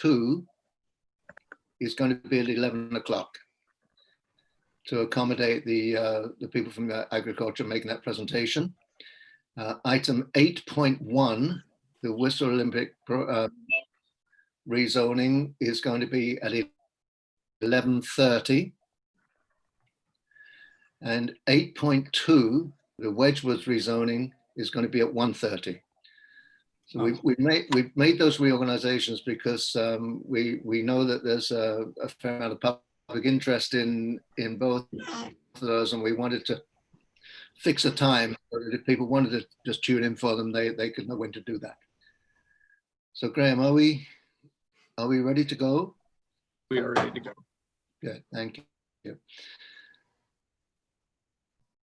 2 is going to be at 11 o'clock to accommodate the people from agriculture making that presentation. Item 8.1, the Worcester Olympic rezoning, is going to be at 11:30. And 8.2, the Wedgwood rezoning, is going to be at 1:30. So we've made those reorganizations because we know that there's a fair amount of public interest in both of those, and we wanted to fix a time so that if people wanted to just tune in for them, they could know when to do that. So Graham, are we ready to go? We are ready to go. Good, thank you.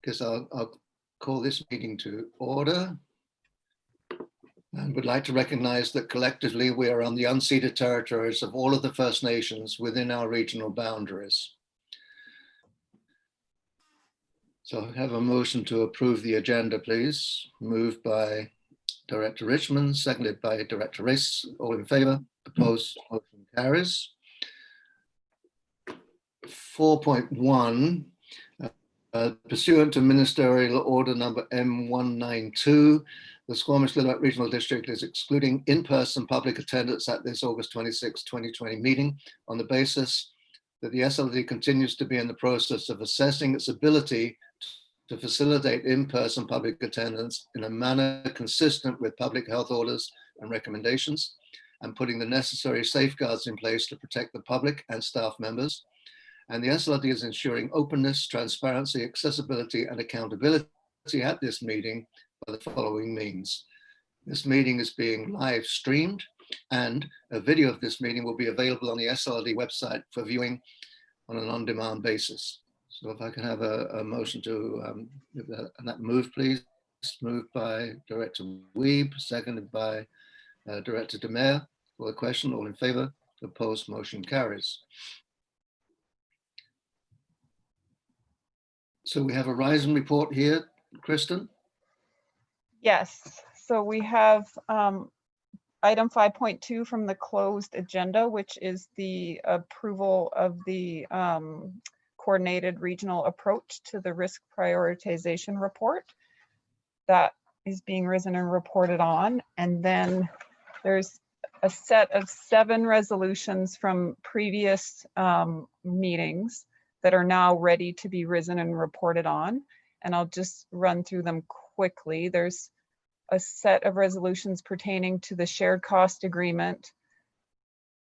Because I'll call this meeting to order. And would like to recognize that collectively we are on the unceded territories of all of the First Nations within our regional boundaries. So I have a motion to approve the agenda, please. Moved by Director Richmond, seconded by Director Race. All in favor? Opposed? Motion carries. 4.1, pursuant to Ministerial Order number M192, the Squamish-Lillooet Regional District is excluding in-person public attendance at this August 26, 2020 meeting on the basis that the SLD continues to be in the process of assessing its ability to facilitate in-person public attendance in a manner consistent with public health orders and recommendations, and putting the necessary safeguards in place to protect the public and staff members. And the SLD is ensuring openness, transparency, accessibility, and accountability at this meeting by the following means. This meeting is being live streamed, and a video of this meeting will be available on the SLD website for viewing on an on-demand basis. So if I can have a motion to that move, please. Moved by Director Weeb, seconded by Director Demare. For the question, all in favor? Opposed? Motion carries. So we have a Horizon report here, Kristen. Yes, so we have item 5.2 from the closed agenda, which is the approval of the coordinated regional approach to the risk prioritization report that is being risen and reported on. And then there's a set of 7 resolutions from previous meetings that are now ready to be risen and reported on. And I'll just run through them quickly. There's a set of resolutions pertaining to the shared cost agreement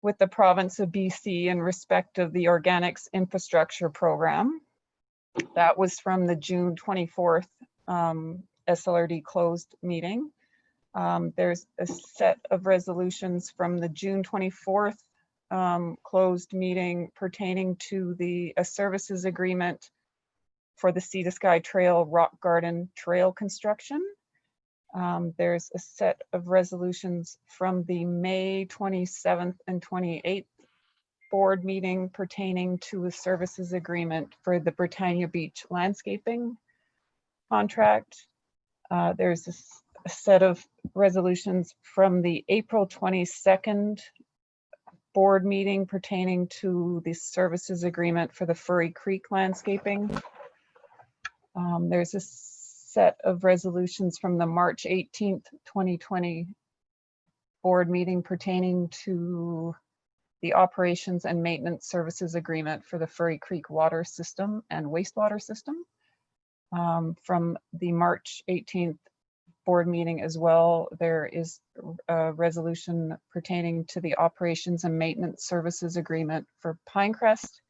with the province of BC in respect of the organics infrastructure program. That was from the June 24th SLRD closed meeting. There's a set of resolutions from the June 24th closed meeting pertaining to the services agreement for the Sea to Sky Trail Rock Garden Trail construction. There's a set of resolutions from the May 27th and 28th board meeting pertaining to a services agreement for the Britannia Beach landscaping contract. There's a set of resolutions from the April 22nd board meeting pertaining to the services agreement for the Furry Creek landscaping. There's a set of resolutions from the March 18th, 2020 board meeting pertaining to the operations and maintenance services agreement for the Furry Creek water system and wastewater system. From the March 18th board meeting as well, there is a resolution pertaining to the operations and maintenance services agreement for Pinecrest.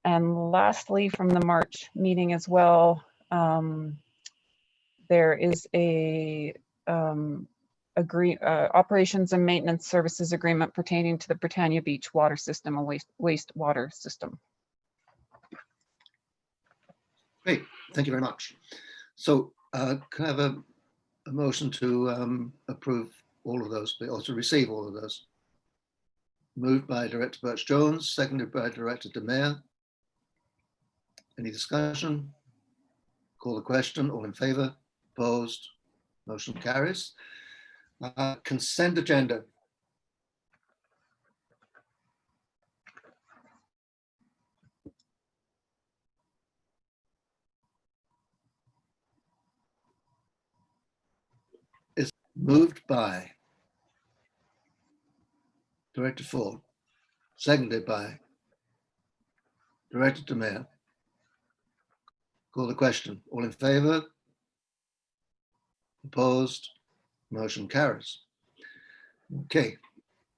And lastly, from the March meeting as well, there is a operations and maintenance services agreement pertaining to the Britannia Beach water system and wastewater system. Great, thank you very much. So can I have a motion to approve all of those, or to receive all of those? Moved by Director Birch-Jones, seconded by Director Demare. Any discussion? Call the question, all in favor? Opposed? Motion carries. Consent agenda. Moved by Director Ford, seconded by Director DeMere. Call the question. All in favor? Opposed? Motion carries. Okay.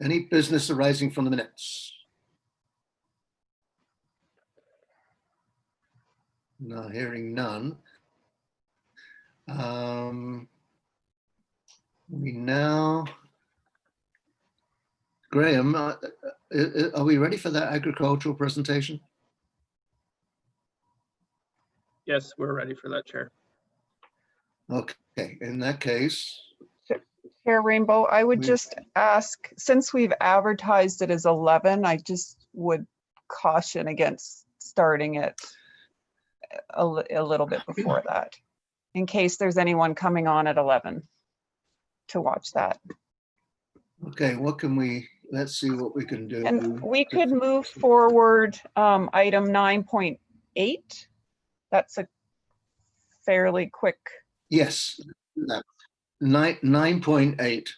Any business arising from the minutes? No, hearing none. We now, Graham, are we ready for that agricultural presentation? Yes, we're ready for that, Chair. Okay, in that case, Chair Rainbow, I would We- just ask, since we've advertised it as 11, I just would caution against starting it a little bit before that, in case there's anyone coming on at 11 to watch that. okay, what can we, let's see what we can do. And we could move forward item 9.8. That's a fairly quick, Yes, 9.8,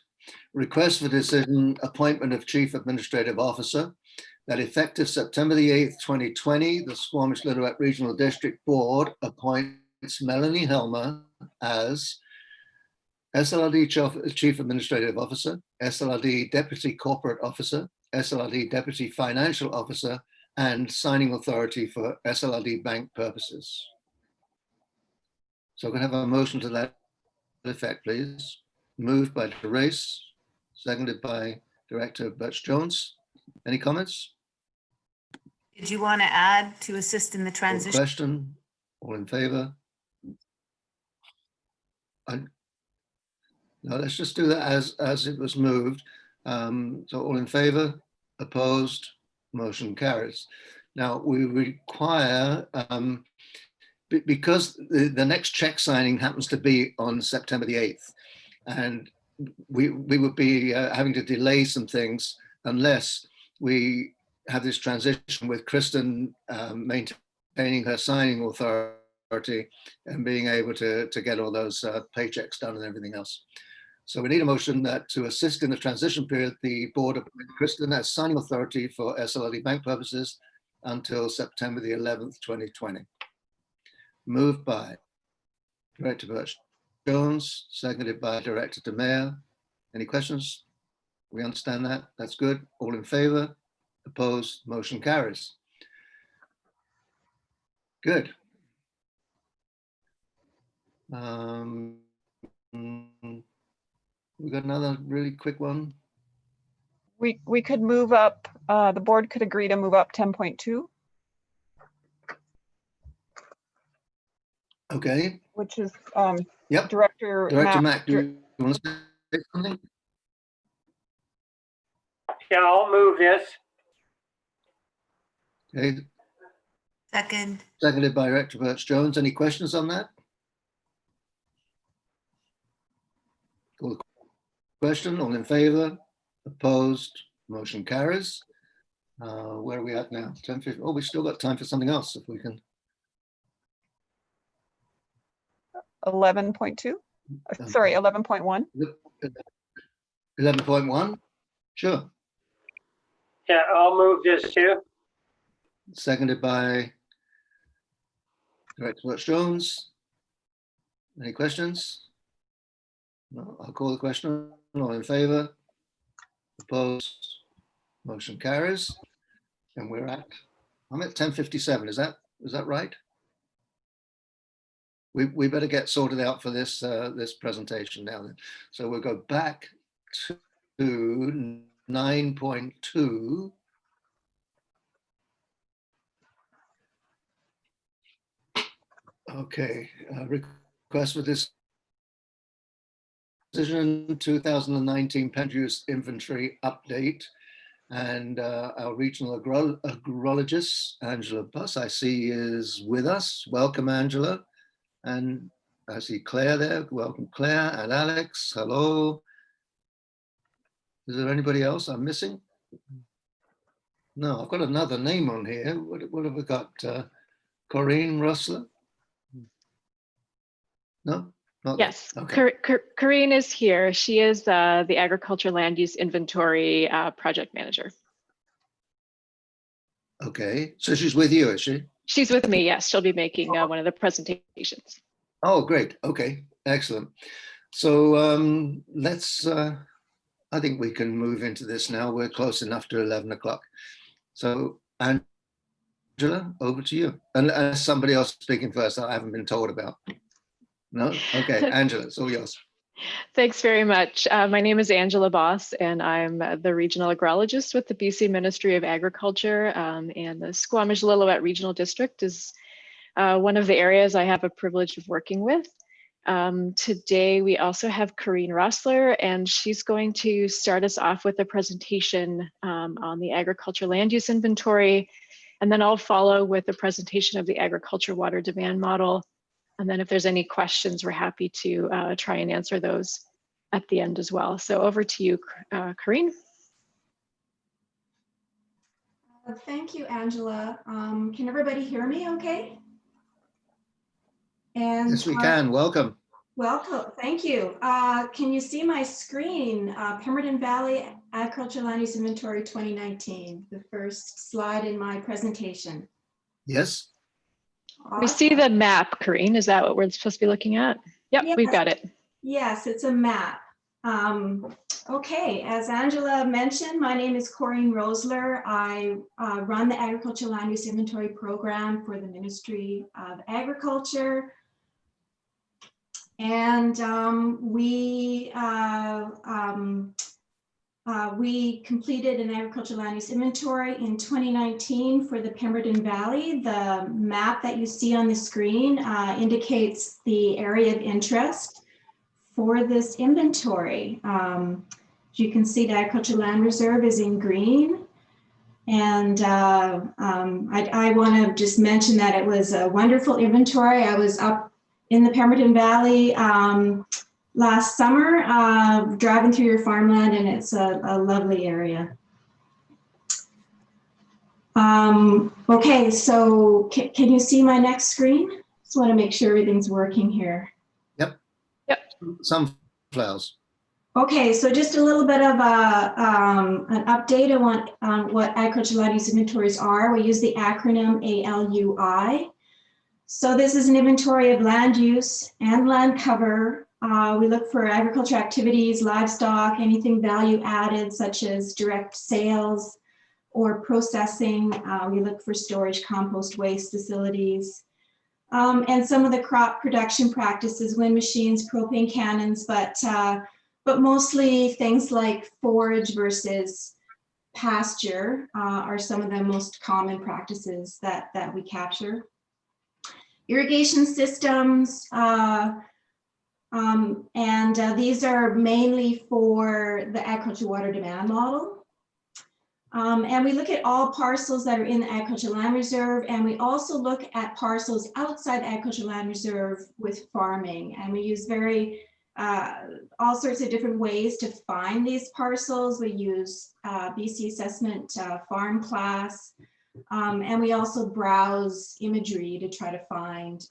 request for decision, appointment of Chief Administrative Officer, that effective September the 8th, 2020, the Squamish-Lillooet Regional District Board appoints Melanie Helmer as SLRD Chief Administrative Officer, SLRD Deputy Corporate Officer, SLRD Deputy Financial Officer, and signing authority for SLRD bank purposes. So we can have a motion to that effect, please. Moved by Therese, seconded by Director Birch-Jones. Any comments? Did you want to add to assist in the Or transition? question? All in favor? No, let's just do that as it was moved. So all in favor? Opposed? Motion carries. Now we require, because the next check signing happens to be on September the 8th, and we would be having to delay some things unless we have this transition with Kristen maintaining her signing authority and being able to get all those paychecks done and everything else. So we need a motion that to assist in the transition period, the board appoint Kristen as signing authority for SLRD bank purposes until September the 11th, 2020. Moved by Director Birch-Jones, seconded by Director DeMere. Any questions? We understand that. That's good. All in favor? Opposed? Motion carries. Good. We got another really quick one. we could move up, the board could agree to move up 10.2, Okay. which is Yep. Director Director Mack. Mack, do you want to say something? Yeah, I'll move this. Okay. Second, Seconded by Director Birch-Jones. Any questions on that? Call the question. All in favor? Opposed? Motion carries. Where are we at now? 10:50. Oh, we still got time for something else if we can. 11.2, sorry, 11.1. 11.1. Sure. Yeah, I'll move this too. Seconded by Director Birch-Jones. Any questions? No, I'll call the question. All in favor? Opposed? Motion carries. And I'm at 10:57. Is that right? We better get sorted out for this this presentation now then. So we'll go back to 9.2. Okay, request for this decision 2019 Penduce inventory update, and our regional agrologist Angela Buss, I see, is with us. Welcome, Angela. And I see Claire there. Welcome, Claire, and Alex. Hello. Is there anybody else I'm missing? No, I've got another name on here. What have we got? Corinne Russler? No? Not Yes, that. Okay. Corinne is here. She is the Agriculture Land Use Inventory Project Manager. Okay. So she's with you, is she? She's with me, yes. She'll be making one of the presentations. Oh, great. Okay. Excellent. So let's, I think we can move into this now. We're close enough to 11 o'clock. So Angela, over to you. Unless somebody else speaking first, that I haven't been told about. No? Okay, Angela, it's all yours. Thanks very much. My name is Angela Boss, and I'm the regional agrologist with the BC Ministry of Agriculture, and the Squamish-Lillooet Regional District is one of the areas I have a privilege of working with. Today, we also have Corinne Rossler, and she's going to start us off with a presentation on the agriculture land use inventory, and then I'll follow with a presentation of the agriculture water demand model. And then if there's any questions, we're happy to try and answer those at the end as well. So over to you, Corinne. Thank you, Angela. Can everybody hear me okay? And Yes, we can. Welcome. welcome. Thank you. Can you see my screen? Pemberton Valley Agricultural Land Use Inventory 2019, the first slide in my presentation. Yes. We see the map, Corinne. Is that what we're supposed to be looking at? Yep, Yes. We've got it. Yes, it's a map. Okay, as Angela mentioned, my name is Corinne Rossler. I run the Agricultural Land Use Inventory Program for the Ministry of Agriculture. And we completed an agricultural land use inventory in 2019 for the Pemberton Valley. The map that you see on the screen indicates the area of interest for this inventory. As you can see, the agricultural land reserve is in green. And I want to just mention that it was a wonderful inventory. I was up in the Pemberton Valley last summer, driving through your farmland, and it's a lovely area. Okay, so can you see my next screen? Just want to make sure everything's working here. Yep. Yep. Sunflowers. Okay, so just a little bit of an update on what agricultural land use inventories are. We use the acronym ALUI. So this is an inventory of land use and land cover. We look for agriculture activities, livestock, anything value added, such as direct sales or processing. We look for storage, compost, waste facilities, and some of the crop production practices, wind machines, propane cannons, but mostly things like forage versus pasture are some of the most common practices that we capture. Irrigation systems, these are mainly for the agricultural water demand model. And we look at all parcels that are in the agricultural land reserve, and we also look at parcels outside the agricultural land reserve with farming. And we use all sorts of different ways to find these parcels. We use BC Assessment Farm Class, and we also browse imagery to try to find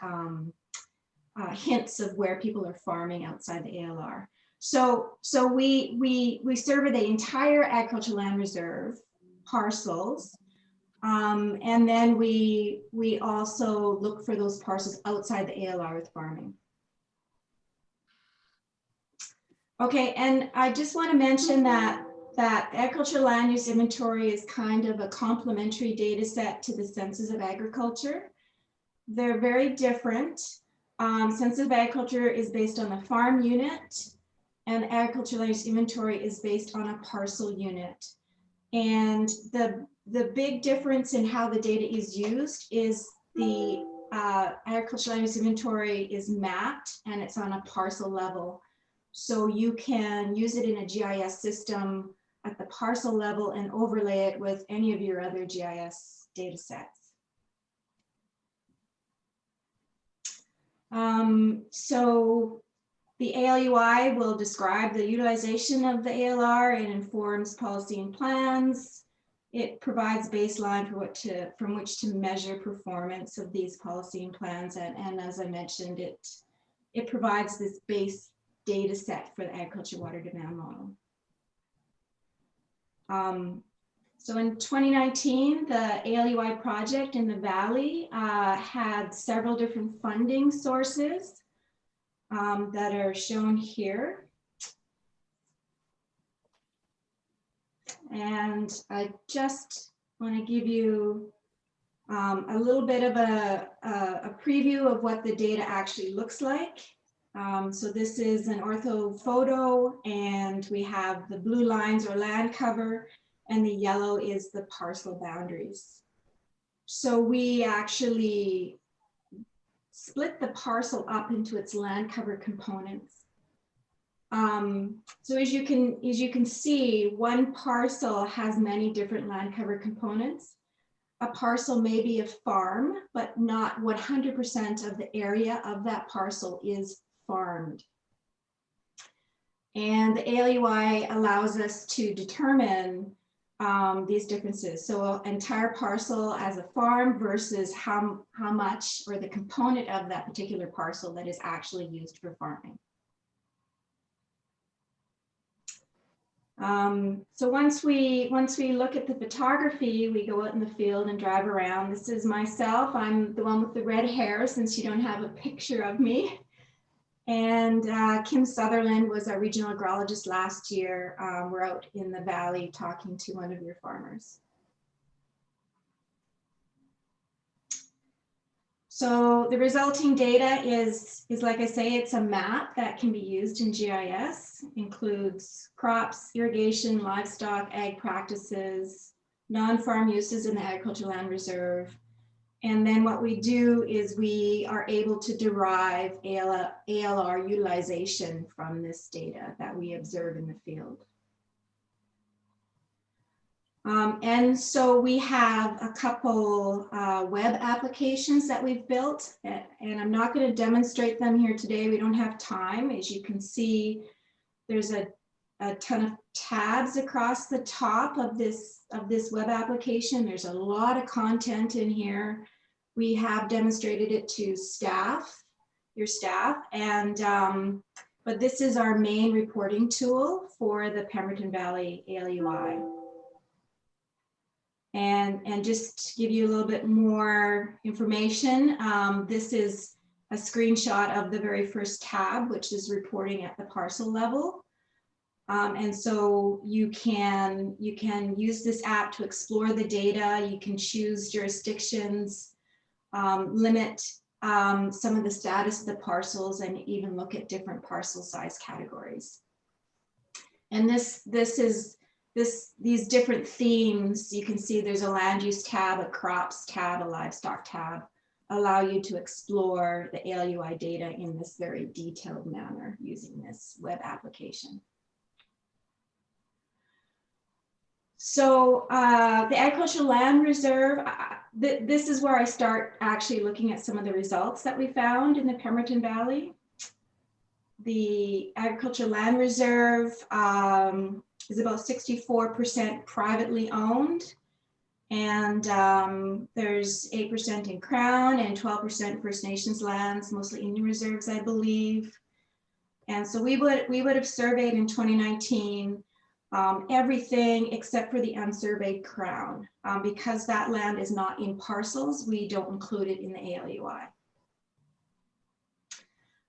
hints of where people are farming outside the ALR. So we survey the entire agricultural land reserve parcels, and then we also look for those parcels outside the ALR with farming. Okay, and I just want to mention that agricultural land use inventory is kind of a complementary data set to the Census of Agriculture. They're very different. Census of Agriculture is based on the farm unit, and agricultural land use inventory is based on a parcel unit. And the big difference in how the data is used is the agricultural land use inventory is mapped and it's on a parcel level. So you can use it in a GIS system at the parcel level and overlay it with any of your other GIS data sets. So the ALUI will describe the utilization of the ALR. It informs policy and plans. It provides baseline from which to measure performance of these policy and plans. And as I mentioned, it it provides this base data set for the agriculture water demand model. So in 2019, the ALUI project in the Valley had several different funding sources that are shown here. And I just want to give you a little bit of a preview of what the data actually looks like. So this is an ortho photo, and we have the blue lines or land cover, and the yellow is the parcel boundaries. So we actually split the parcel up into its land cover components. So as you can see, one parcel has many different land cover components. A parcel may be a farm, but not 100% of the area of that parcel is farmed. And the ALUI allows us to determine these differences. So an entire parcel as a farm versus how much, or the component of that particular parcel that is actually used for farming. So once we look at the photography, we go out in the field and drive around. This is myself. I'm the one with the red hair, since you don't have a picture of me. And Kim Sutherland was our regional agrologist last year. We're out in the Valley talking to one of your farmers. So the resulting data is like I say, it's a map that can be used in GIS, includes crops, irrigation, livestock, ag practices, non-farm uses in the agricultural land reserve. And then what we do is we are able to derive ALR utilization from this data that we observe in the field. And so we have a couple web applications that we've built, and I'm not going to demonstrate them here today. We don't have time. As you can see, there's a ton of tabs across the top of this web application. There's a lot of content in here. We have demonstrated it to your staff, and but this is our main reporting tool for the Pemberton Valley ALUI. And just to give you a little bit more information, this is a screenshot of the very first tab, which is reporting at the parcel level. And so you can use this app to explore the data. You can choose jurisdictions, limit some of the status of the parcels, and even look at different parcel size categories. And these different themes, you can see there's a land use tab, a crops tab, a livestock tab, allow you to explore the ALUI data in this very detailed manner using this web application. So the agricultural land reserve, this is where I start actually looking at some of the results that we found in the Pemberton Valley. The agricultural land reserve is about 64% privately owned, and there's 8% in Crown and 12% First Nations lands, mostly Indian reserves, I believe. And so we would have surveyed in 2019 everything except for the unsurveyed Crown. Because that land is not in parcels, we don't include it in the ALUI.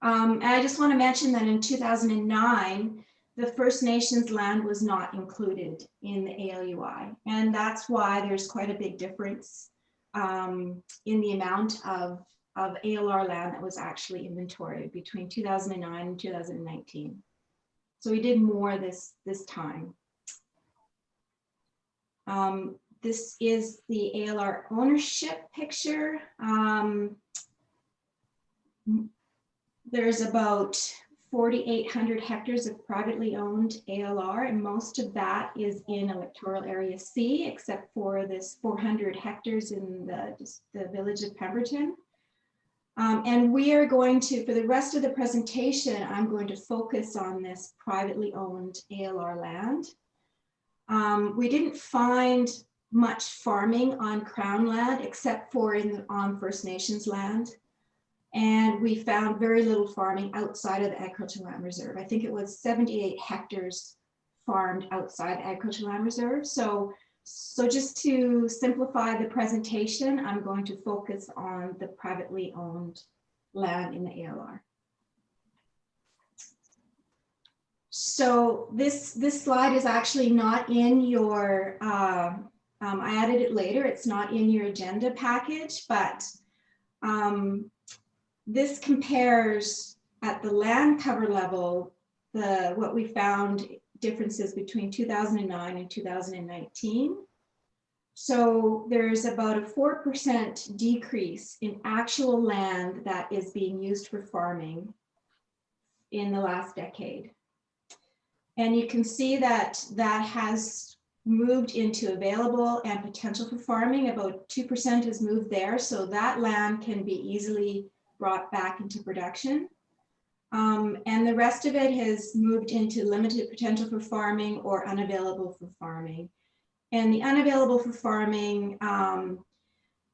And I just want to mention that in 2009, the First Nations land was not included in the ALUI. And that's why there's quite a big difference in the amount of ALR land that was actually inventoried between 2009 and 2019. So we did more this time. This is the ALR ownership picture. There's about 4,800 hectares of privately owned ALR, and most of that is in electoral area C, except for this 400 hectares in the village of Pemberton. And we are going to, for the rest of the presentation, I'm going to focus on this privately owned ALR land. We didn't find much farming on Crown land, except for on First Nations land. And we found very little farming outside of the agricultural land reserve. I think it was 78 hectares farmed outside the agricultural land reserve. So just to simplify the presentation, I'm going to focus on the privately owned land in the ALR. So this slide is actually not in your, I added it later, it's not in your agenda package, but this compares at the land cover level, what we found differences between 2009 and 2019. So there's about a 4% decrease in actual land that is being used for farming in the last decade. And you can see that that has moved into available and potential for farming. About 2% has moved there. So that land can be easily brought back into production. And the rest of it has moved into limited potential for farming or unavailable for farming. And the unavailable for farming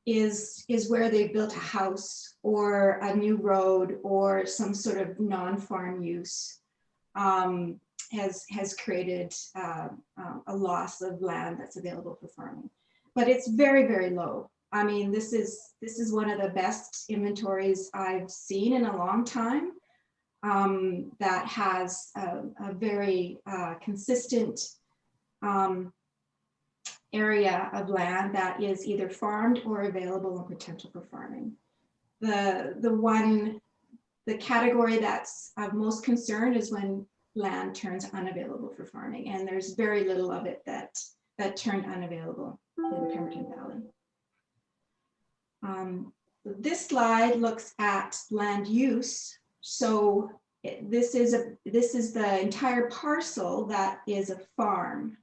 is where they built a house or a new road or some sort of non-farm use has created a loss of land that's available for farming. But it's very, very low. I mean, this is one of the best inventories I've seen in a long time. That has a very consistent area of land that is either farmed or available and potential for farming. The category that's of most concern is when land turns unavailable for farming, and there's very little of it that turned unavailable in Pemberton Valley. This slide looks at land use. So this is the entire parcel that is a farm.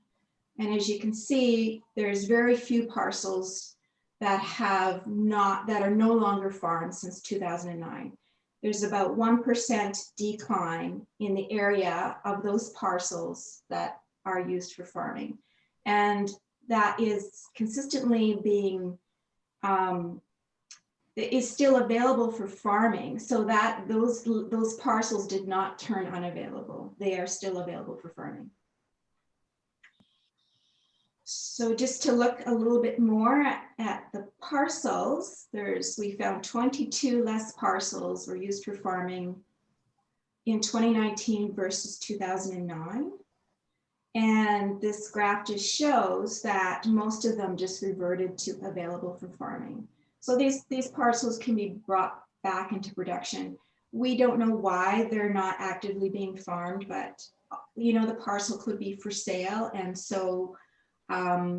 And as you can see, there's very few parcels that are no longer farmed since 2009. There's about 1% decline in the area of those parcels that are used for farming. And that is consistently being is still available for farming, so that those parcels did not turn unavailable. They are still available for farming. So just to look a little bit more at the parcels, we found 22 less parcels were used for farming in 2019 versus 2009. And this graph just shows that most of them just reverted to available for farming. So these parcels can be brought back into production. We don't know why they're not actively being farmed, but the parcel could be for sale. And so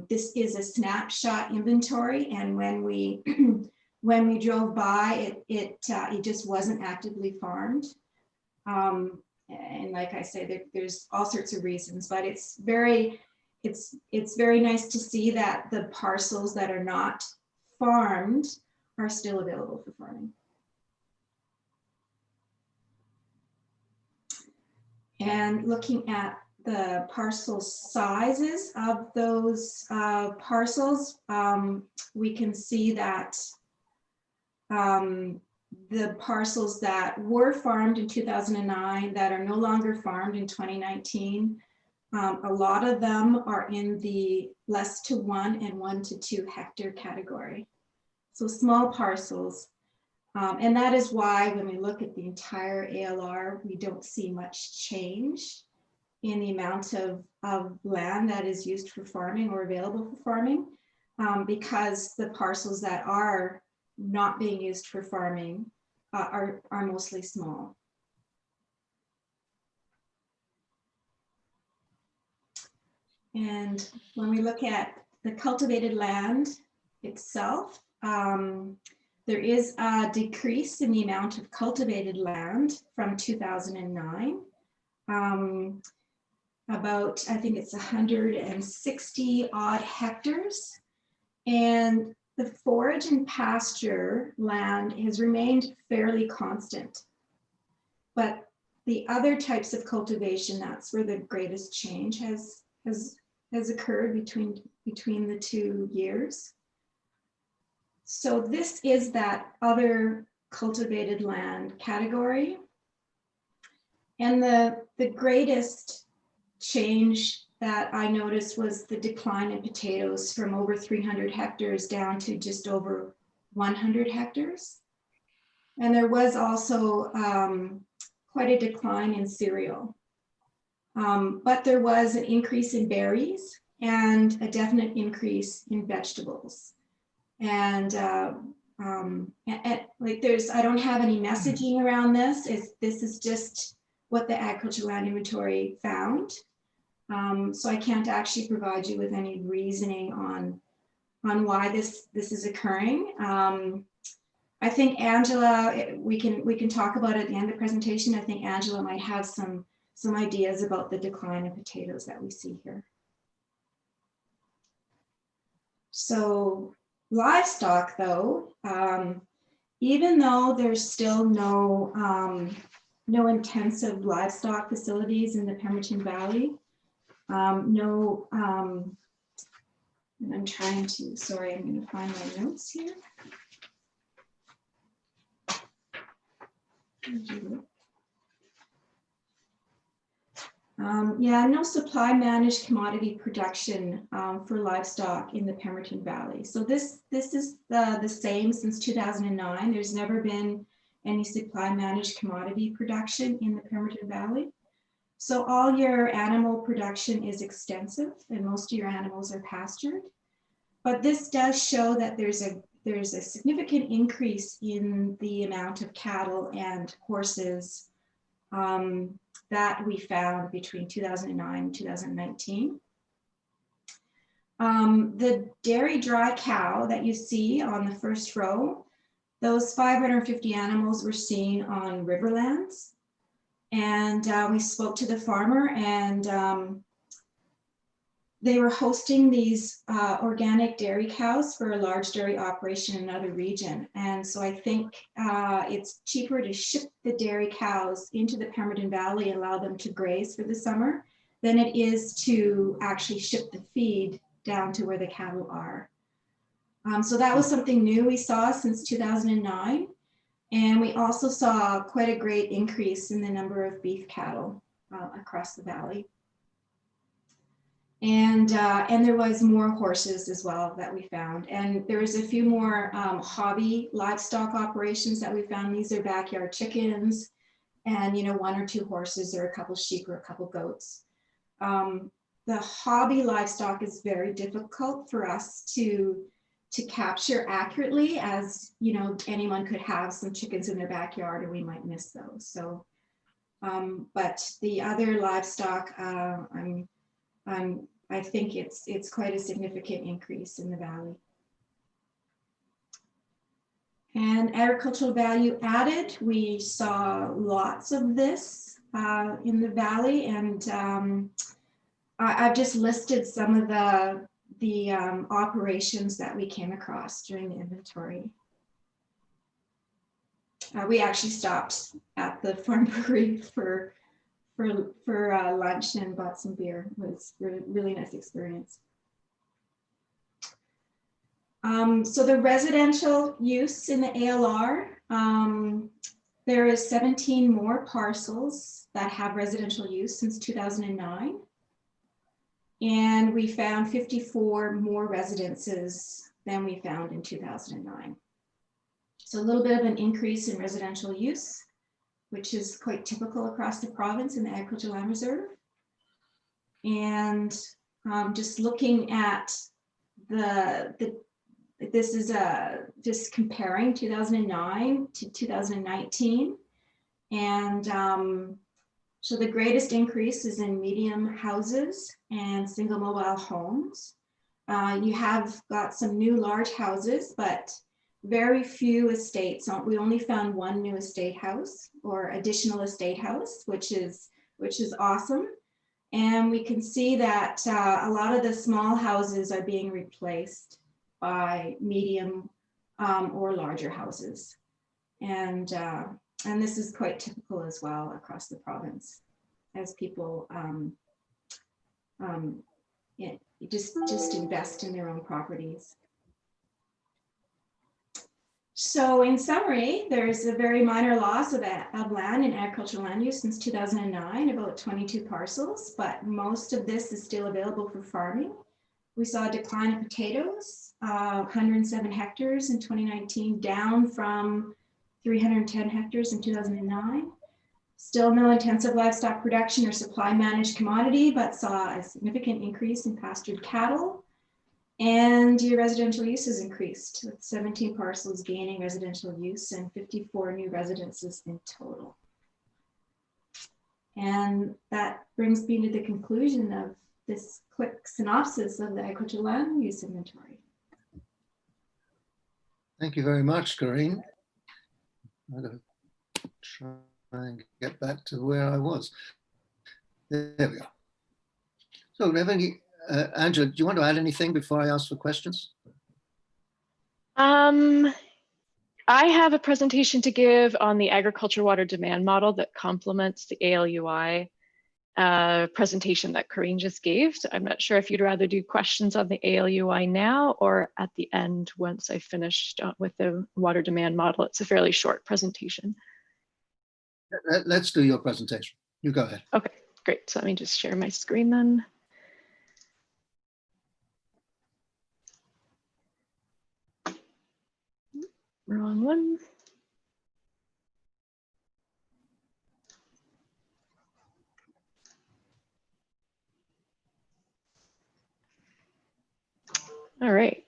this is a snapshot inventory. And when we when we drove by, it just wasn't actively farmed. And like I say, there's all sorts of reasons, but it's very nice to see that the parcels that are not farmed are still available for farming. And looking at the parcel sizes of those parcels, we can see that the parcels that were farmed in 2009 that are no longer farmed in 2019, a lot of them are in the less to 1 and 1 to 2 hectare category. So small parcels. And that is why when we look at the entire ALR, we don't see much change in the amount of land that is used for farming or available for farming, because the parcels that are not being used for farming are mostly small. And when we look at the cultivated land itself, there is a decrease in the amount of cultivated land from 2009. About, I think it's 160 odd hectares. And the forage and pasture land has remained fairly constant. But the other types of cultivation, that's where the greatest change has occurred between the 2 years. So this is that other cultivated land category. And the greatest change that I noticed was the decline in potatoes from over 300 hectares down to just over 100 hectares. And there was also quite a decline in cereal. But there was an increase in berries and a definite increase in vegetables. And like I don't have any messaging around this. This is just what the agricultural land inventory found. So I can't actually provide you with any reasoning on why this is occurring. I think Angela, we can talk about it at the end of the presentation. I think Angela might have some ideas about the decline in potatoes that we see here. So livestock, though, even though there's still no intensive livestock facilities in the Pemberton Valley, and I'm trying to, sorry, I'm going to find my notes here. Yeah, no supply managed commodity production for livestock in the Pemberton Valley. So this is the same since 2009. There's never been any supply managed commodity production in the Pemberton Valley. So all your animal production is extensive and most of your animals are pastured. But this does show that there's a significant increase in the amount of cattle and horses that we found between 2009 and 2019. The dairy dry cow that you see on the first row, those 550 animals were seen on Riverlands. And we spoke to the farmer, and they were hosting these organic dairy cows for a large dairy operation in another region. And so I think it's cheaper to ship the dairy cows into the Pemberton Valley and allow them to graze for the summer than it is to actually ship the feed down to where the cattle are. So that was something new we saw since 2009. And we also saw quite a great increase in the number of beef cattle across the valley. And there was more horses as well that we found. And there was a few more hobby livestock operations that we found. These are backyard chickens and, you know, 1 or 2 horses or a couple sheep or a couple goats. The hobby livestock is very difficult for us to capture accurately, as, you know, anyone could have some chickens in their backyard and we might miss those. So, but the other livestock, I think it's quite a significant increase in the valley. And agricultural value added, we saw lots of this in the valley, and I've just listed some of the operations that we came across during the inventory. We actually stopped at the farm brewery for lunch and bought some beer. It was a really nice experience. So the residential use in the ALR, there is 17 more parcels that have residential use since 2009. And we found 54 more residences than we found in 2009. So a little bit of an increase in residential use, which is quite typical across the province in the Agricultural Land Reserve. And just looking at this is just comparing 2009 to 2019. And so the greatest increase is in medium houses and single mobile homes. You have got some new large houses, but very few estates. We only found 1 new estate house or additional estate house, which is awesome. And we can see that a lot of the small houses are being replaced by medium or larger houses. And this is quite typical as well across the province, as people just invest in their own properties. So in summary, there's a very minor loss of land in agricultural land use since 2009, about 22 parcels, but most of this is still available for farming. We saw a decline in potatoes, 107 hectares in 2019, down from 310 hectares in 2009. Still no intensive livestock production or supply managed commodity, but saw a significant increase in pastured cattle. And your residential uses increased, with 17 parcels gaining residential use and 54 new residences in total. And that brings me to the conclusion of this quick synopsis of the agricultural land use inventory. Thank you very much, Corinne. I'm going to try and get back to where I was. There we go. So, do you have any, Angela, do you want to add anything before I ask for questions? I have a presentation to give on the agriculture water demand model that complements the ALUI presentation that Corinne just gave. So I'm not sure if you'd rather do questions on the ALUI now or at the end once I finished with the water demand model. It's a fairly short presentation. Let's do your presentation. You go ahead. Okay, great. So let me just share my screen then. Wrong one. All right.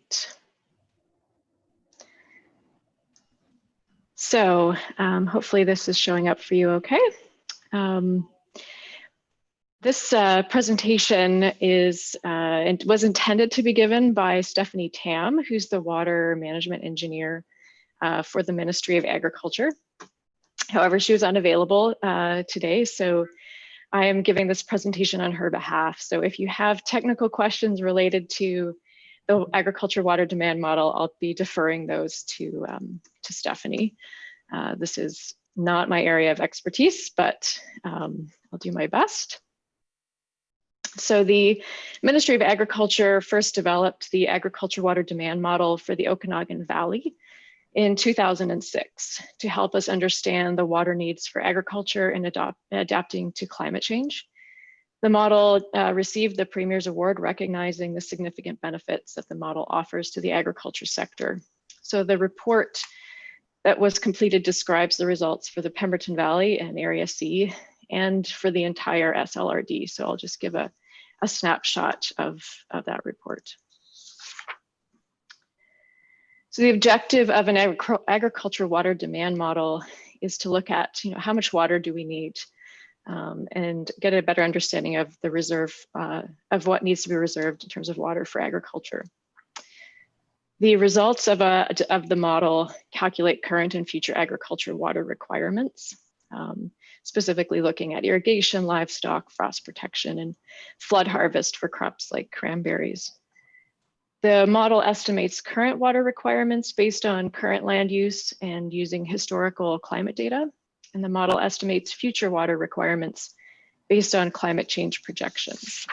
So hopefully this is showing up for you okay. This presentation was intended to be given by Stephanie Tam, who's the water management engineer for the Ministry of Agriculture. However, she was unavailable today, so I am giving this presentation on her behalf. So if you have technical questions related to the agriculture water demand model, I'll be deferring those to Stephanie. This is not my area of expertise, but I'll do my best. So the Ministry of Agriculture first developed the agriculture water demand model for the Okanagan Valley in 2006 to help us understand the water needs for agriculture and adapting to climate change. The model received the Premier's Award, recognizing the significant benefits that the model offers to the agriculture sector. So the report that was completed describes the results for the Pemberton Valley and Area C and for the entire SLRD. So I'll just give a snapshot of that report. So the objective of an agriculture water demand model is to look at, how much water do we need, and get a better understanding of the reserve, of what needs to be reserved in terms of water for agriculture. The results of the model calculate current and future agriculture water requirements, specifically looking at irrigation, livestock, frost protection, and flood harvest for crops like cranberries. The model estimates current water requirements based on current land use and using historical climate data. And the model estimates future water requirements based on climate change projections.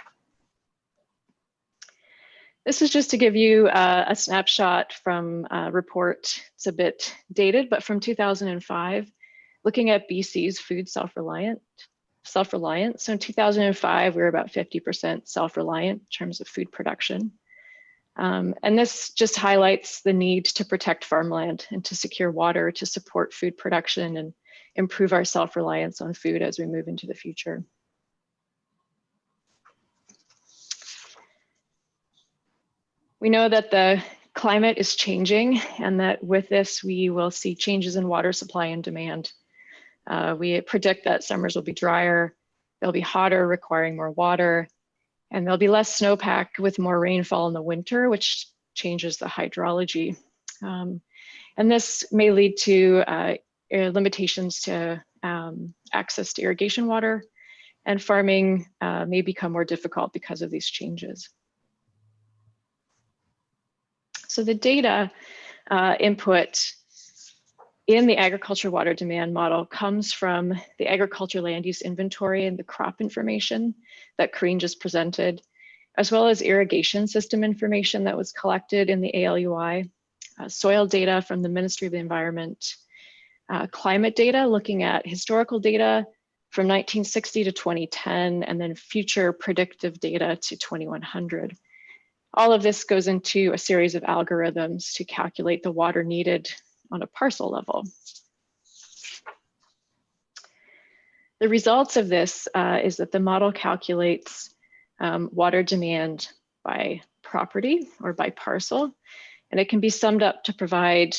This is just to give you a snapshot from a report. It's a bit dated, but from 2005, looking at BC's food self-reliance. So in 2005, we were about 50% self-reliant in terms of food production. And this just highlights the need to protect farmland and to secure water to support food production and improve our self-reliance on food as we move into the future. We know that the climate is changing and that with this, we will see changes in water supply and demand. We predict that summers will be drier, they'll be hotter, requiring more water, and there'll be less snowpack with more rainfall in the winter, which changes the hydrology. And this may lead to limitations to access to irrigation water, and farming may become more difficult because of these changes. So the data input in the agriculture water demand model comes from the agriculture land use inventory and the crop information that Corinne just presented, as well as irrigation system information that was collected in the ALUI. soil data from the Ministry of the Environment, climate data, looking at historical data from 1960 to 2010, and then future predictive data to 2100. All of this goes into a series of algorithms to calculate the water needed on a parcel level. The results of this is that the model calculates water demand by property or by parcel, and it can be summed up to provide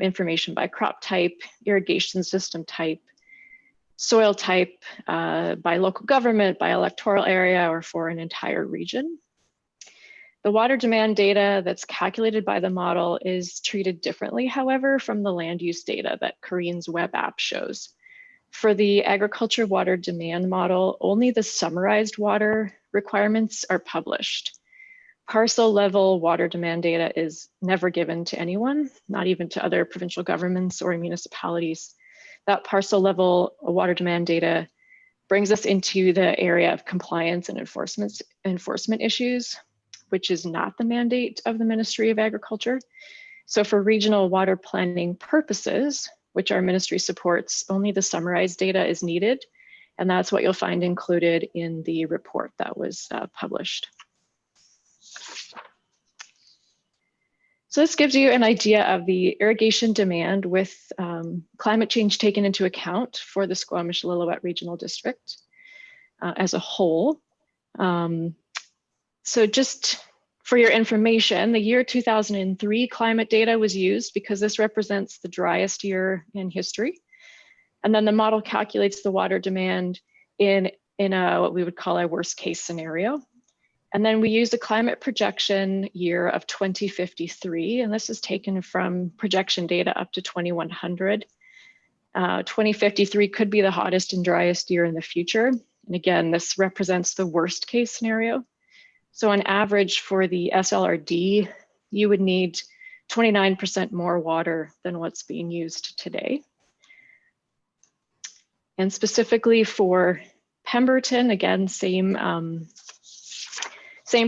information by crop type, irrigation system type, soil type, by local government, by electoral area, or for an entire region. The water demand data that's calculated by the model is treated differently, however, from the land use data that Corinne's web app shows. For the agriculture water demand model, only the summarized water requirements are published. Parcel level water demand data is never given to anyone, not even to other provincial governments or municipalities. That parcel level water demand data brings us into the area of compliance and enforcement issues, which is not the mandate of the Ministry of Agriculture. So for regional water planning purposes, which our ministry supports, only the summarized data is needed. And that's what you'll find included in the report that was published. So this gives you an idea of the irrigation demand with climate change taken into account for the Squamish-Lillooet Regional District as a whole. So just for your information, the year 2003 climate data was used because this represents the driest year in history. And then the model calculates the water demand in what we would call a worst case scenario. And then we use a climate projection year of 2053, and this is taken from projection data up to 2100. 2053 could be the hottest and driest year in the future. And again, this represents the worst case scenario. So on average for the SLRD, you would need 29% more water than what's being used today. And specifically for Pemberton, again, same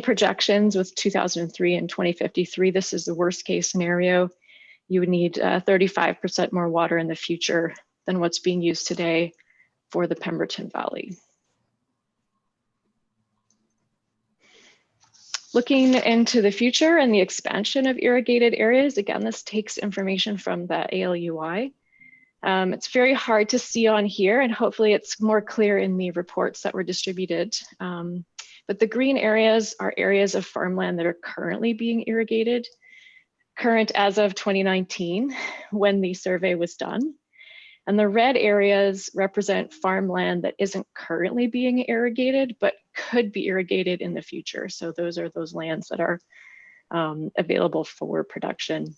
projections with 2003 and 2053. This is the worst case scenario. You would need 35% more water in the future than what's being used today for the Pemberton Valley. Looking into the future and the expansion of irrigated areas, again, this takes information from the ALUI. It's very hard to see on here, and hopefully it's more clear in the reports that were distributed. But the green areas are areas of farmland that are currently being irrigated, current as of 2019, when the survey was done. And the red areas represent farmland that isn't currently being irrigated, but could be irrigated in the future. So those are those lands that are available for production.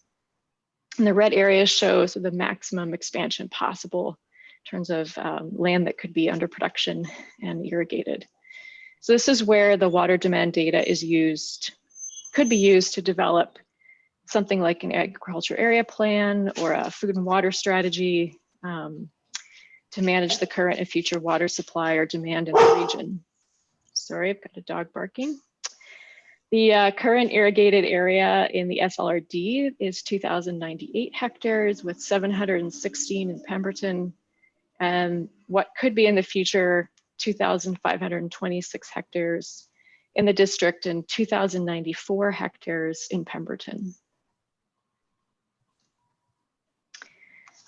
And the red areas show the maximum expansion possible in terms of land that could be under production and irrigated. So this is where the water demand data is used, could be used to develop something like an agriculture area plan or a food and water strategy to manage the current and future water supply or demand in the region. Sorry, I've got a dog barking. The current irrigated area in the SLRD is 2,098 hectares with 716 in Pemberton, and what could be in the future 2,526 hectares in the district and 2,094 hectares in Pemberton.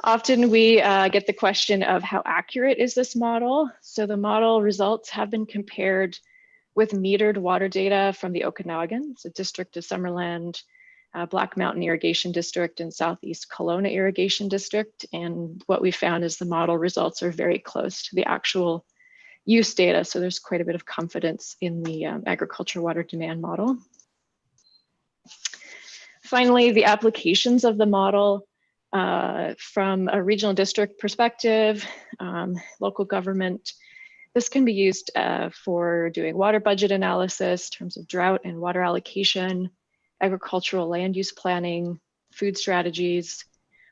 Often we get the question of how accurate is this model? So the model results have been compared with metered water data from the Okanagan, so District of Summerland, Black Mountain Irrigation District, and Southeast Kelowna Irrigation District. And what we found is the model results are very close to the actual use data. So there's quite a bit of confidence in the agriculture water demand model. Finally, the applications of the model from a regional district perspective, local government. This can be used for doing water budget analysis in terms of drought and water allocation, agricultural land use planning, food strategies,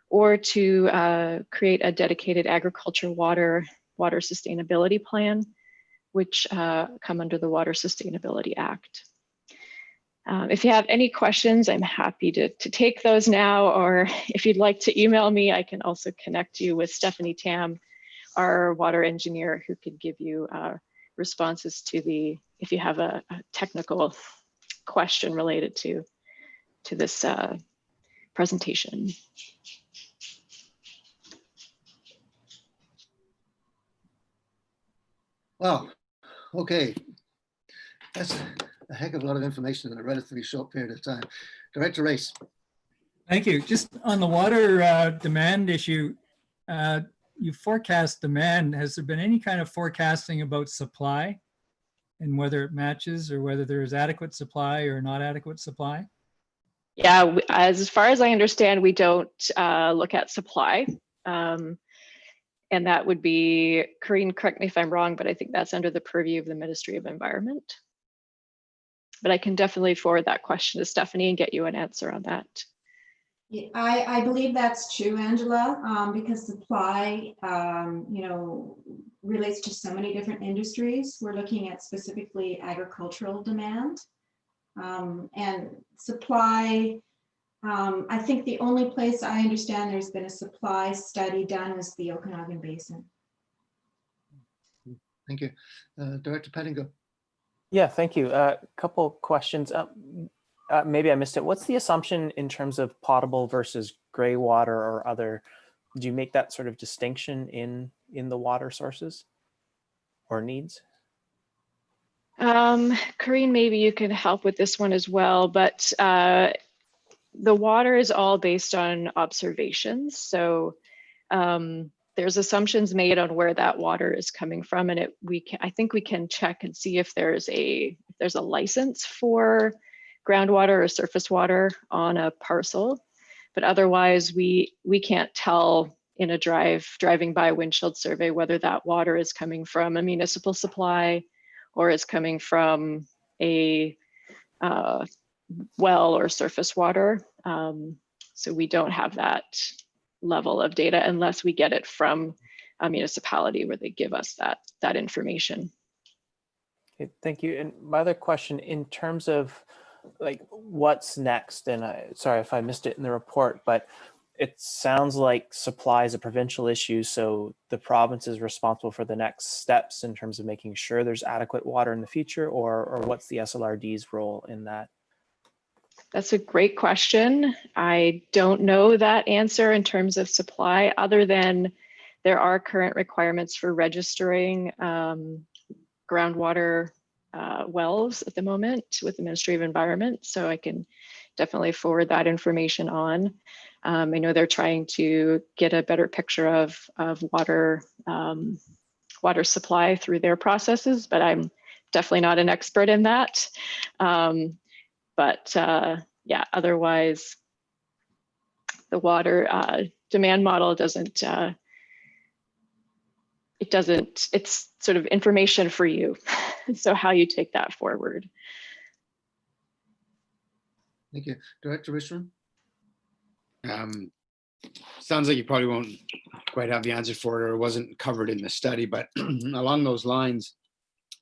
or to create a dedicated agriculture water sustainability plan, which come under the Water Sustainability Act. If you have any questions, I'm happy to take those now, or if you'd like to email me, I can also connect you with Stephanie Tam, our water engineer, who could give you responses to if you have a technical question related to this presentation. Wow, okay. That's a heck of a lot of information in a relatively short period of time. Director Race. Thank you. Just on the water demand issue, you forecast demand. Has there been any kind of forecasting about supply and whether it matches or whether there is adequate supply or not adequate supply? Yeah, as far as I understand, we don't look at supply. And that would be, Corinne, correct me if I'm wrong, but I think that's under the purview of the Ministry of Environment. But I can definitely forward that question to Stephanie and get you an answer on that. Yeah, I believe that's true, Angela, because supply, relates to so many different industries. We're looking at specifically agricultural demand, and supply. I think the only place I understand there's been a supply study done was the Okanagan Basin. Thank you. Director Pettingill. Yeah, thank you. A couple questions. Maybe I missed it. What's the assumption in terms of potable versus gray water or other? Do you make that sort of distinction in the water sources or needs? Corinne, maybe you can help with this one as well, but the water is all based on observations. So there's assumptions made on where that water is coming from, and I think we can check and see if there's a license for groundwater or surface water on a parcel, but otherwise we can't tell in a driving by windshield survey whether that water is coming from a municipal supply or is coming from a well or surface water. So we don't have that level of data unless we get it from a municipality where they give us that information. Okay, thank you. And my other question, in terms of like what's next, and sorry if I missed it in the report, but it sounds like supply is a provincial issue, so the province is responsible for the next steps in terms of making sure there's adequate water in the future, or what's the SLRD's role in that? That's a great question. I don't know that answer in terms of supply, other than there are current requirements for registering groundwater wells at the moment with the Ministry of Environment. So I can definitely forward that information on. I know they're trying to get a better picture of water supply through their processes, but I'm definitely not an expert in that. Yeah, otherwise the water demand model doesn't, it's sort of information for you. So how you take that forward. Thank you. Director Richmond. Sounds like you probably won't quite have the answer for it, or it wasn't covered in the study, but along those lines,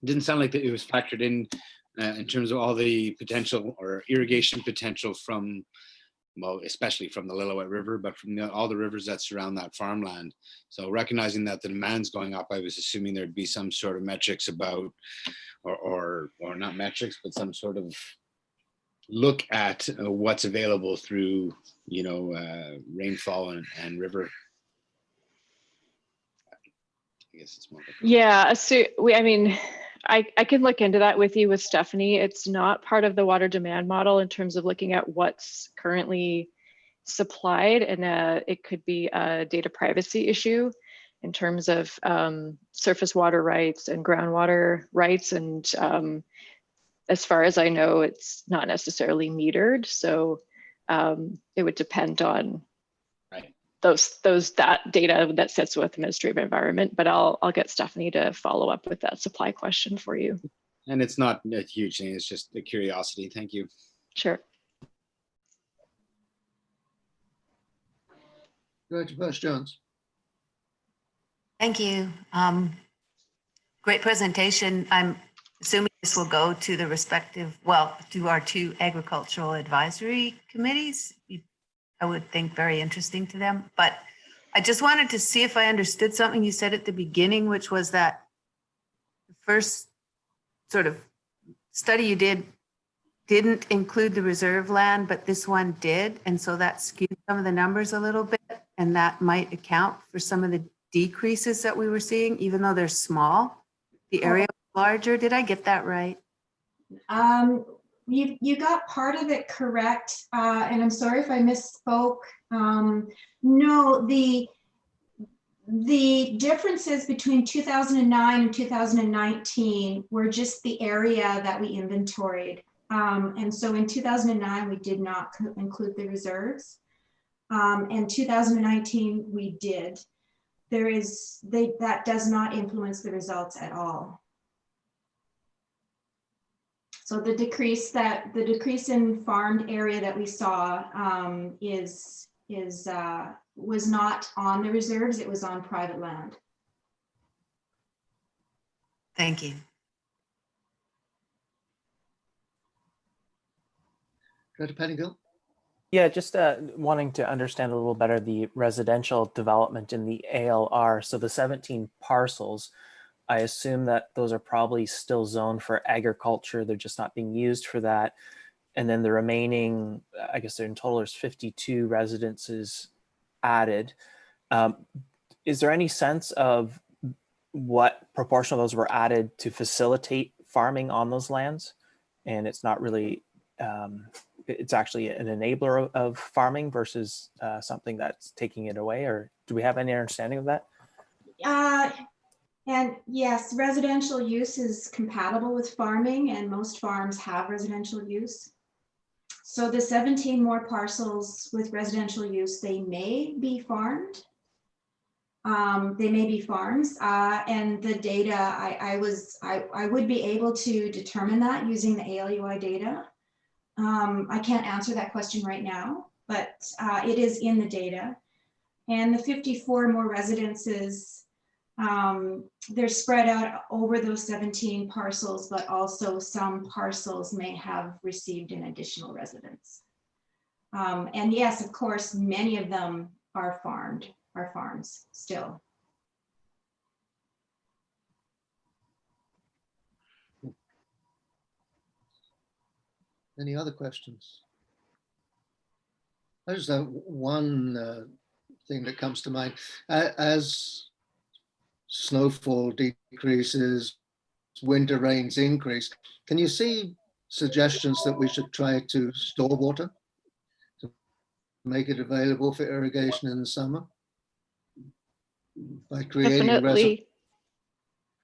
it didn't sound like that it was factored in terms of all the potential or irrigation potential from, well, especially from the Lillooet River, but from all the rivers that surround that farmland. So recognizing that the demand's going up, I was assuming there'd be some sort of metrics about, or not metrics, but some sort of look at what's available through, rainfall and river. I guess it's more. Yeah, so I can look into that with you with Stephanie. It's not part of the water demand model in terms of looking at what's currently supplied, and it could be a data privacy issue in terms of surface water rights and groundwater rights. And as far as I know, it's not necessarily metered. So it would depend on that data that sits with the Ministry of Environment, but I'll get Stephanie to follow up with that supply question for you. And it's not a huge thing, it's just a curiosity. Thank you. Sure. Director Bush-Jones. Thank you. Great presentation. I'm assuming this will go to the respective, well, to our two agricultural advisory committees. I would think very interesting to them, but I just wanted to see if I understood something you said at the beginning, which was that the first sort of study you didn't include the reserve land, but this one did. And so that skewed some of the numbers a little bit, and that might account for some of the decreases that we were seeing, even though they're small. The area was larger. Did I get that right? You got part of it correct, and I'm sorry if I misspoke. No, the differences between 2009 and 2019 were just the area that we inventoried. And so in 2009, we did not include the reserves. And 2019, we did. That does not influence the results at all. So the decrease in farmed area that we saw was not on the reserves, it was on private land. Thank you. Director Pettingill? Yeah, just wanting to understand a little better the residential development in the ALR. So the 17 parcels, I assume that those are probably still zoned for agriculture. They're just not being used for that. And then the remaining, I guess in total there's 52 residences added. Is there any sense of what proportion of those were added to facilitate farming on those lands? And it's not really, it's actually an enabler of farming versus something that's taking it away, or do we have any understanding of that? And yes, residential use is compatible with farming, and most farms have residential use. So the 17 more parcels with residential use, they may be farmed. They may be farms, and the data, I would be able to determine that using the ALUI data. I can't answer that question right now, but it is in the data. And the 54 more residences, they're spread out over those 17 parcels, but also some parcels may have received an additional residence. And yes, of course, many of them are farms still. Any other questions? I just have one thing that comes to mind. As snowfall decreases, winter rains increase, can you see suggestions that we should try to store water to make it available for irrigation in the summer by creating Definitely.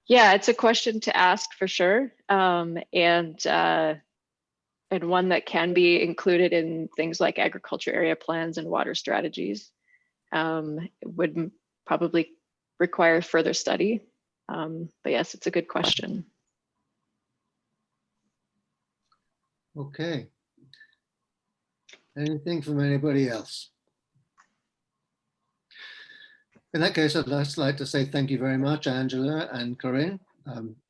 Yeah, it's a question to ask for sure. And one that can be included in things like agriculture area plans and water strategies. It would probably require further study. But yes, it's a good question. Okay. Anything from anybody else? In that case, I'd just like to say thank you very much, Angela and Corinne.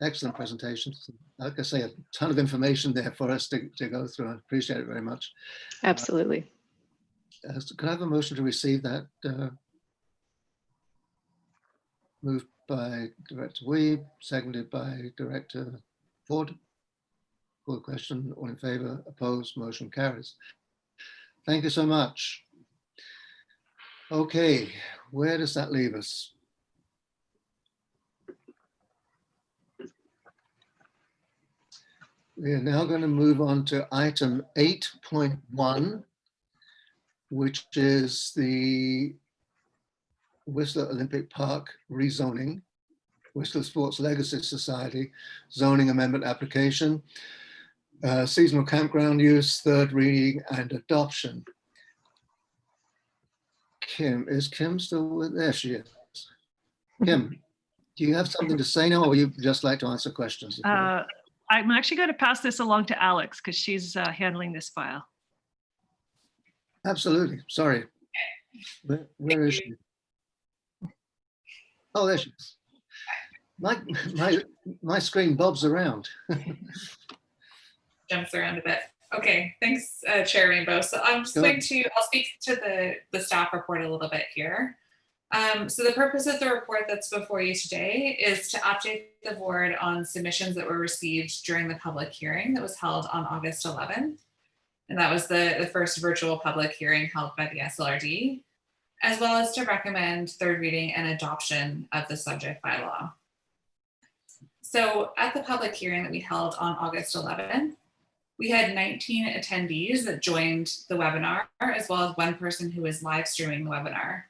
Excellent presentations. Like I say, a ton of information there for us to go through. I appreciate it very much. Absolutely. So can I have a motion to receive that? Moved by Director Weeb, seconded by Director Ford. Call the question, all in favor, opposed, motion carries. Thank you so much. Okay, where does that leave us? We are now going to move on to item 8.1, which is the Whistler Olympic Park rezoning, Whistler Sports Legacy Society zoning amendment application, seasonal campground use, third reading and adoption. Kim, is Kim still with? There she is. Kim, do you have something to say now, or you just like to answer questions? I'm actually going to pass this along to Alex because she's handling this file. Absolutely. Sorry. Where is she? Oh, there she is. My screen bobs around. Jumps around a bit. Okay, thanks, Chair Rainbow. So I'm just going to, I'll speak to the staff report a little bit here. So the purpose of the report that's before you today is to update the board on submissions that were received during the public hearing that was held on August 11th. And that was the first virtual public hearing held by the SLRD, as well as to recommend third reading and adoption of the subject bylaw. So at the public hearing that we held on August 11th, we had 19 attendees that joined the webinar, as well as one person who was live streaming the webinar.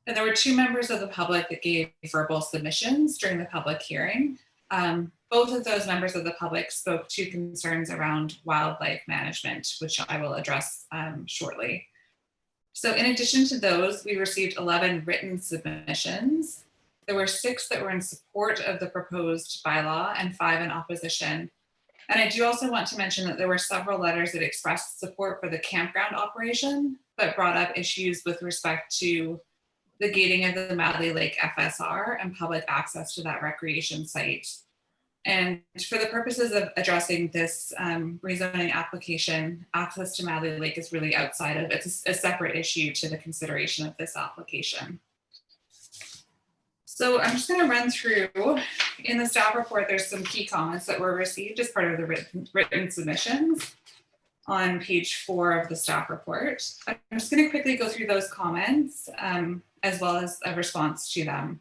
And there were 2 members of the public that gave verbal submissions during the public hearing. Both of those members of the public spoke to concerns around wildlife management, which I will address shortly. So in addition to those, we received 11 written submissions. There were 6 that were in support of the proposed bylaw and 5 in opposition. And I do also want to mention that there were several letters that expressed support for the campground operation, but brought up issues with respect to the gating of the Madley Lake FSR and public access to that recreation site. And for the purposes of addressing this rezoning application, access to Madley Lake is really outside of, it's a separate issue to the consideration of this application. So I'm just going to run through, in the staff report, there's some key comments that were received as part of the written submissions on page 4 of the staff report. I'm just going to quickly go through those comments as well as a response to them.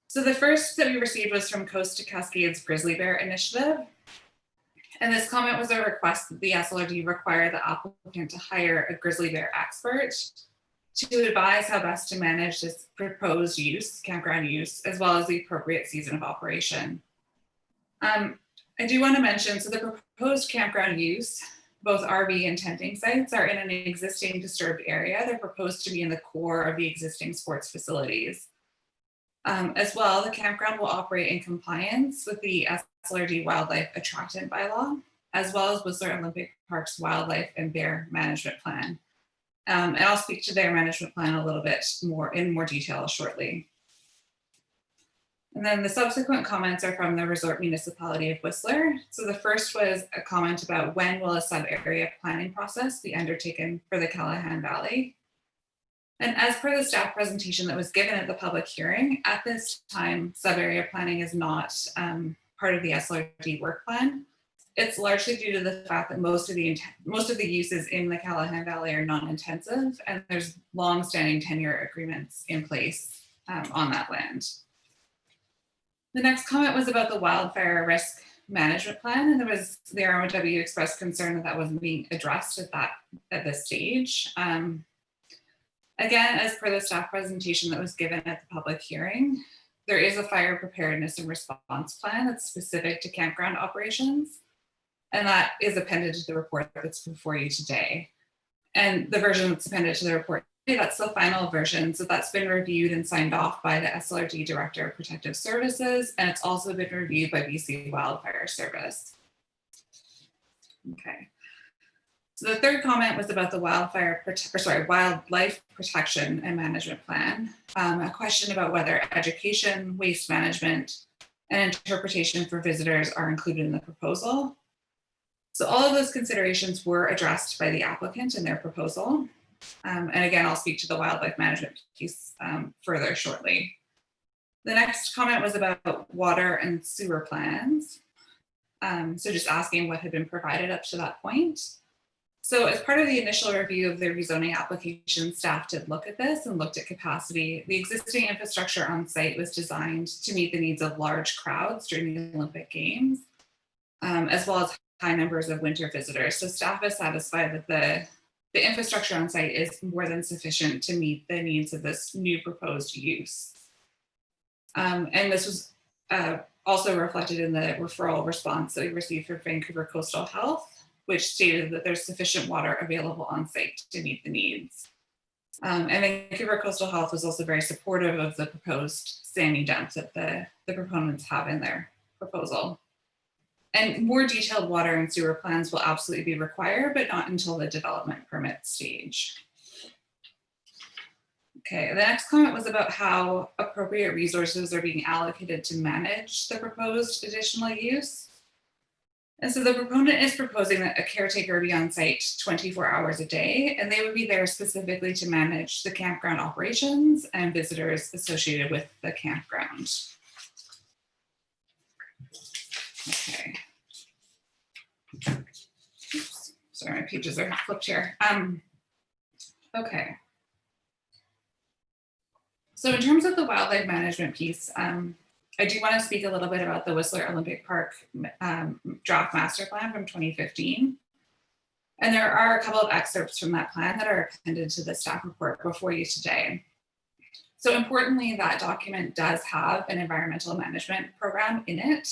So the first that we received was from Coast to Cascades Grizzly Bear Initiative. And this comment was a request that the SLRD require the applicant to hire a grizzly bear expert to advise how best to manage this proposed use, campground use, as well as the appropriate season of operation. I do want to mention, so the proposed campground use, both RV and tenting sites, are in an existing disturbed area. They're proposed to be in the core of the existing sports facilities. As well, the campground will operate in compliance with the SLRD Wildlife Attractant Bylaw, as well as Whistler Olympic Park's Wildlife and Bear Management Plan. And I'll speak to their management plan a little bit more in more detail shortly. And then the subsequent comments are from the Resort Municipality of Whistler. So the first was a comment about when will a sub-area planning process be undertaken for the Callahan Valley. And as per the staff presentation that was given at the public hearing, at this time, sub-area planning is not part of the SLRD work plan. It's largely due to the fact that most of the uses in the Callahan Valley are non-intensive, and there's long-standing tenure agreements in place on that land. The next comment was about the wildfire risk management plan, and there was the RMW expressed concern that that wasn't being addressed at this stage. Again, as per the staff presentation that was given at the public hearing, there is a fire preparedness and response plan that's specific to campground operations. And that is appended to the report that's before you today. And the version that's appended to the report, that's the final version. So that's been reviewed and signed off by the SLRD Director of Protective Services. And it's also been reviewed by BC Wildfire Service. Okay. So the third comment was about the wildlife protection and management plan. A question about whether education, waste management, and interpretation for visitors are included in the proposal. So all of those considerations were addressed by the applicant in their proposal. And again, I'll speak to the wildlife management piece further shortly. The next comment was about water and sewer plans. So just asking what had been provided up to that point. So as part of the initial review of the rezoning application, staff did look at this and looked at capacity. The existing infrastructure on site was designed to meet the needs of large crowds during the Olympic Games, as well as high numbers of winter visitors. So staff is satisfied that the infrastructure on site is more than sufficient to meet the needs of this new proposed use. And this was also reflected in the referral response that we received from Vancouver Coastal Health, which stated that there's sufficient water available on site to meet the needs. And Vancouver Coastal Health was also very supportive of the proposed Sandy dump that the proponents have in their proposal. And more detailed water and sewer plans will absolutely be required, but not until the development permit stage. Okay, the next comment was about how appropriate resources are being allocated to manage the proposed additional use. And so the proponent is proposing that a caretaker be on site 24 hours a day, and they would be there specifically to manage the campground operations and visitors associated with the campground. Okay. Oops, sorry, my pages are flipped here. Okay. So in terms of the wildlife management piece, I do want to speak a little bit about the Whistler Olympic Park draft master plan from 2015. And there are a couple of excerpts from that plan that are appended to the staff report before you today. So importantly, that document does have an environmental management program in it.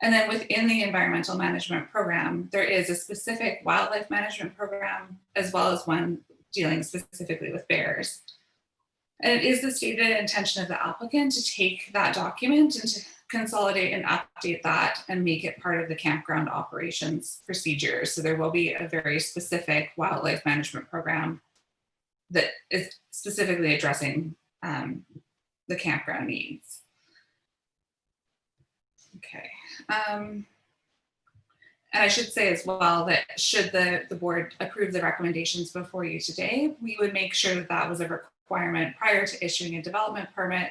And then within the environmental management program, there is a specific wildlife management program, as well as one dealing specifically with bears. And it is the stated intention of the applicant to take that document and to consolidate and update that and make it part of the campground operations procedures. So there will be a very specific wildlife management program that is specifically addressing the campground needs. Okay. And I should say as well that should the board approve the recommendations before you today, we would make sure that that was a requirement prior to issuing a development permit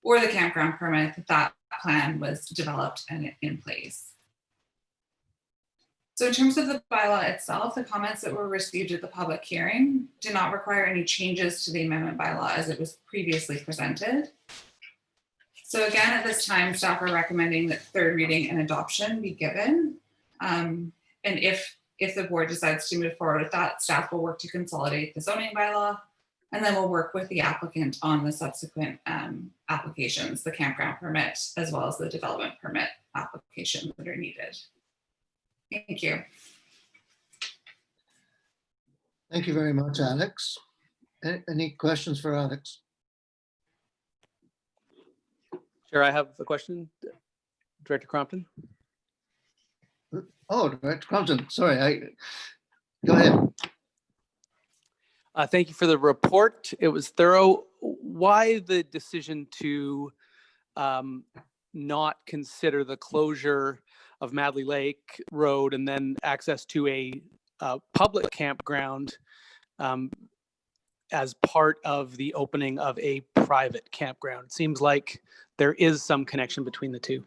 or the campground permit, that plan was developed and in place. So in terms of the bylaw itself, the comments that were received at the public hearing do not require any changes to the amendment bylaw as it was previously presented. So again, at this time, staff are recommending that third reading and adoption be given. And if the board decides to move forward with that, staff will work to consolidate the zoning bylaw, and then we'll work with the applicant on the subsequent applications, the campground permit, as well as the development permit applications that are needed. Thank you. Thank you very much, Alex. Any questions for Alex? Chair, I have a question. Director Crompton. Oh, Director Crompton, sorry, go ahead. Thank you for the report. It was thorough. Why the decision to not consider the closure of Madley Lake Road and then access to a public campground as part of the opening of a private campground? It seems like there is some connection between the two.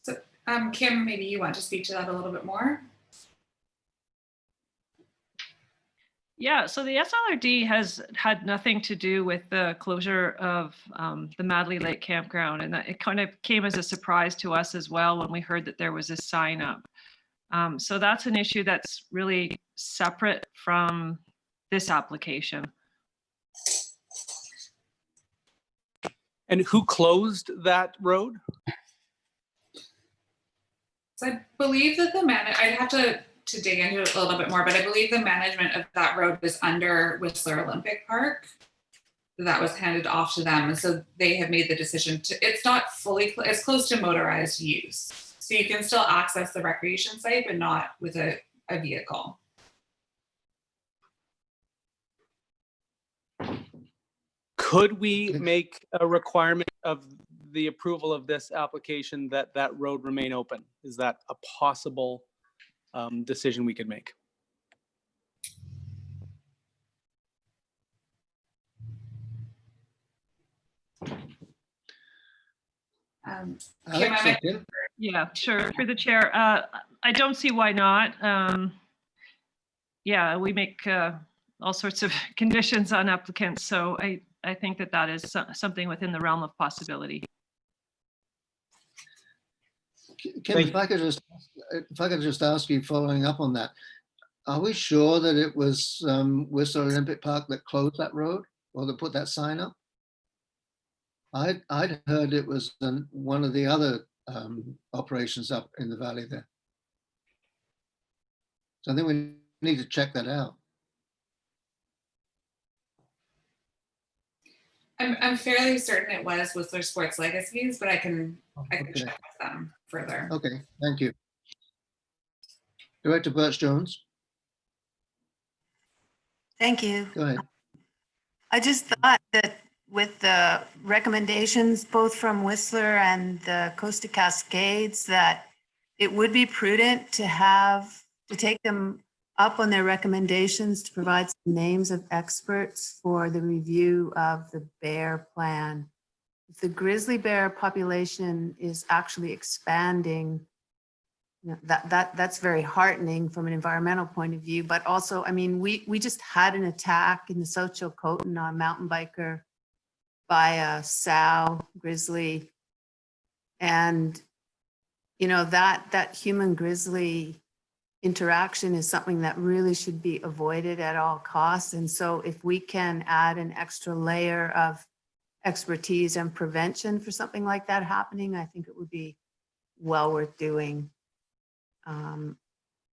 So Kim, maybe you want to speak to that a little bit more? Yeah, so the SLRD has had nothing to do with the closure of the Madley Lake Campground, and that it kind of came as a surprise to us as well when we heard that there was a sign up. So that's an issue that's really separate from this application. And who closed that road? So I believe that I'd have to dig into it a little bit more, but I believe the management of that road is under Whistler Olympic Park. That was handed off to them. And so they have made the decision to, it's not fully, it's close to motorized use. So you can still access the recreation site, but not with a vehicle. Could we make a requirement of the approval of this application that that road remain open? Is that a possible decision we could make? Alex, Yeah, sure. Through the chair, I don't see why not. Yeah, we make all sorts of conditions on applicants, so I think that that is something within the realm of possibility. Kim, if I could just ask you, following up on that, are we sure that it was Whistler Olympic Park that closed that road or that put that sign up? I'd heard it was one of the other operations up in the valley there. So I think we need to check that out. I'm fairly certain it was Whistler Sports Legacies, but I can check with them further. Okay, thank you. Director Birch-Jones. Thank you. Go ahead. I just thought that with the recommendations, both from Whistler and the Costa Cascades, that it would be prudent to take them up on their recommendations to provide some names of experts for the review of the bear plan. If the grizzly bear population is actually expanding, that's very heartening from an environmental point of view, but also, I mean, we just had an attack in the South Chilcotin on a mountain biker by a sow grizzly. And, that human grizzly interaction is something that really should be avoided at all costs. And so if we can add an extra layer of expertise and prevention for something like that happening, I think it would be well worth doing.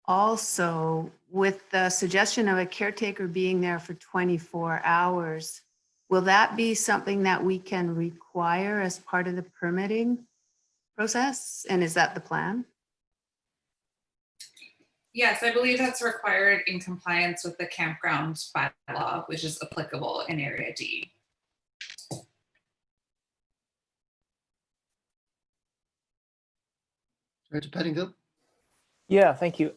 Also, with the suggestion of a caretaker being there for 24 hours, will that be something that we can require as part of the permitting process? And is that the plan? Yes, I believe that's required in compliance with the campground bylaw, which is applicable in Area D. Director Pettingill? Yeah, thank you.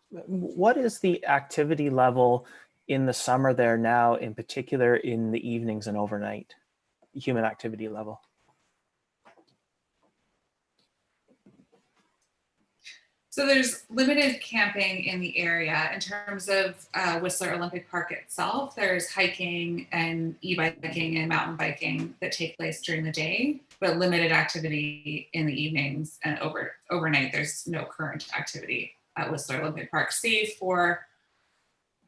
What is the activity level in the summer there now, in particular in the evenings and overnight, human activity level? So there's limited camping in the area. In terms of Whistler Olympic Park itself, there's hiking and e-biking and mountain biking that take place during the day, but limited activity in the evenings and overnight. There's no current activity at Whistler Olympic Park, save for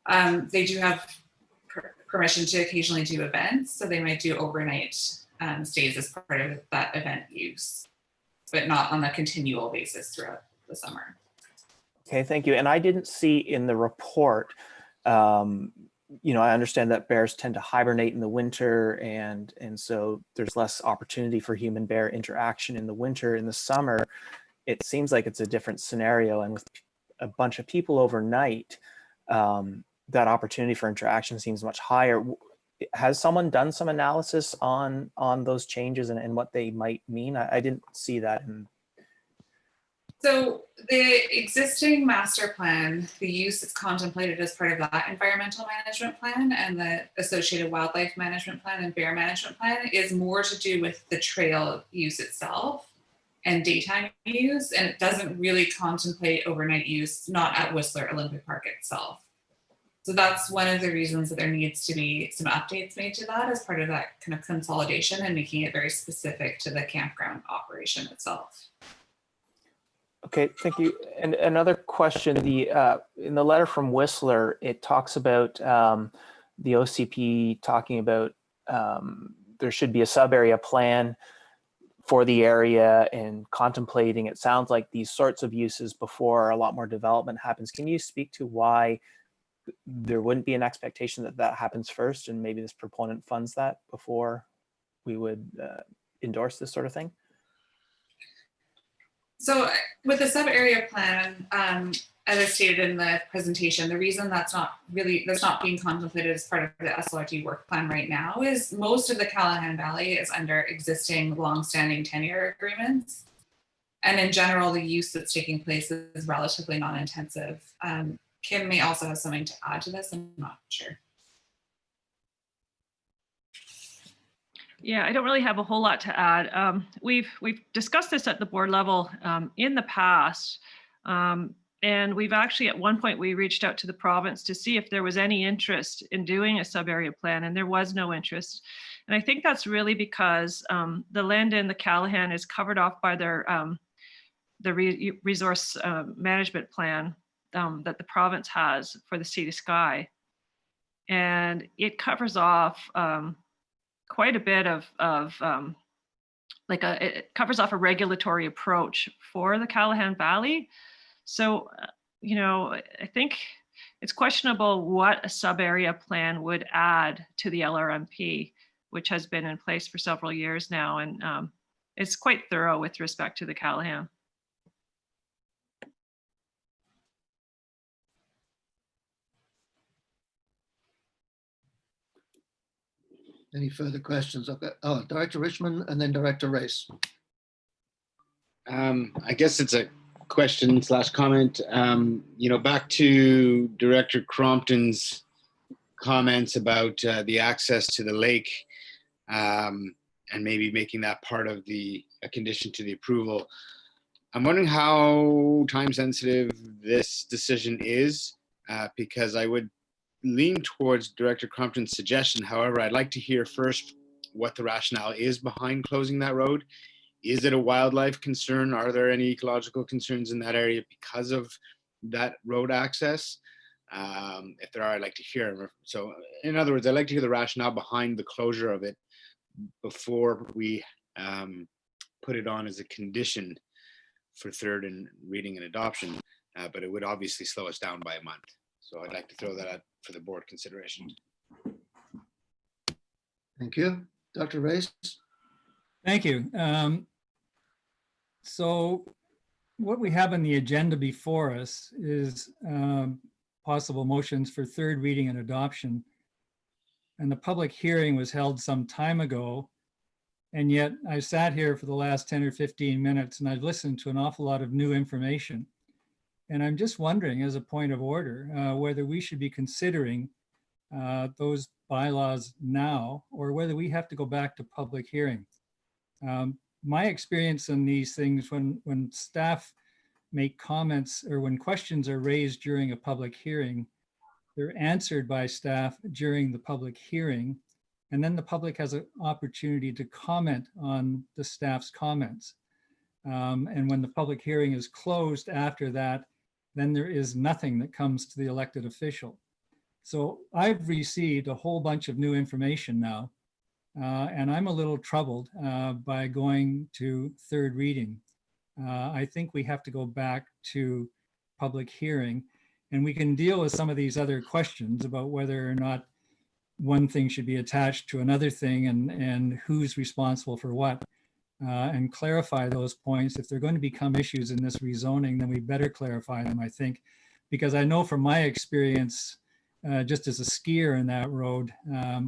they do have permission to occasionally do events, so they might do overnight stays as part of that event use, but not on a continual basis throughout the summer. Okay, thank you. And I didn't see in the report, I understand that bears tend to hibernate in the winter, and so there's less opportunity for human bear interaction in the winter. In the summer, it seems like it's a different scenario, and with a bunch of people overnight, that opportunity for interaction seems much higher. Has someone done some analysis on those changes and what they might mean? I didn't see that in. So the existing master plan, the use is contemplated as part of that environmental management plan, and the associated wildlife management plan and bear management plan is more to do with the trail use itself and daytime use, and it doesn't really contemplate overnight use, not at Whistler Olympic Park itself. So that's one of the reasons that there needs to be some updates made to that as part of that kind of consolidation and making it very specific to the campground operation itself. Okay, thank you. And another question, in the letter from Whistler, it talks about the OCP talking about there should be a sub-area plan for the area and contemplating, it sounds like, these sorts of uses before a lot more development happens. Can you speak to why there wouldn't be an expectation that that happens first, and maybe this proponent funds that before we would endorse this sort of thing? So with the sub-area plan, as I stated in the presentation, the reason that's not being contemplated as part of the SLRT work plan right now is most of the Callahan Valley is under existing long-standing tenure agreements. And in general, the use that's taking place is relatively non-intensive. Kim may also have something to add to this, I'm not sure. Yeah, I don't really have a whole lot to add. We've discussed this at the board level in the past, and we've actually at one point we reached out to the province to see if there was any interest in doing a sub-area plan, and there was no interest. And I think that's really because the land in the Callahan is covered off by their the resource management plan that the province has for the sea to sky, and it covers off quite a bit of it covers off a regulatory approach for the Callahan Valley. So, I think it's questionable what a sub-area plan would add to the LRMP, which has been in place for several years now, and it's quite thorough with respect to the Callahan. Any further questions? Okay. Oh, Director Richmond and then Director Race. I guess it's a question / comment. Back to Director Crompton's comments about the access to the lake, and maybe making that part of a condition to the approval. I'm wondering how time sensitive this decision is, because I would lean towards Director Crompton's suggestion. However, I'd like to hear first what the rationale is behind closing that road. Is it a wildlife concern? Are there any ecological concerns in that area because of that road access? If there are, I'd like to hear them. So in other words, I'd like to hear the rationale behind the closure of it before we put it on as a condition for third and reading and adoption, but it would obviously slow us down by a month. So I'd like to throw that out for the board consideration. Thank you. Dr. Race? Thank you. So what we have on the agenda before us is possible motions for third reading and adoption. And the public hearing was held some time ago. And yet I sat here for the last 10 or 15 minutes and I've listened to an awful lot of new information. And I'm just wondering, as a point of order, whether we should be considering those bylaws now or whether we have to go back to public hearing. My experience in these things, when staff make comments or when questions are raised during a public hearing, they're answered by staff during the public hearing. And then the public has an opportunity to comment on the staff's comments. And when the public hearing is closed after that, then there is nothing that comes to the elected official. So I've received a whole bunch of new information now, and I'm a little troubled by going to third reading. I think we have to go back to public hearing, and we can deal with some of these other questions about whether or not one thing should be attached to another thing and who's responsible for what, and clarify those points. If they're going to become issues in this rezoning, then we better clarify them, I think, because I know from my experience, just as a skier in that road,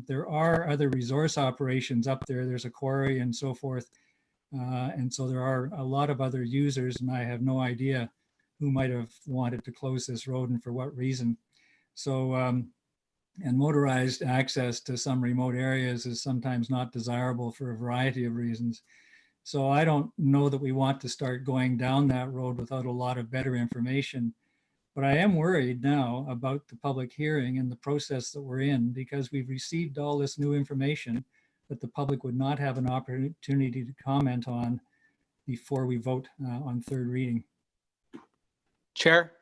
there are other resource operations up there. There's a quarry and so forth. And so there are a lot of other users, and I have no idea who might have wanted to close this road and for what reason. So, and motorized access to some remote areas is sometimes not desirable for a variety of reasons. So I don't know that we want to start going down that road without a lot of better information. But I am worried now about the public hearing and the process that we're in, because we've received all this new information that the public would not have an opportunity to comment on before we vote on third reading. Chair?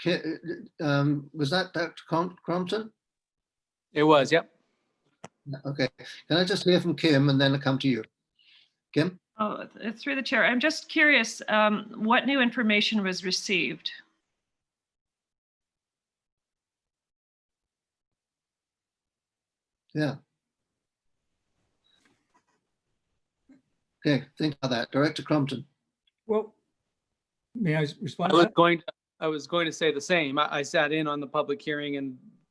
Was that Dr. Crompton? It was, yep. Okay. Can I just hear from Kim and then I'll come to you? Kim? Oh, through the chair, I'm just curious, what new information was received? Yeah. Okay, think about that. Director Crompton. Well, may I respond? I was going to say the same. I sat in on the public hearing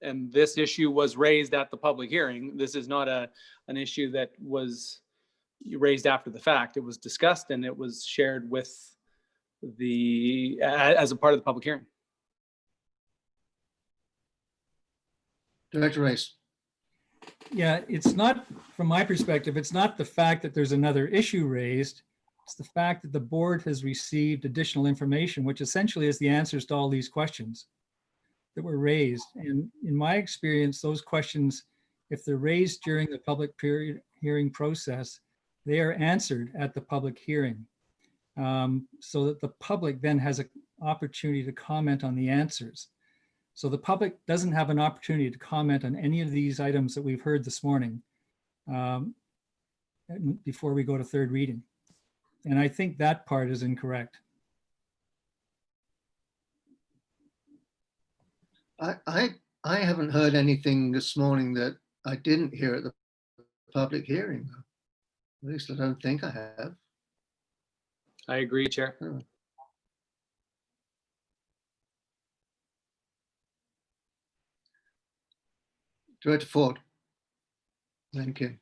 and this issue was raised at the public hearing. This is not an issue that was raised after the fact. It was discussed and it was shared with as a part of the public hearing. Director Race. Yeah, it's not, from my perspective, it's not the fact that there's another issue raised. It's the fact that the board has received additional information, which essentially is the answers to all these questions that were raised. And in my experience, those questions, if they're raised during the public hearing process, they are answered at the public hearing, so that the public then has an opportunity to comment on the answers. So the public doesn't have an opportunity to comment on any of these items that we've heard this morning before we go to third reading. And I think that part is incorrect. I haven't heard anything this morning that I didn't hear at the public hearing. At least I don't think I have. I agree, Chair. Director Ford. Thank you.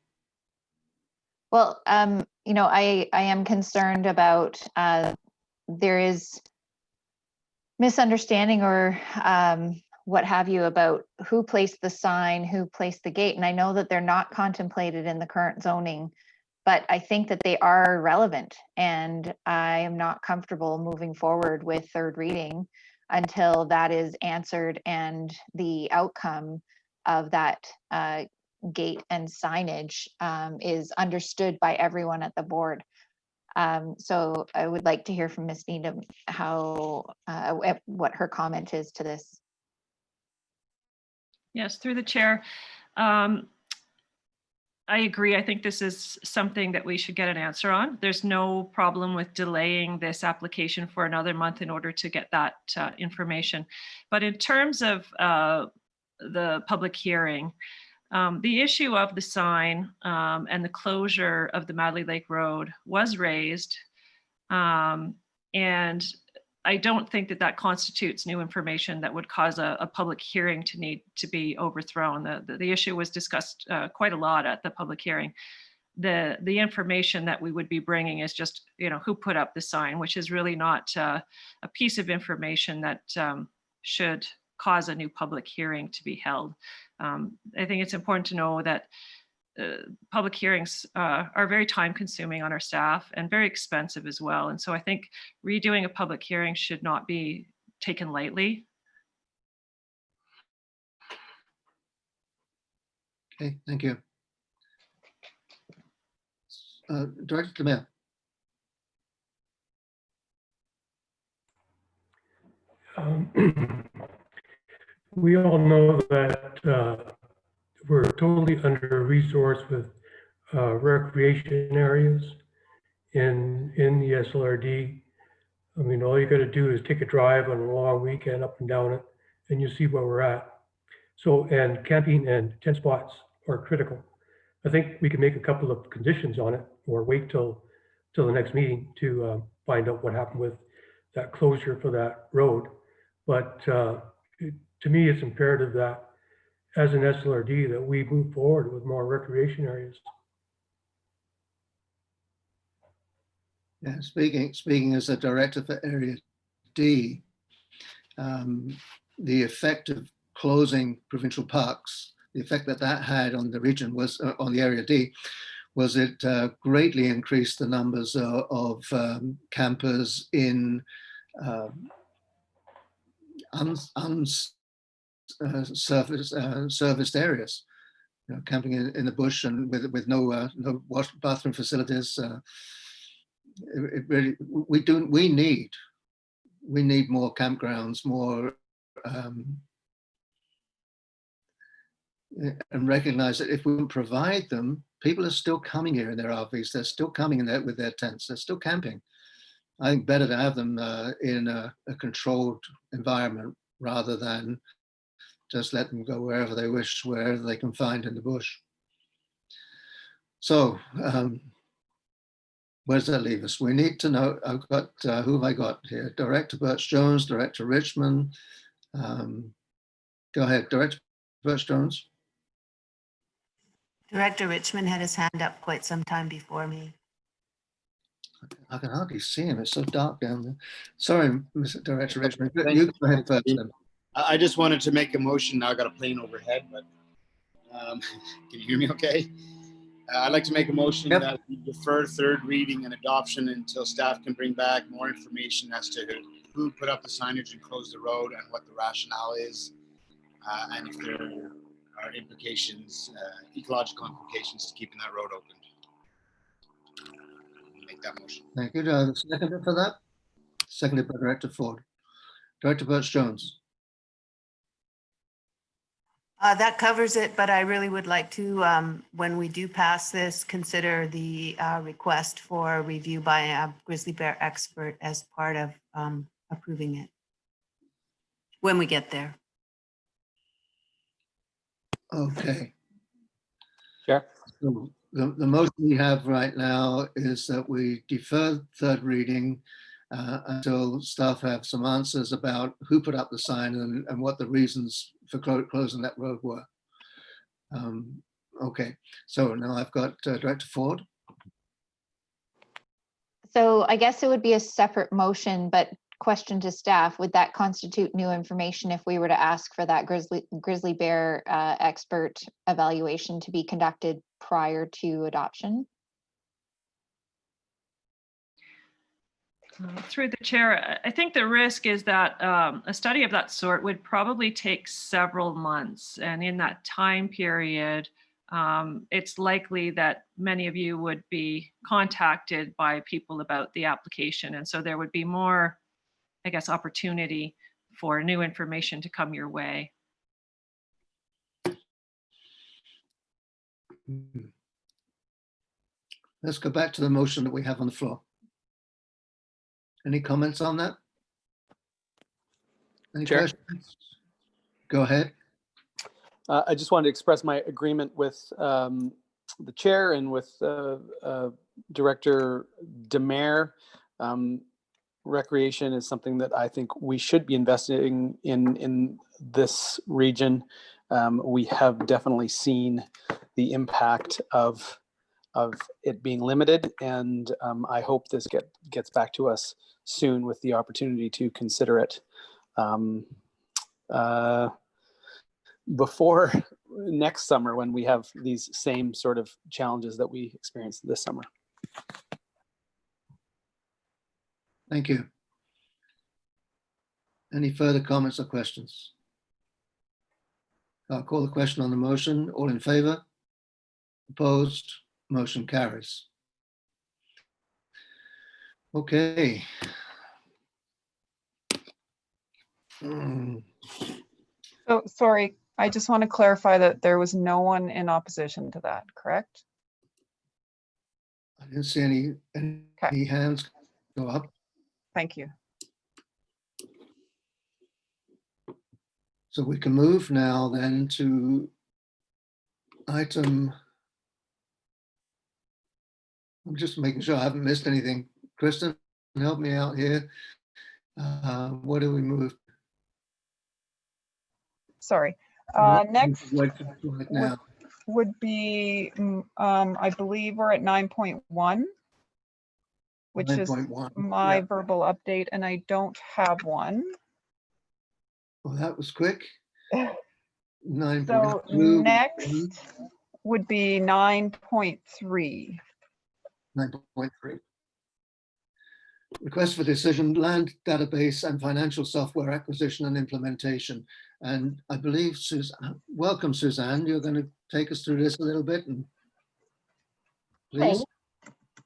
Well, you know, I am concerned about there is misunderstanding or what have you about who placed the sign, who placed the gate. And I know that they're not contemplated in the current zoning, but I think that they are relevant. And I am not comfortable moving forward with third reading until that is answered and the outcome of that gate and signage is understood by everyone at the board. So I would like to hear from Ms. Needham how what her comment is to this. Yes, through the chair. I agree. I think this is something that we should get an answer on. There's no problem with delaying this application for another month in order to get that information. But in terms of the public hearing, the issue of the sign and the closure of the Madley Lake Road was raised. And I don't think that that constitutes new information that would cause a public hearing to need to be overthrown. The issue was discussed quite a lot at the public hearing. The information that we would be bringing is just, you know, who put up the sign, which is really not a piece of information that should cause a new public hearing to be held. I think it's important to know that public hearings are very time consuming on our staff and very expensive as well. And so I think redoing a public hearing should not be taken lightly. Okay, thank you. Director Demir. We all know that we're totally under-resourced with recreation areas in the SLRD. I mean, all you got to do is take a drive on a long weekend up and down it, and you see where we're at. So, and camping and tent spots are critical. I think we can make a couple of conditions on it, or wait till the next meeting to find out what happened with that closure for that road. But to me, it's imperative that as an SLRD that we move forward with more recreation areas. Yeah, speaking as a director for Area D, the effect of closing provincial parks, the effect that that had on the region was on the Area D, was it greatly increased the numbers of campers in serviced areas, you know, camping in the bush and with no bathroom facilities. It really, we need more campgrounds, more and recognize that if we don't provide them, people are still coming here in their RVs. They're still coming in there with their tents. They're still camping. I think better to have them in a controlled environment rather than just let them go wherever they wish, wherever they can find in the bush. So where does that leave us? We need to know, I've got, who have I got here? Director Birch-Jones, Director Richmond. Go ahead, Director Birch-Jones. Director Richmond had his hand up quite some time before me. I can hardly see him. It's so dark down there. Sorry, Mr. Director Richmond. You go ahead first then. I just wanted to make a motion. Now I got a plane overhead, but can you hear me okay? I'd like to make a motion that we defer third reading and adoption until staff can bring back more information as to who put up the signage and closed the road and what the rationale is, and if there are implications, ecological implications to keeping that road open. Make that motion. Thank you. Seconded for that? Seconded by Director Ford. Director Birch-Jones. That covers it, but I really would like to, when we do pass this, consider the request for review by a grizzly bear expert as part of approving it when we get there. Okay. Sure. So the motion we have right now is that we defer third reading until staff have some answers about who put up the sign and what the reasons for closing that road were. Okay, so now I've got Director Ford. So I guess it would be a separate motion, but question to staff, would that constitute new information if we were to ask for that grizzly bear expert evaluation to be conducted prior to adoption? Through the chair, I think the risk is that a study of that sort would probably take several months. And in that time period, it's likely that many of you would be contacted by people about the application. And so there would be more, I guess, opportunity for new information to come your way. Let's go back to the motion that we have on the floor. Any comments on that? Any Chair. questions? Go ahead. I just wanted to express my agreement with the chair and with Director Demare. Recreation is something that I think we should be investing in this region. We have definitely seen the impact of it being limited, and I hope this gets back to us soon with the opportunity to consider it before next summer, when we have these same sort of challenges that we experienced this summer. Thank you. Any further comments or questions? I'll call the question on the motion. All in favor? Opposed? Motion carries. Okay. So sorry, I just want to clarify that there was no one in opposition to that, correct? I didn't see any hands go up. Thank you. So we can move now then to item. I'm just making sure I haven't missed anything. Kristen, help me out here. What do we move? Sorry. Next would be, I believe we're at 9.1, which 9.1. is my verbal update, and I don't have one. Well, that was quick. 9.2. So next would be 9.3. 9.3. Request for decision, land database and financial software acquisition and implementation. And I believe, welcome, Suzanne. You're going to take us through this a little bit. And please. Hi.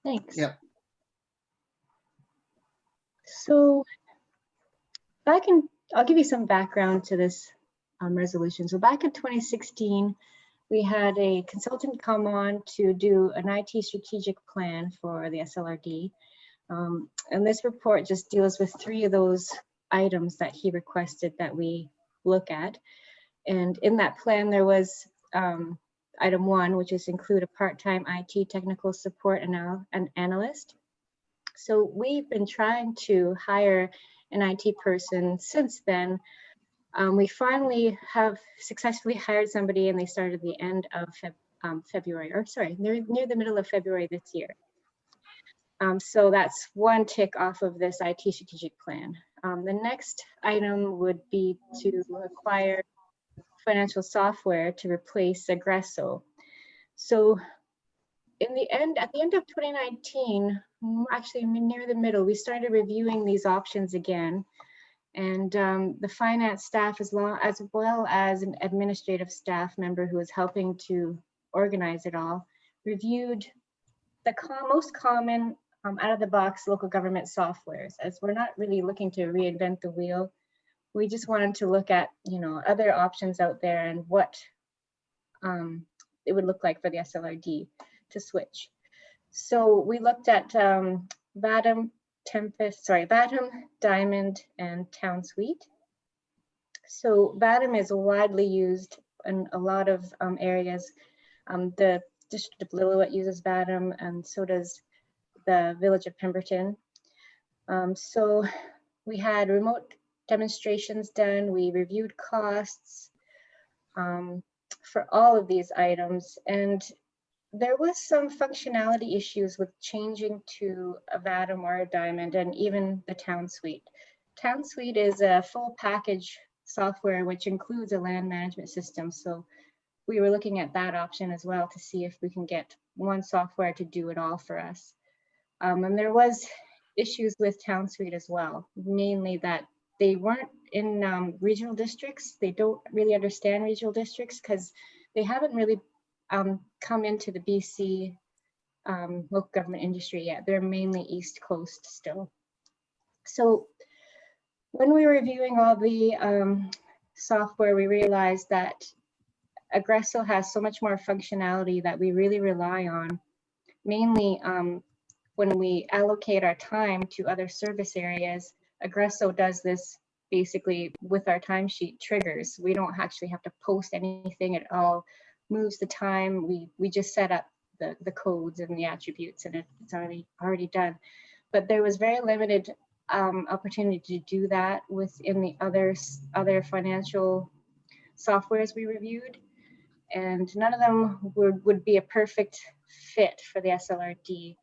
Thanks. Yep. So I'll give you some background to this resolution. So back in 2016, we had a consultant come on to do an IT strategic plan for the SLRD. And this report just deals with 3 of those items that he requested that we look at. And in that plan, there was item 1, which is include a part-time IT technical support an analyst. So we've been trying to hire an IT person since then. We finally have successfully hired somebody, and they started at the end of February, or sorry, near the middle of February this year. So that's one tick off of this IT strategic plan. The next item would be to acquire financial software to replace Aggresso. So at the end of 2019, actually near the middle, we started reviewing these options again. And the finance staff, as well as an administrative staff member who was helping to organize it all, reviewed the most common out-of-the-box local government softwares. As we're not really looking to reinvent the wheel, we just wanted to look at other options out there and what it would look like for the SLRD to switch. So we looked at VATM, Diamond, and TownSuite. So VATM is widely used in a lot of areas. The District of Lillooet uses VATM, and so does the Village of Pemberton. So we had remote demonstrations done. We reviewed costs. for all of these items. And there was some functionality issues with changing to a VATM or a Diamond, and even the Town Suite. Town Suite is a full package software which includes a land management system. So we were looking at that option as well to see if we can get one software to do it all for us. And there was issues with Town Suite as well, mainly that they weren't in regional districts. They don't really understand regional districts because they haven't really come into the BC local government industry yet. They're mainly East Coast still. So when we were reviewing all the software, we realized that Aggresso has so much more functionality that we really rely on, mainly when we allocate our time to other service areas. Aggresso does this basically with our timesheet triggers. We don't actually have to post anything at all. Moves the time. We just set up the codes and the attributes, and it's already done. But there was very limited opportunity to do that within the other financial softwares we reviewed, and none of them would be a perfect fit for the SLRD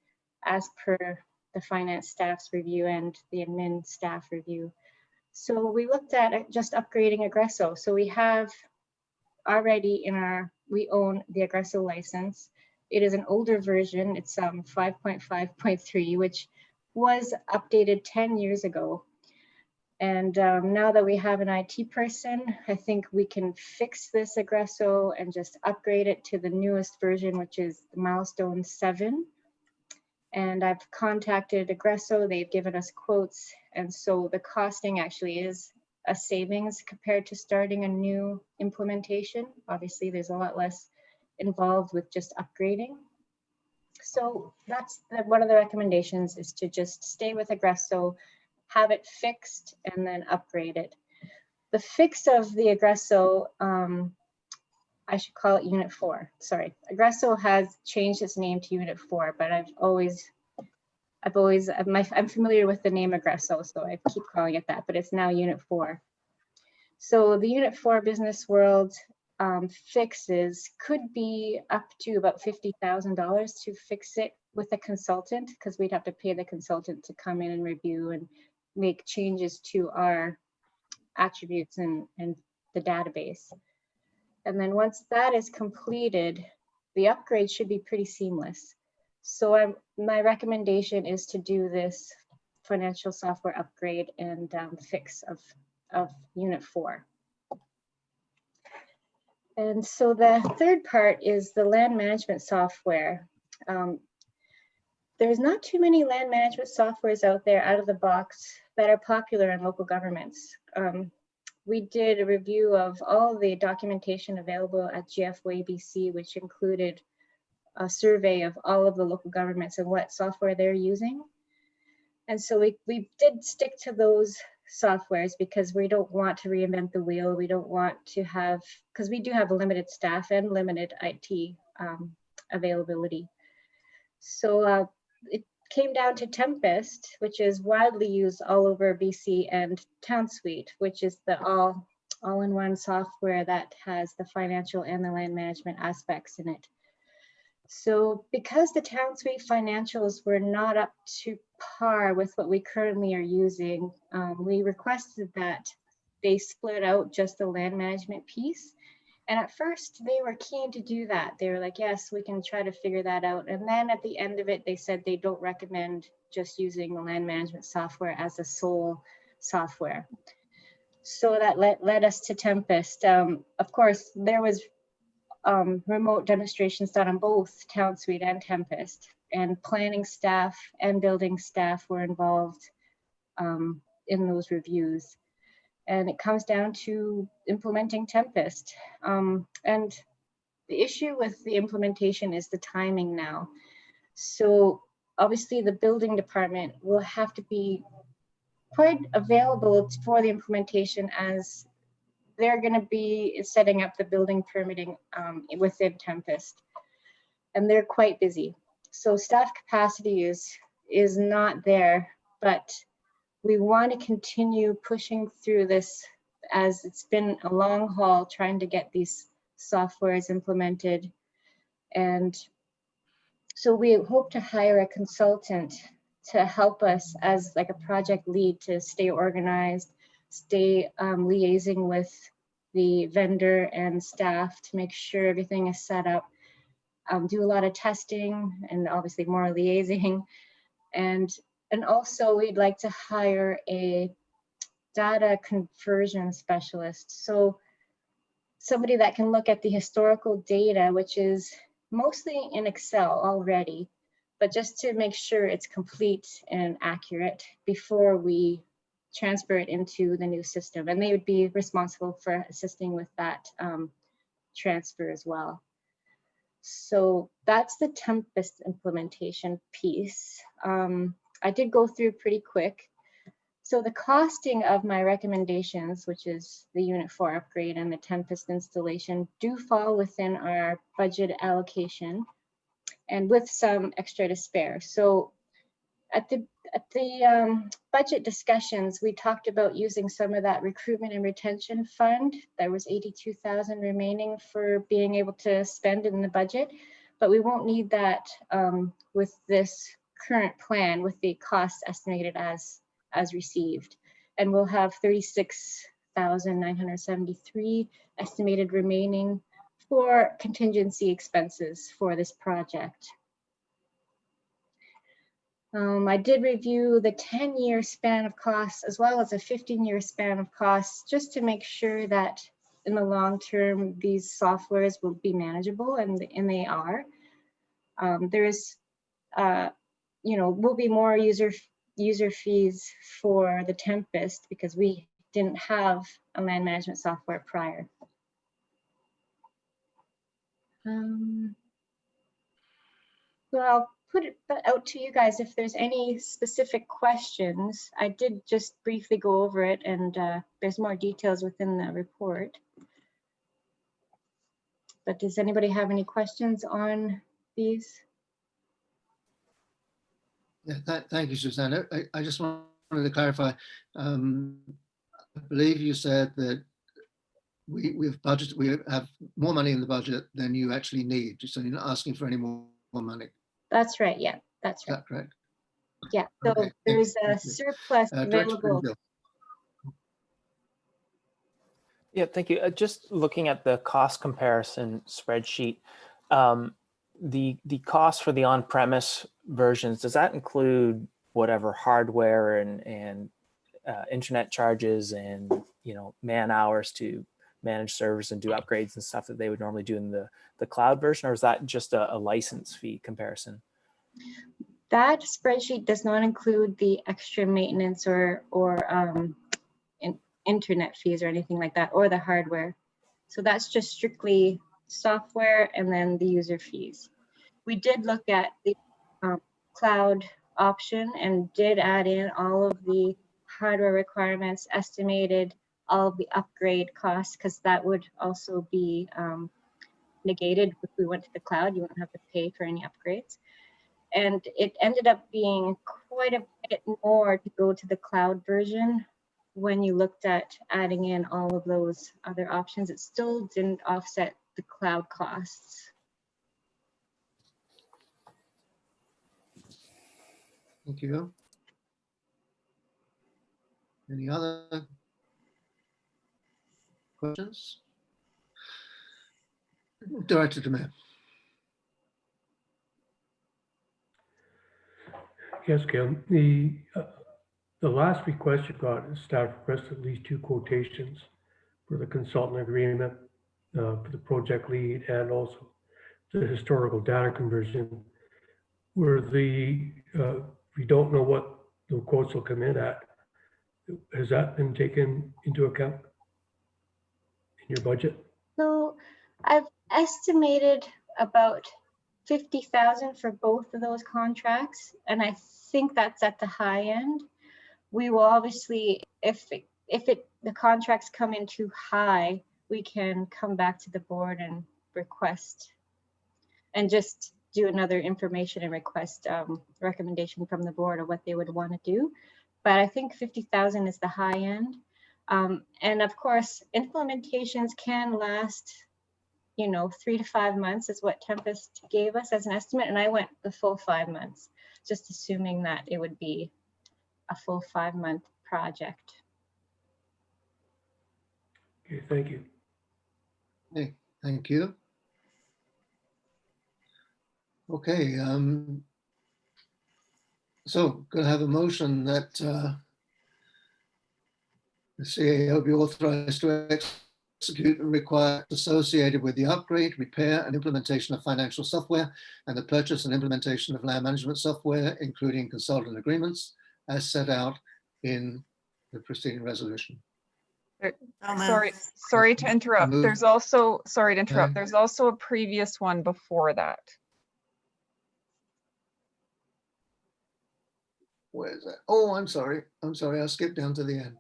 as per the finance staff's review and the admin staff review. So we looked at just upgrading Aggresso. So we have already we own the Aggresso license. It is an older version. It's 5.5.3, which was updated 10 years ago. And now that we have an IT person, I think we can fix this Aggresso and just upgrade it to the newest version, which is the Milestone 7. And I've contacted Aggresso. They've given us quotes. And so the costing actually is a savings compared to starting a new implementation. Obviously, there's a lot less involved with just upgrading. So that's one of the recommendations, is to just stay with Aggresso, have it fixed, and then upgrade it. The fix of the Aggresso, I should call it Unit 4. Sorry, Aggresso has changed its name to Unit 4, but I'm familiar with the name Aggresso, so I keep calling it that, but it's now Unit 4. So the Unit 4 Business World fixes could be up to about $50,000 to fix it with a consultant, because we'd have to pay the consultant to come in and review and make changes to our attributes and the database. And then once that is completed, the upgrade should be pretty seamless. So my recommendation is to do this financial software upgrade and fix of Unit 4. And so the third part is the land management software. There's not too many land management softwares out there out of the box that are popular in local governments. We did a review of all the documentation available at GFWay BC, which included a survey of all of the local governments and what software they're using. And so we did stick to those softwares because we don't want to reinvent the wheel. We don't want to have, because we do have a limited staff and limited IT availability. So it came down to Tempest, which is widely used all over BC, and Town Suite, which is the all-in-one software that has the financial and the land management aspects in it. So because the Town Suite financials were not up to par with what we currently are using, we requested that they split out just the land management piece. And at first they were keen to do that. They were like, yes, we can try to figure that out. And then at the end of it, they said they don't recommend just using the land management software as a sole software. So that led us to Tempest. Of course, there was remote demonstrations done on both Town Suite and Tempest, and planning staff and building staff were involved in those reviews. And it comes down to implementing Tempest. And the issue with the implementation is the timing now. So obviously the building department will have to be quite available for the implementation, as they're going to be setting up the building permitting within Tempest, and they're quite busy. So staff capacity is not there, but we want to continue pushing through this, as it's been a long haul trying to get these software is implemented. And so we hope to hire a consultant to help us as like a project lead to stay organized, stay liaising with the vendor and staff to make sure everything is set up, do a lot of testing and obviously more liaising. And also we'd like to hire a data conversion specialist. So somebody that can look at the historical data, which is mostly in Excel already, but just to make sure it's complete and accurate before we transfer it into the new system. And they would be responsible for assisting with that transfer as well. So that's the Tempest implementation piece. I did go through pretty quick. So the costing of my recommendations, which is the Unit 4 upgrade and the Tempest installation, do fall within our budget allocation and with some extra to spare. So at the budget discussions, we talked about using some of that recruitment and retention fund. There was 82,000 remaining for being able to spend in the budget, but we won't need that with this current plan with the costs estimated as received. And we'll have 36,973 estimated remaining for contingency expenses for this project. I did review the 10-year span of costs as well as a 15-year span of costs just to make sure that in the long term these softwares will be manageable, and they are. There is, will be more user fees for the Tempest because we didn't have a land management software prior. So I'll put it out to you guys if there's any specific questions. I did just briefly go over it, and there's more details within the report. But does anybody have any questions on these? Yeah, thank you, Susanna. I just wanted to clarify. I believe you said that we have more money in the budget than you actually need. So you're not asking for any more money. That's right. Yeah, that's right. Is that correct? Yeah. So Okay, there's a thank you. surplus Director available. Bill. Yeah, thank you. Just looking at the cost comparison spreadsheet, the cost for the on-premise versions, does that include whatever hardware and internet charges and man hours to manage servers and do upgrades and stuff that they would normally do in the cloud version, or is that just a license fee comparison? That spreadsheet does not include the extra maintenance or internet fees or anything like that, or the hardware. So that's just strictly software and then the user fees. We did look at the cloud option and did add in all of the hardware requirements, estimated all of the upgrade costs, because that would also be negated if we went to the cloud. You wouldn't have to pay for any upgrades. And it ended up being quite a bit more to go to the cloud version. When you looked at adding in all of those other options, it still didn't offset the cloud costs. Thank you. Any other questions? Director DeMay. Yes, Gail. The last request you got, staff requested at least 2 quotations for the consultant agreement for the project lead and also the historical data conversion. Where we don't know what the quotes will come in at. Has that been taken into account in your budget? So I've estimated about 50,000 for both of those contracts, and I think that's at the high end. We will obviously, if the contracts come in too high, we can come back to the board and request and just do another information and request recommendation from the board of what they would want to do. But I think 50,000 is the high end. And of course, implementations can last you know, 3 to 5 months is what Tempest gave us as an estimate. And I went the full 5 months, just assuming that it would be a full 5-month project. Okay, thank you. Okay, thank you. Okay, so could I have a motion that the CAO be authorized to execute and require associated with the upgrade, repair, and implementation of financial software and the purchase and implementation of land management software, including consultant agreements, as set out in the preceding resolution. Sorry to interrupt. Move. There's also, sorry to interrupt. Okay. There's also a previous one before that. Where is that? Oh, I'm sorry. I'm sorry. I skipped down to the end.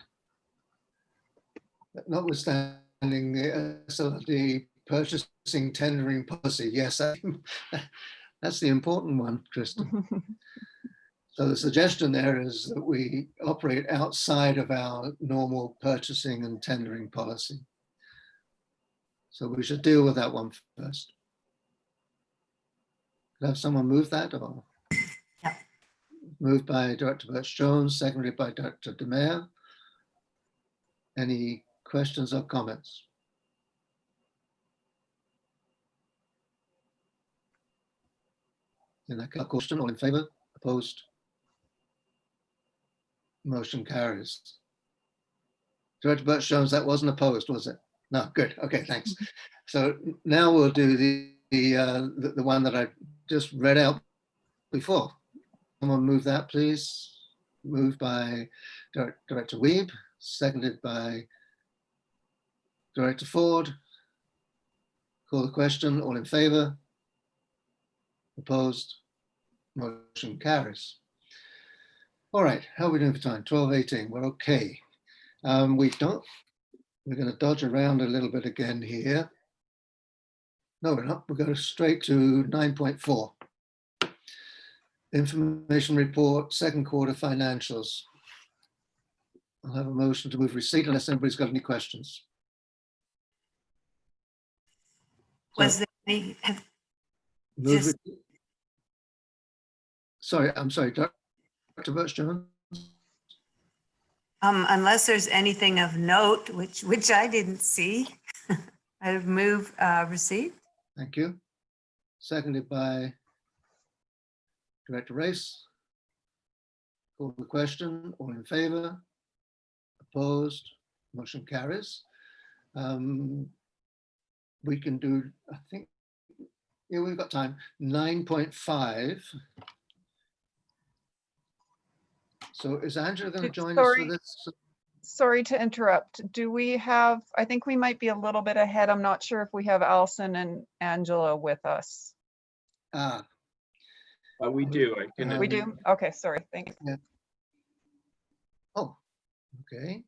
Notwithstanding the SLD purchasing tendering policy. Yes, that's the important one, Kristen. So the suggestion there is that we operate outside of our normal purchasing and tendering policy. So we should deal with that one first. Could I have someone move that? Or? Yeah. Moved by Director Birch-Jones, seconded by Director DeMayer. Any questions or comments? In that question, all in favor? Opposed? Motion carries. Director Birch-Jones, that wasn't opposed, was it? No, good. Okay, thanks. So now we'll do the one that I just read out before. Someone move that, please. Moved by Director Weeb, seconded by Director Ford. Call the question. All in favor? Opposed? Motion carries. All right, how are we doing for time? 12:18. We're okay. We're going to dodge around a little bit again here. No, we're not. We'll go straight to 9.4. Information report, second quarter financials. I'll have a motion to move receipt unless anybody's got any questions. Was there any? Move Just- it. Sorry, I'm sorry, Dr. Birch-Jones. Unless there's anything of note, which I didn't see, I'd move receipt. Thank you. Seconded by Director Race. Call the question. All in favor? Opposed? Motion carries. We can do, I think, yeah, we've got time. 9.5. So is Angela going to join us for this? Sorry to interrupt. Do we have, I think we might be a little bit ahead. I'm not sure if we have Allison and Angela with us. We do. I can. We do? Okay, sorry. Thanks. Yeah. Oh, okay.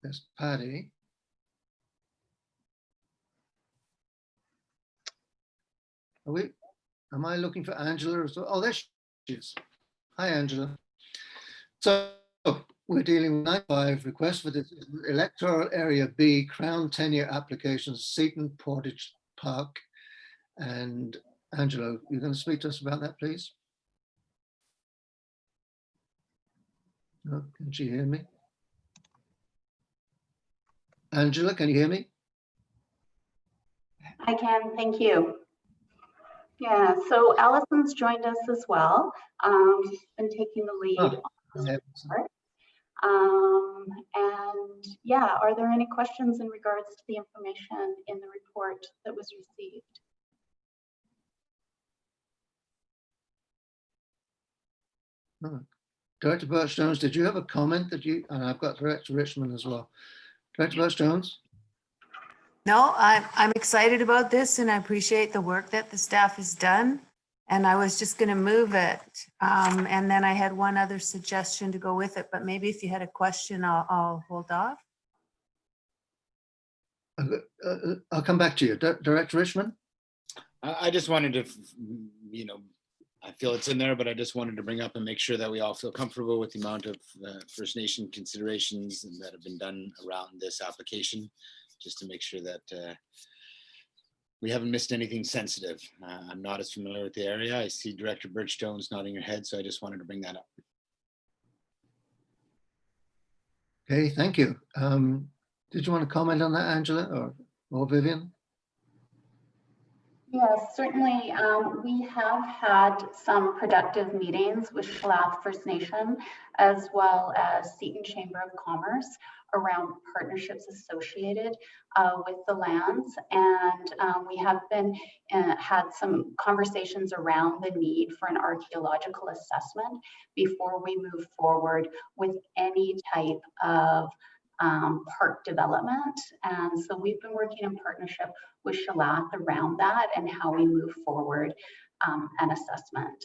There's Patty. Am I looking for Angela as well? Oh, there she is. Hi, Angela. So we're dealing with 9.5 request for the electoral area B Crown tenure applications, Seaton Portage Park. And Angela, you're going to speak to us about that, please? No, can she hear me? Angela, can you hear me? I can, thank you. Yeah, so Allison's joined us as well. She's been taking the lead on this report. And yeah, are there any questions in regards to the information in the report that was received? No. Director Birch-Jones, did you have a comment that you, and I've got Director Richmond as well. Director Birch-Jones? No, I'm excited about this and I appreciate the work that the staff has done. And I was just going to move it. And then I had one other suggestion to go with it, but maybe if you had a question, I'll hold off. I'll come back to you. Director Richmond? I just wanted to, I feel it's in there, but I just wanted to bring up and make sure that we all feel comfortable with the amount of First Nation considerations that have been done around this application, just to make sure that we haven't missed anything sensitive. I'm not as familiar with the area. I see Director Birchstone's nodding her head, so I just wanted to bring that up. Okay, thank you. Did you want to comment on that, Angela or Vivian? Yes, certainly. We have had some productive meetings with Shlath First Nation, as well as Seton Chamber of Commerce, around partnerships associated with the lands. And we have been had some conversations around the need for an archaeological assessment before we move forward with any type of park development. And so we've been working in partnership with Shlath around that and how we move forward an assessment.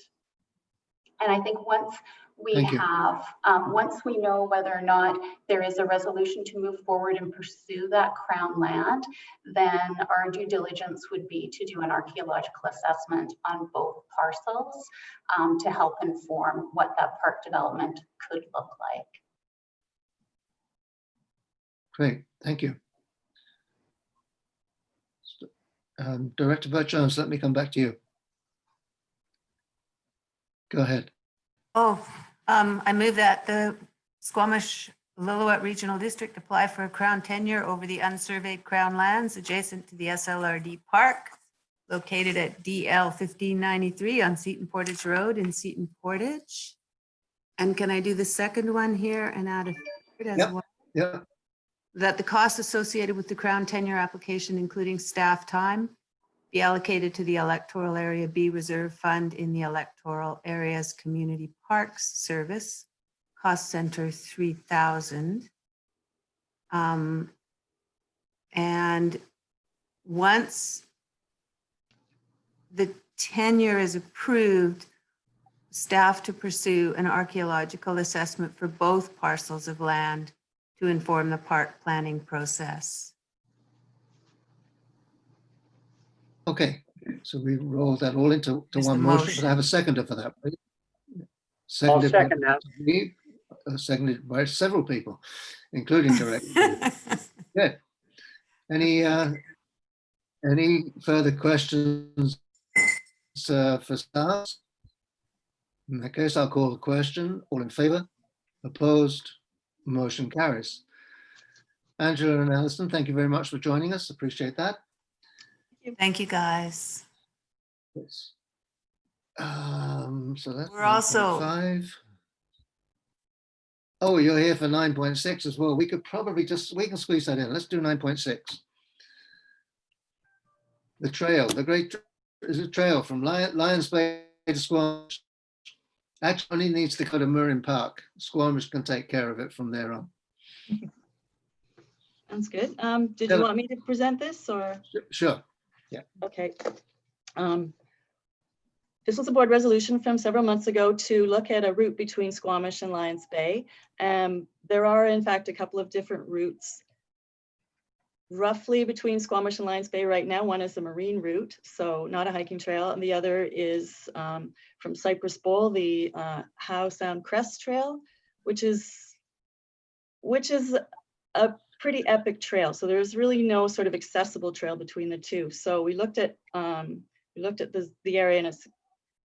And I think once we have, once we know whether or not there is a resolution to move forward and pursue that Crown land, then our due diligence would be to do an archaeological assessment on both parcels to help inform what that park development could look like. Great, thank you. Director Birchstones, let me come back to you. Go ahead. I move that the Squamish-Lillooet Regional District apply for a Crown tenure over the unsurveyed Crown lands adjacent to the SLRD Park, located at DL 1593 on Seton Portage Road in Seton Portage. And can I do the second one here and add a third as well? Yeah. That the costs associated with the Crown tenure application, including staff time, be allocated to the Electoral Area B Reserve Fund in the Electoral Areas Community Parks Service, cost center 3,000. And once the tenure is approved, staff to pursue an archaeological assessment for both parcels of land to inform the park planning process. Okay, so we rolled that all into one motion, but I have a seconder for that. Right? I'll second that. Seconded by several people, including Director. Good. Any further questions for staff? In that case, I'll call the question. All in favor? Opposed? Motion carries. Angela and Alison, thank you very much for joining us. Appreciate that. Thank you, guys. Yes. So that's We're also 9.5. Oh, you're here for 9.6 as well. We could probably we can squeeze that in. Let's do 9.6. The trail, is a trail from Lions Bay to Squamish. Actually needs to go to Murrin Park. Squamish can take care of it from there on. Sounds good. Did you want me to present this or? Sure. Yeah. Okay. This was a board resolution from several months ago to look at a route between Squamish and Lions Bay. There are in fact a couple of different routes roughly between Squamish and Lions Bay right now. One is the marine route, so not a hiking trail, and the other is from Cypress Bowl, the Howe Sound Crest Trail, which is a pretty epic trail. So there's really no sort of accessible trail between the two. So we looked at the area, and it's,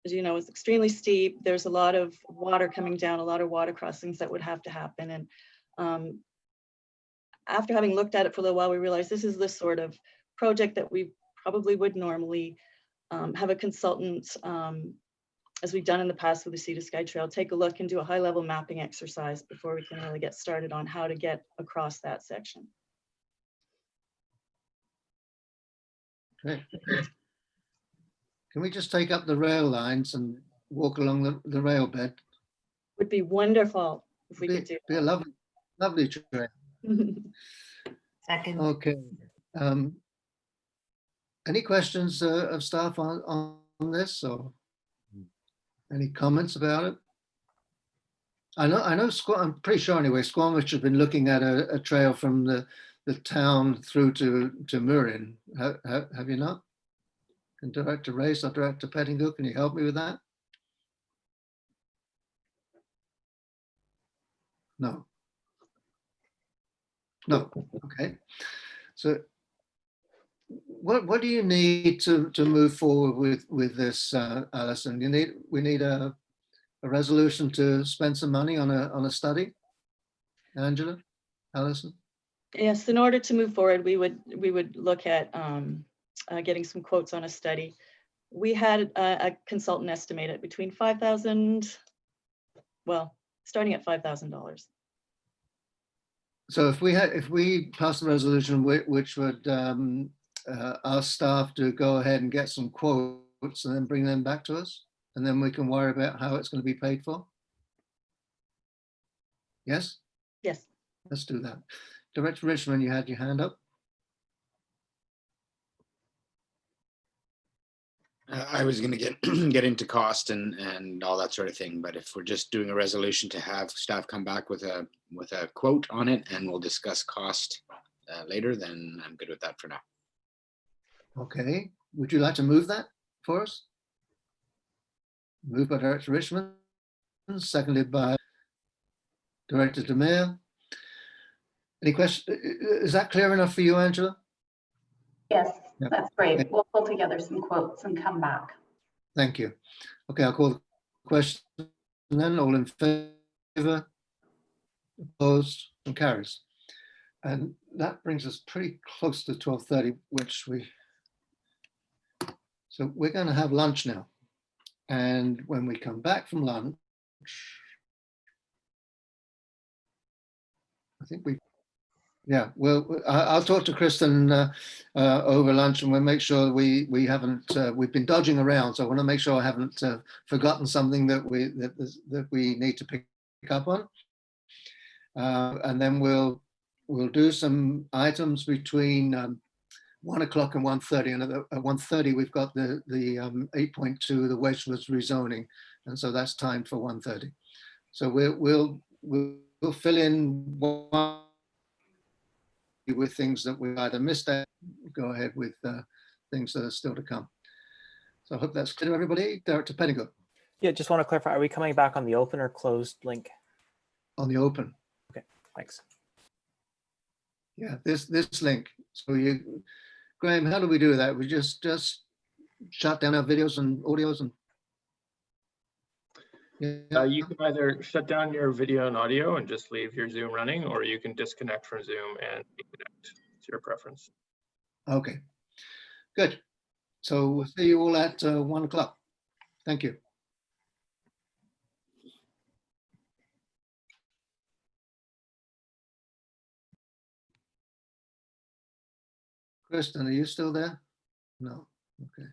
as you know, it's extremely steep. There's a lot of water coming down, a lot of water crossings that would have to happen. And after having looked at it for a little while, we realized this is the sort of project that we probably would normally have a consultant, as we've done in the past with the Sea to Sky Trail, take a look and do a high-level mapping exercise before we can really get started on how to get across that section. Okay. Can we just take up the rail lines and walk along the rail bed? Would be wonderful if we could do. Be a lovely trail. Second. Okay. Any questions of staff on this, or any comments about it? I know. I'm pretty sure anyway. Squamish has been looking at a trail from the town through to Murrin. Have you not? And Director Race or Director Pettingill, can you help me with that? No. No. Okay. So what do you need to move forward with this, Alison? We need a resolution to spend some money on a study. Angela, Alison? Yes, in order to move forward, we would look at getting some quotes on a study. We had a consultant estimate it between 5,000, well, starting at $5,000. So if we pass the resolution which would ask staff to go ahead and get some quotes and then bring them back to us, and then we can worry about how it's going to be paid for. Yes? Yes. Let's do that. Director Richmond, you had your hand up. I was going to get into cost and all that sort of thing, but if we're just doing a resolution to have staff come back with a quote on it, and we'll discuss cost later, then I'm good with that for now. Okay. Would you like to move that for us? Moved by Director Richmond, seconded by Director Demir. Any question? Is that clear enough for you, Angela? Yes, Yeah. that's great. Okay. We'll pull together some quotes and come back. Thank you. Okay, I'll call the question then. All in favor? Opposed? And carries. And that brings us pretty close to 12:30, so we're going to have lunch now. And when we come back from lunch, I think I'll talk to Kristen over lunch, and we'll make sure we haven't, we've been dodging around. So I want to make sure I haven't forgotten something that we need to pick up on. And then we'll do some items between 1 o'clock and 1:30, and at 1:30 we've got the 8.2, the Wedgeless rezoning, and so that's timed for 1:30. So we'll fill in with things that we either missed out, go ahead with things that are still to come. So I hope that's clear to everybody. Director Pettigrew. Yeah, just want to clarify, are we coming back on the open or closed link? On the open. Okay, thanks. Yeah, this link. So Graham, how do we do that? We just shut down our videos and audios and. Yeah. You can either shut down your video and audio and just leave your Zoom running, or you can disconnect from Zoom and reconnect. It's your preference. Okay, good. So we'll see you all at 1 o'clock. Thank you. Kristen, are you still there? No. Okay.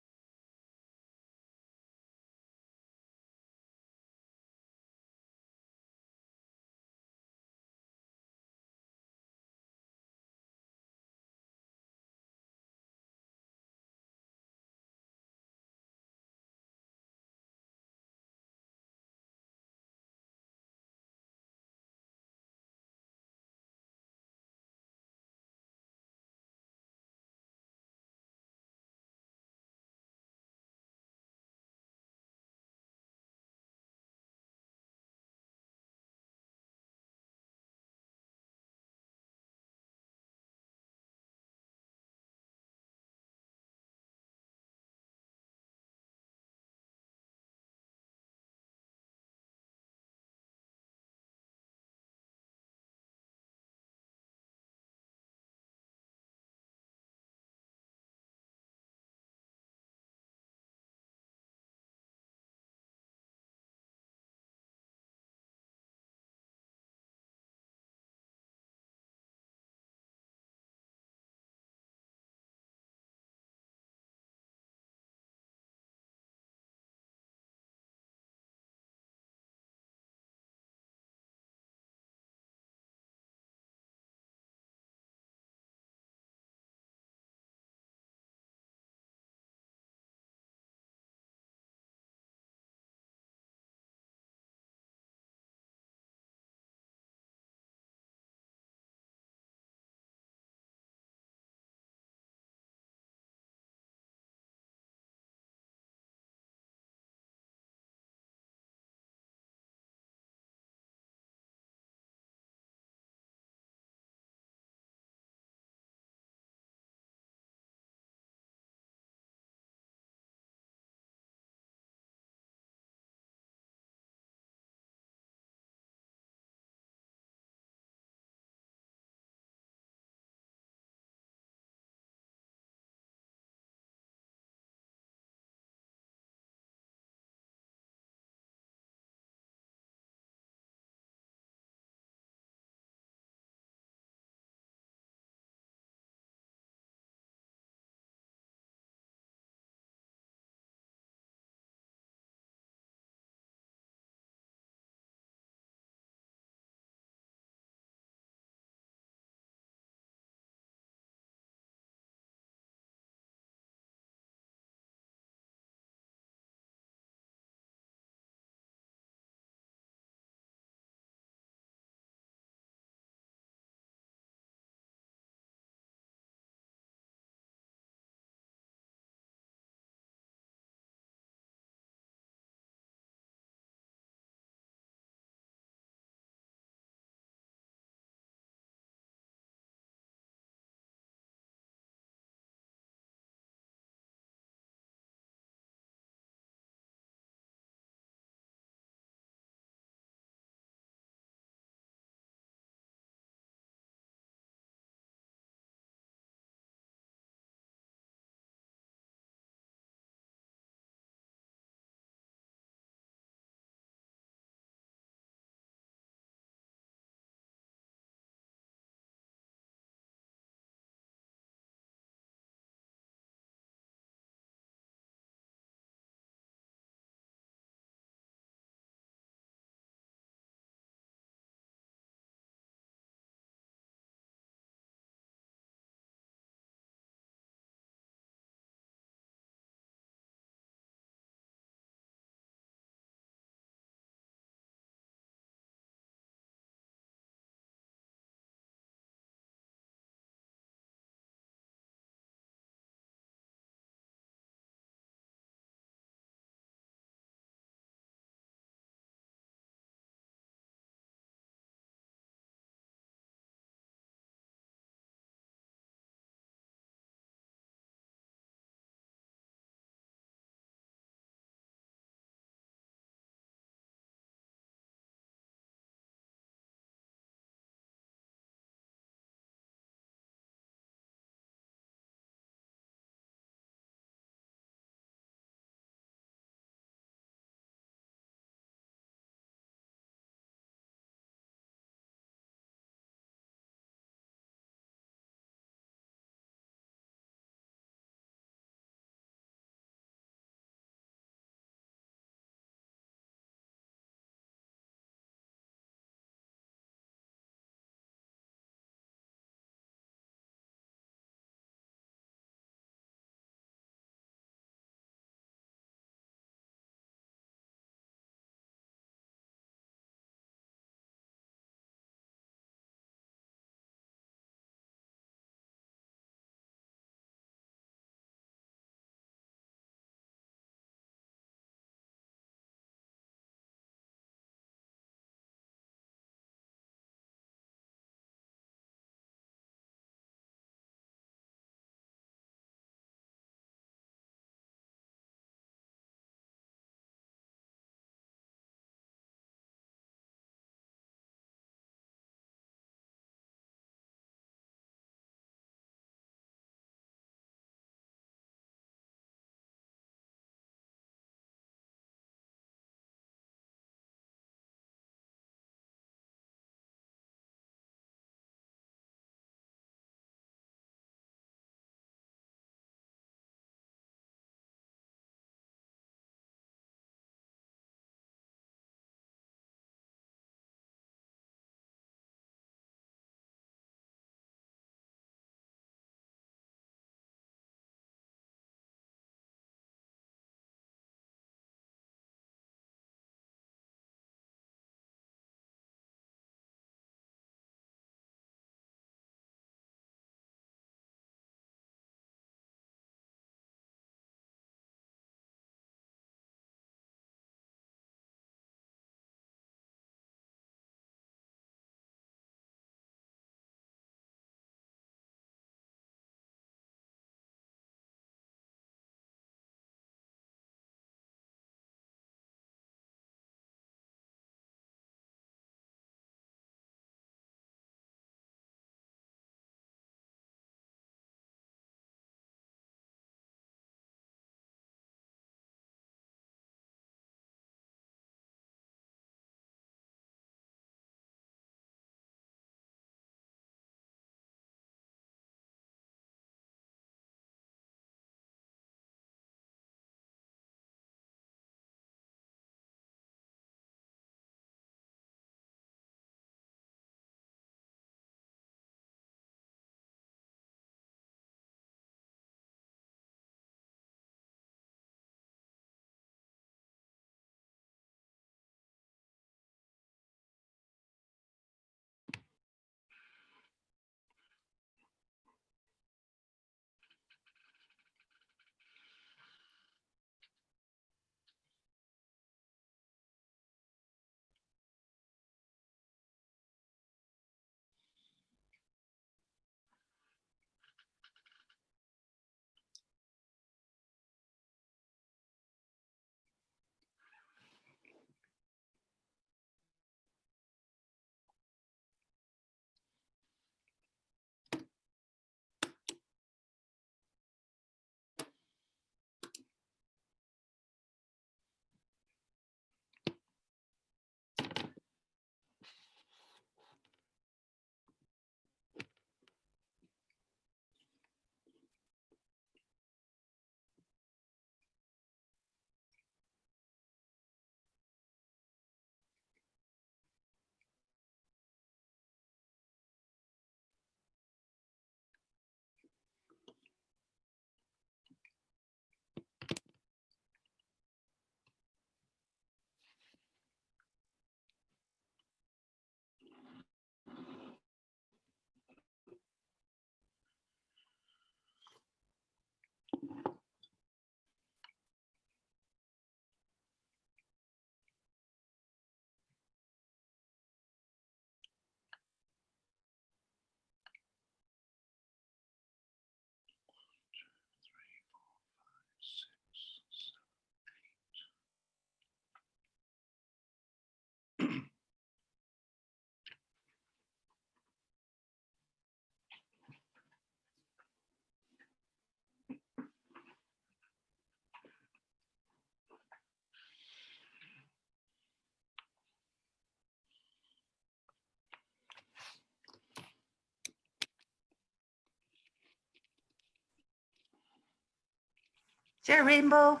Chair Rainbow,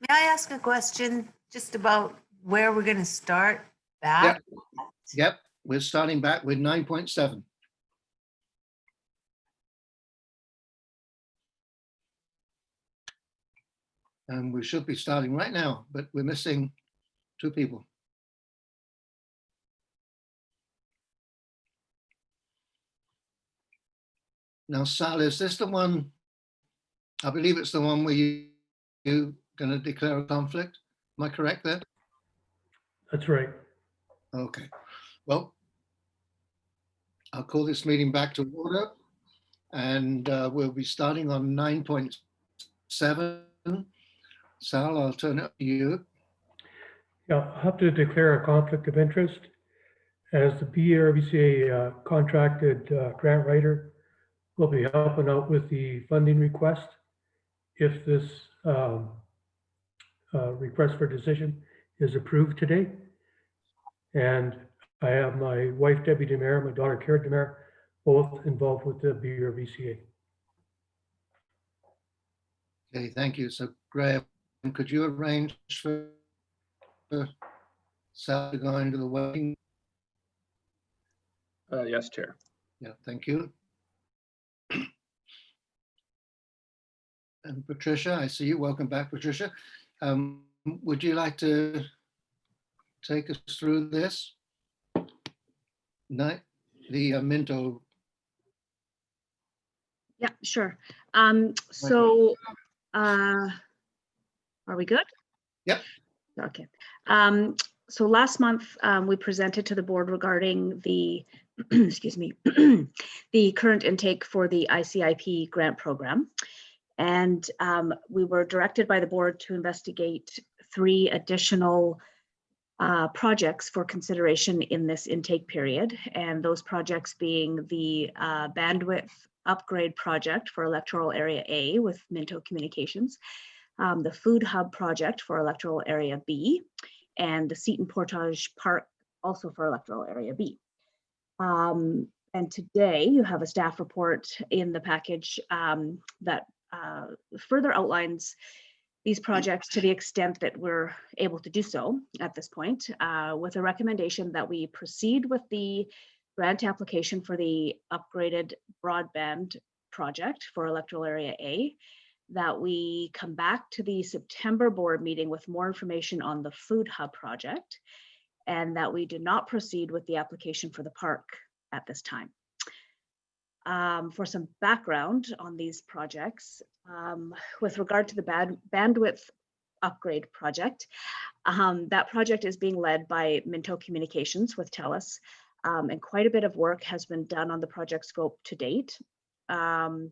may I ask a question just about where we're going to start back? Yep, we're starting back with 9.7. And we should be starting right now, but we're missing 2 people. Now, Sal, is this the one? I believe it's the one where you going to declare a conflict. Am I correct there? That's right. Okay. Well, I'll call this meeting back to order, and we'll be starting on 9.7. Sal, I'll turn it to you. Yeah, I'll have to declare a conflict of interest as the BRVCA contracted grant writer will be helping out with the funding request if this request for decision is approved today. And I have my wife, Debbie Demare, my daughter, Kara Demare, both involved with the BRVCA. Okay, thank you. So, Graham, could you arrange for Sal to go into the working? Yes, Chair. Yeah, thank you. And Patricia, I see you. Welcome back, Patricia. Would you like to take us through this? The Minto. Yeah, sure. So are we good? Yep. Okay. So last month we presented to the board regarding the, excuse me, the current intake for the ICIP grant program. And we were directed by the board to investigate 3 additional projects for consideration in this intake period. And those projects being the bandwidth upgrade project for electoral area A with Minto Communications, the food hub project for electoral area B, and the Seton Portage Park also for electoral area B. And today you have a staff report in the package that further outlines these projects to the extent that we're able to do so at this point, with a recommendation that we proceed with the grant application for the upgraded broadband project for electoral area A, that we come back to the September board meeting with more information on the food hub project, and that we do not proceed with the application for the park at this time. For some background on these projects, with regard to the bandwidth upgrade project, that project is being led by Minto Communications with TELUS, and quite a bit of work has been done on the project scope to date. That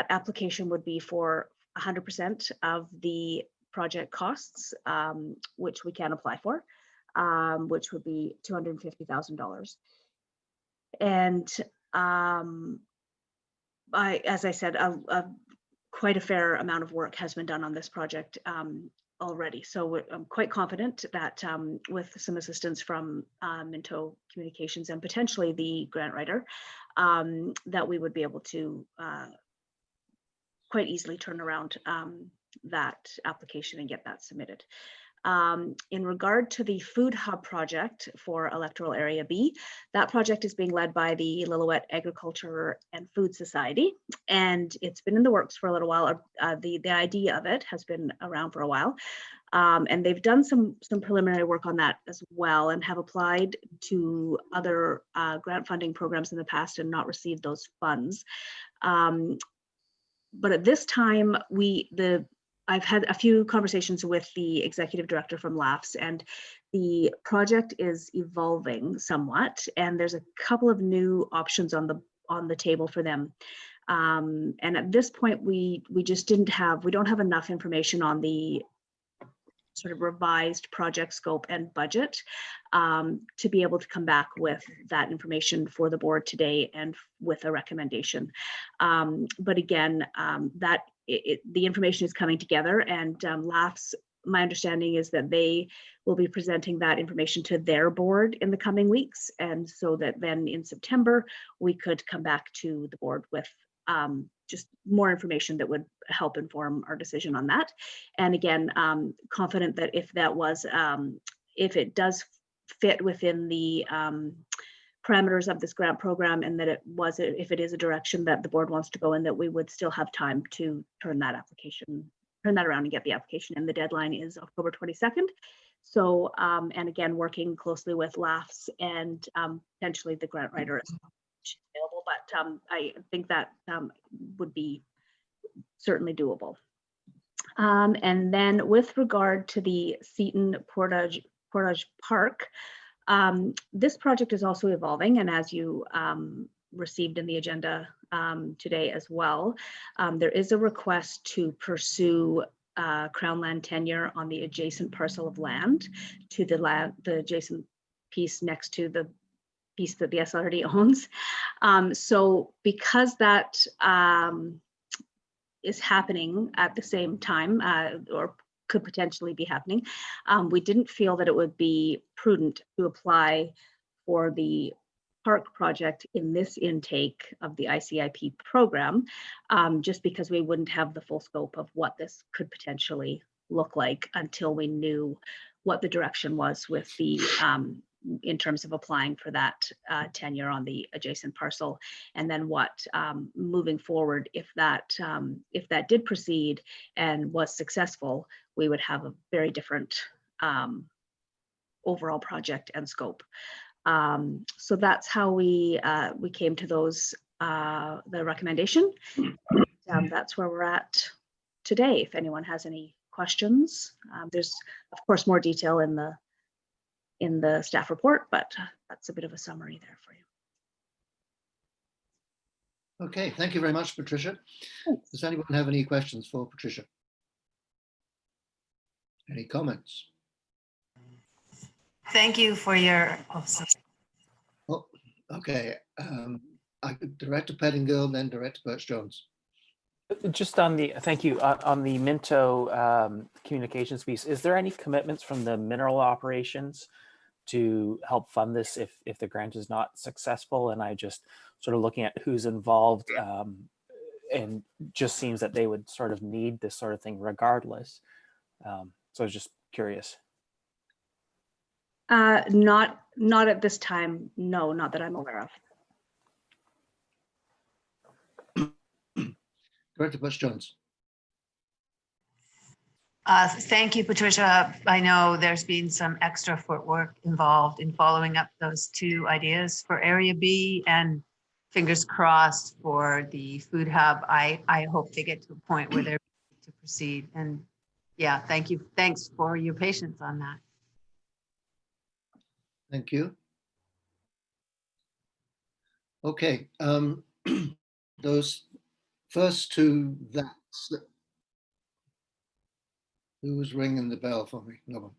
application would be for 100% of the project costs, which we can apply for, which would be $250,000. And as I said, quite a fair amount of work has been done on this project already. So I'm quite confident that with some assistance from Minto Communications and potentially the grant writer, that we would be able to quite easily turn around that application and get that submitted. In regard to the food hub project for electoral area B, that project is being led by the Lillooet Agriculture and Food Society, and it's been in the works for a little while. The idea of it has been around for a while, and they've done some preliminary work on that as well, and have applied to other grant funding programs in the past and not received those funds. But at this time, I've had a few conversations with the executive director from LAFS, and the project is evolving somewhat, and there's a couple of new options on the table for them. And at this point, we don't have enough information on the sort of revised project scope and budget to be able to come back with that information for the board today and with a recommendation. But again, the information is coming together, and LAFS, my understanding is that they will be presenting that information to their board in the coming weeks, and so that then in September we could come back to the board with just more information that would help inform our decision on that. And again, confident that if that was, if it does fit within the parameters of this grant program, and that if it is a direction that the board wants to go in, that we would still have time to turn that around and get the application in. The deadline is October 22nd. So, and again, working closely with LAFS and potentially the grant writer is available, but I think that would be certainly doable. And then with regard to the Seton Portage Park, this project is also evolving, and as you received in the agenda today as well, there is a request to pursue Crown land tenure on the adjacent parcel of land to the adjacent piece next to the piece that the SLRD owns. So because that is happening at the same time, or could potentially be happening, we didn't feel that it would be prudent to apply for the park project in this intake of the ICIP program, just because we wouldn't have the full scope of what this could potentially look like until we knew what the direction was with the in terms of applying for that tenure on the adjacent parcel, and then what moving forward, if that did proceed and was successful, we would have a very different overall project and scope. So that's how we came to those the recommendation. That's where we're at today. If anyone has any questions, there's of course more detail in the staff report, but that's a bit of a summary there for you. Okay, thank you very much, Patricia. Thanks. Does anyone have any questions for Patricia? Any comments? Thank you for your, Oh, okay. Director Pettingill, then Director Birch-Jones. Just on the, thank you, on the Minto communications piece, is there any commitments from the mineral operations to help fund this if the grant is not successful? And I just sort of looking at who's involved, and just seems that they would sort of need this sort of thing regardless. So I was just curious. Not at this time. No, not that I'm aware of. Director Bush-Jones. Thank you, Patricia. I know there's been some extra footwork involved in following up those two ideas for Area B, and fingers crossed for the food hub. I hope they get to a point where they're ready to proceed. And yeah, thank you. Thanks for your patience on that. Thank you. Okay, those first two that's. Who was ringing the bell for me? No one.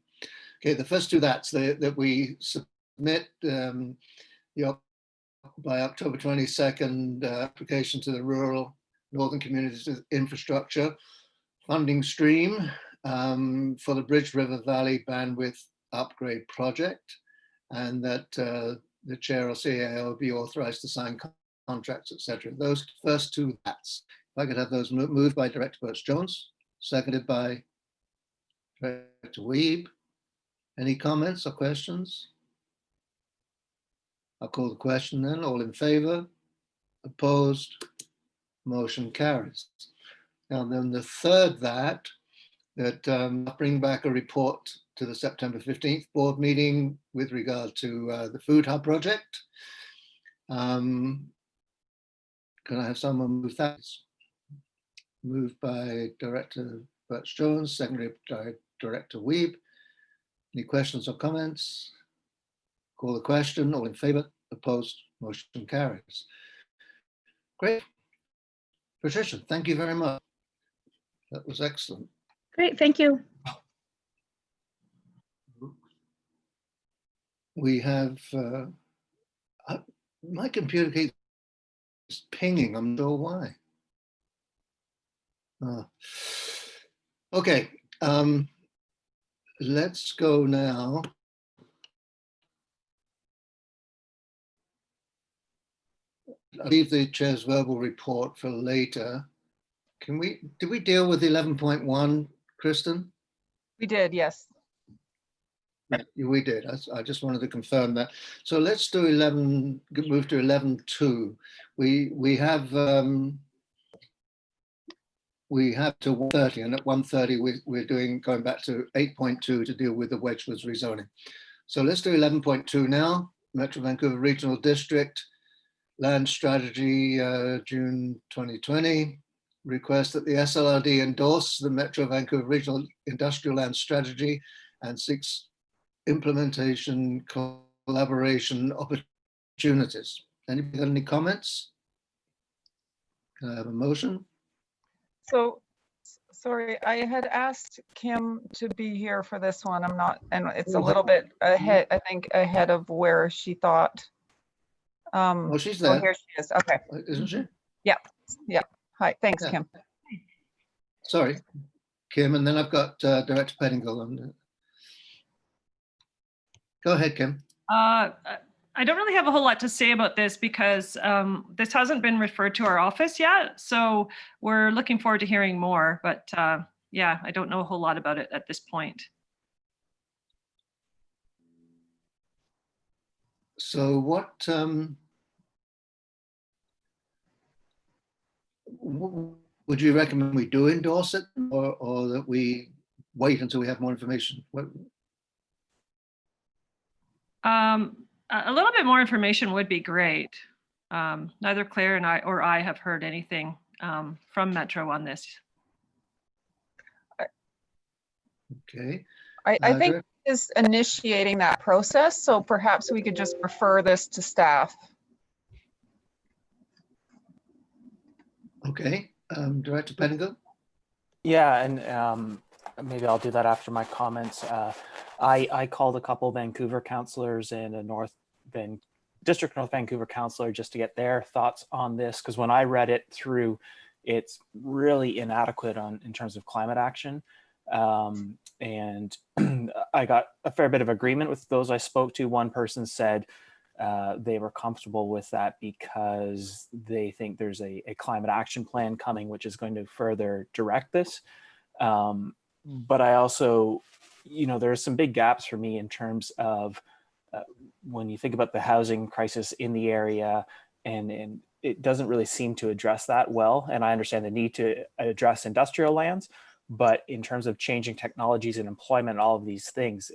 Okay, the first two that we submit by October 22nd, application to the Rural Northern Communities Infrastructure Funding Stream for the Bridge River Valley Bandwidth Upgrade Project, and that the chair or CAO be authorized to sign contracts, etc. Those first two that's. If I could have those moved by Director Birch-Jones, seconded by Director Weeb. Any comments or questions? I'll call the question then. All in favor? Opposed? Motion carries. Now then the third that bring back a report to the September 15th board meeting with regard to the Food Hub project. Can I have someone move that? Moved by Director Birch-Jones, seconded by Director Weeb. Any questions or comments? Call the question. All in favor? Opposed? Motion carries. Great. Patricia, thank you very much. That was excellent. Great, thank you. We have, my computer keeps pinging, I'm not sure why. Okay, let's go now. I'll leave the chair's verbal report for later. Did we deal with 11.1, Kristen? We did, yes. Yeah, we did. I just wanted to confirm that. So let's do 11, move to 11.2. We have to 1:30, and at 1:30 we're going back to 8.2 to deal with the Wedgwoods rezoning. So let's do 11.2 now. Metro Vancouver Regional District Land Strategy, June 2020. Request that the SLRD endorse the Metro Vancouver Regional Industrial Land Strategy and seeks implementation collaboration opportunities. Anybody got any comments? Can I have a motion? So, sorry, I had asked Kim to be here for this one. I'm not, and it's a little bit ahead, I think, ahead of where she thought. Oh, she's there. Oh, here she is. Okay. Isn't she? Yeah. Yeah. Hi. Thanks, Yeah. Kim. Sorry, Kim, and then I've got Director Pettingill on. Go ahead, Kim. I don't really have a whole lot to say about this because this hasn't been referred to our office yet. So we're looking forward to hearing more, but yeah, I don't know a whole lot about it at this point. So what would you recommend we do endorse it, or that we wait until we have more information? A little bit more information would be great. Neither Claire and I have heard anything from Metro on this. Okay. I think is initiating that process, so perhaps we could just refer this to staff. Okay, Director Pettingill. Yeah, and maybe I'll do that after my comments. I called a couple Vancouver councillors and a District North Vancouver councillor just to get their thoughts on this, because when I read it through, it's really inadequate in terms of climate action. And I got a fair bit of agreement with those I spoke to. One person said they were comfortable with that because they think there's a climate action plan coming, which is going to further direct this. But I also, there are some big gaps for me in terms of when you think about the housing crisis in the area, and it doesn't really seem to address that well. And I understand the need to address industrial lands, but in terms of changing technologies and employment and all of these things,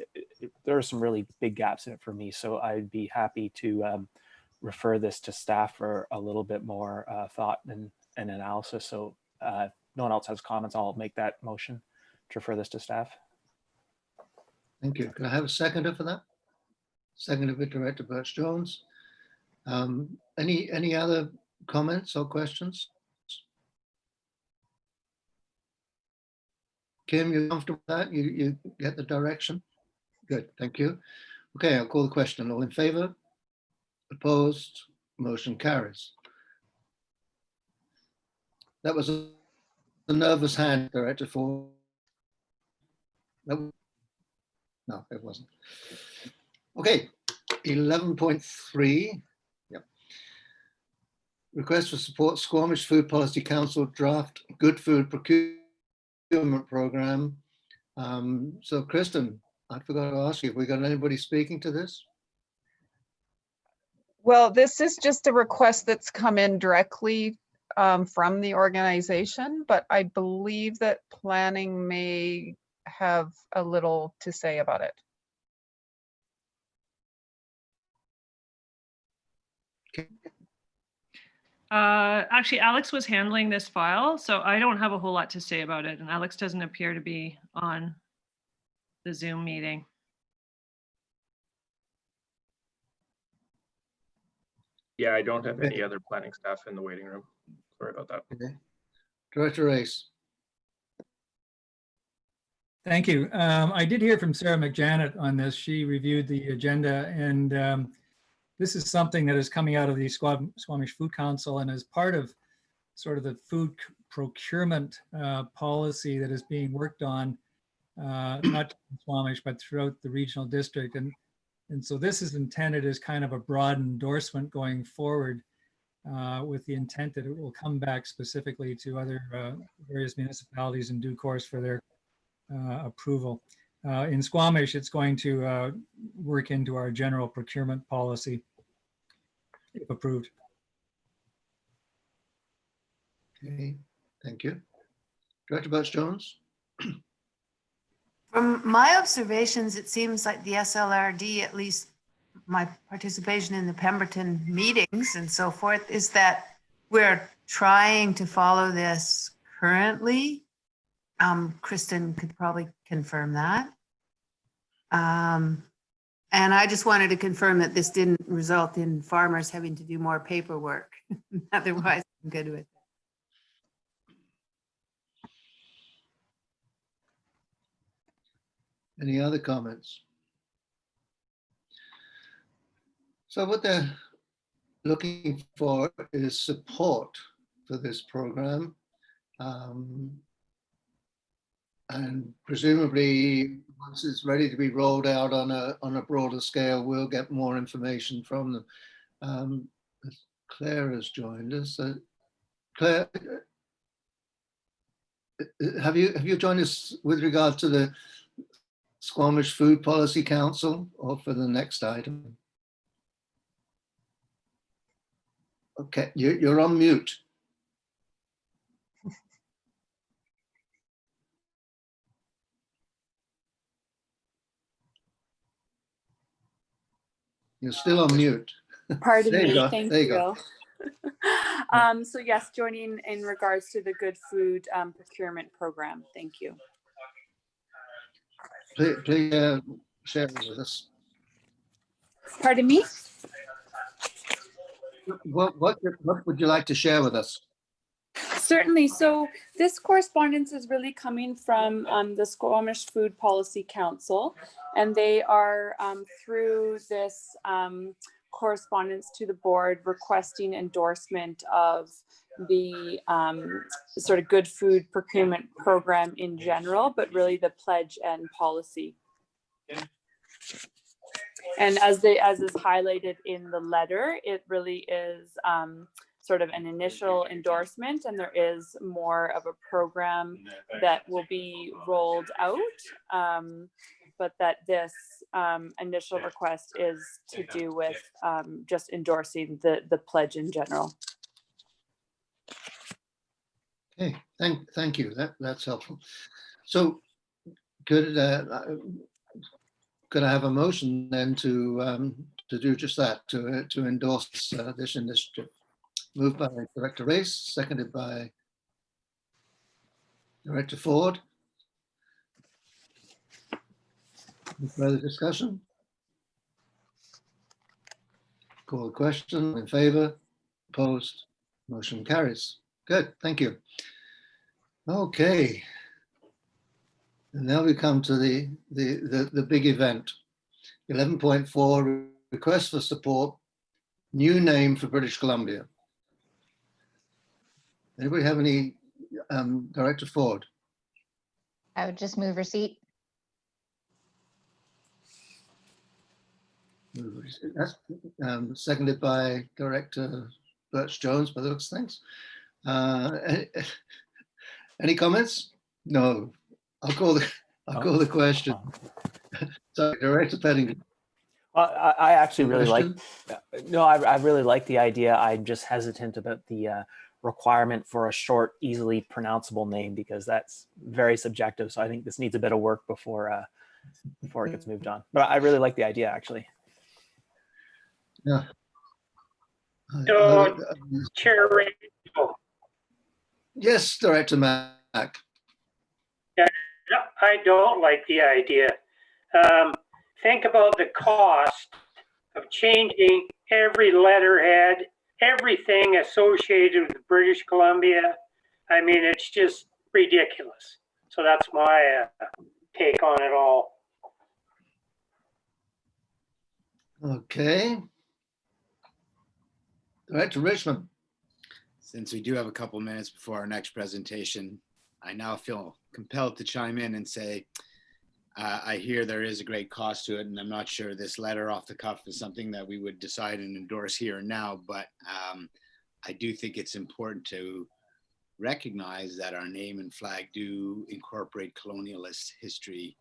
there are some really big gaps in it for me. So I'd be happy to refer this to staff for a little bit more thought and analysis. So if no one else has comments, I'll make that motion to refer this to staff. Thank you. Can I have a seconder for that? Seconded by Director Birch-Jones. Any other comments or questions? Kim, you comfortable with that? You get the direction? Good, thank you. Okay, I'll call the question. All in favor? Opposed? Motion carries. That was a nervous hand, Director Ford. No, it wasn't. Okay, 11.3. Yep. Request for support Squamish Food Policy Council draft Good Food Procurement Program. So Kristen, I forgot to ask you, have we got anybody speaking to this? Well, this is just a request that's come in directly from the organization, but I believe that planning may have a little to say about it. Actually, Alex was handling this file, so I don't have a whole lot to say about it. And Alex doesn't appear to be on the Zoom meeting. Yeah, I don't have any other planning staff in the waiting room. Sorry about that. Okay. Director Race. Thank you. I did hear from Sarah McJanet on this. She reviewed the agenda, and this is something that is coming out of the Squamish Food Council and as part of sort of the food procurement policy that is being worked on, not just in Squamish, but throughout the regional district. And so this is intended as kind of a broad endorsement going forward. with the intent that it will come back specifically to other various municipalities in due course for their approval. In Squamish, it's going to work into our general procurement policy, if approved. Okay, thank you. Director Birch-Jones? From my observations, it seems like the SLRD, at least my participation in the Pemberton meetings and so forth, is that we're trying to follow this currently. Kristen could probably confirm that. And I just wanted to confirm that this didn't result in farmers having to do more paperwork. Otherwise, I'm good with it. Any other comments? So what they're looking for is support for this program. And presumably, once it's ready to be rolled out on a broader scale, we'll get more information from them. Claire has joined us. Claire, have you joined us with regard to the Squamish Food Policy Council or for the next item? Okay, you're on mute. You're still on mute. Pardon There you me, go. thank There you you. go. So yes, joining in regards to the Good Food Procurement Program. Thank you. Please share it with us. Pardon me? What would you like to share with us? Certainly. So this correspondence is really coming from the Squamish Food Policy Council, and they are through this correspondence to the board requesting endorsement of the sort of good food procurement program in general, but really the pledge and policy. And as is highlighted in the letter, it really is sort of an initial endorsement, and there is more of a program that will be rolled out, but that this initial request is to do with just endorsing the pledge in general. Okay, thank you. That's helpful. So could I have a motion then to do just that, to endorse this initiative? Moved by Director Race, seconded by Director Ford. Any further discussion? Call the question. In favor? Opposed? Motion carries. Good, thank you. Okay. And now we come to the big event. 11.4, request for support, new name for British Columbia. Anybody have any, Director Ford? I would just move receipt. That's seconded by Director Birch-Jones, by the looks of things. Any comments? No. I'll call the question. Sorry, Director Peddington. Well, I actually really like. No, I really like the idea. I'm just hesitant about the requirement for a short, easily pronounceable name because that's very subjective. So I think this needs a bit of work before it gets moved on. But I really like the idea, actually. Yeah. So, Chair Rachel. Yes, Director Mack. Yeah, I don't like the idea. Think about the cost of changing every letterhead, everything associated with British Columbia. I mean, it's just ridiculous. So that's my take on it all. Okay. Director Richmond. Since we do have a couple minutes before our next presentation, I now feel compelled to chime in and say, I hear there is a great cost to it, and I'm not sure this letter off the cuff is something that we would decide and endorse here and now, but I do think it's important to recognize that our name and flag do incorporate colonialist history,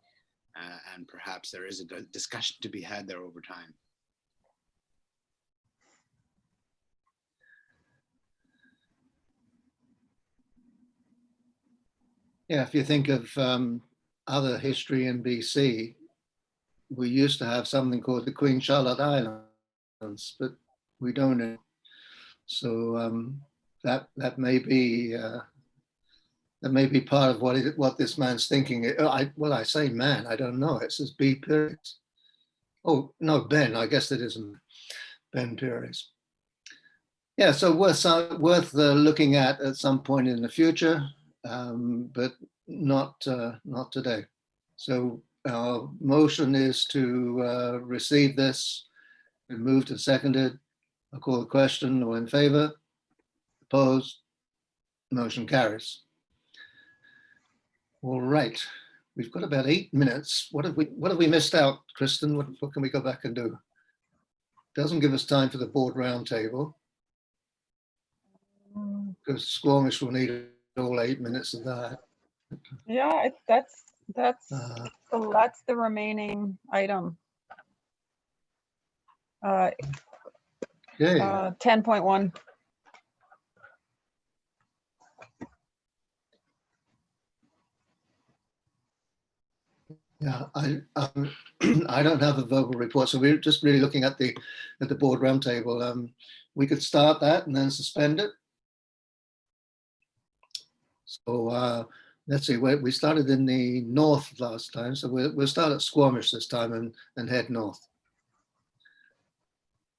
and perhaps there is a discussion to be had there over time. Yeah, if you think of other history in BC, we used to have something called the Queen Charlotte Islands, but we don't anymore. So that may be part of what this man's thinking. I say man, I don't know. It says B. Pires. Oh no, Ben. I guess it isn't Ben Pires. Yeah, so worth looking at some point in the future, but not today. So our motion is to receive this. Been moved and seconded. I'll call the question. All in favor? Opposed? Motion carries. All right. We've got about 8 minutes. What have we missed out, Kristen? What can we go back and do? Doesn't give us time for the board roundtable, because Squamish will need all 8 minutes of that. Yeah, that's the remaining item. Okay. 10.1. Yeah, I don't have a verbal report, so we're just really looking at the board roundtable. We could start that and then suspend it. So let's see, we started in the north last time, so we'll start at Squamish this time and head north.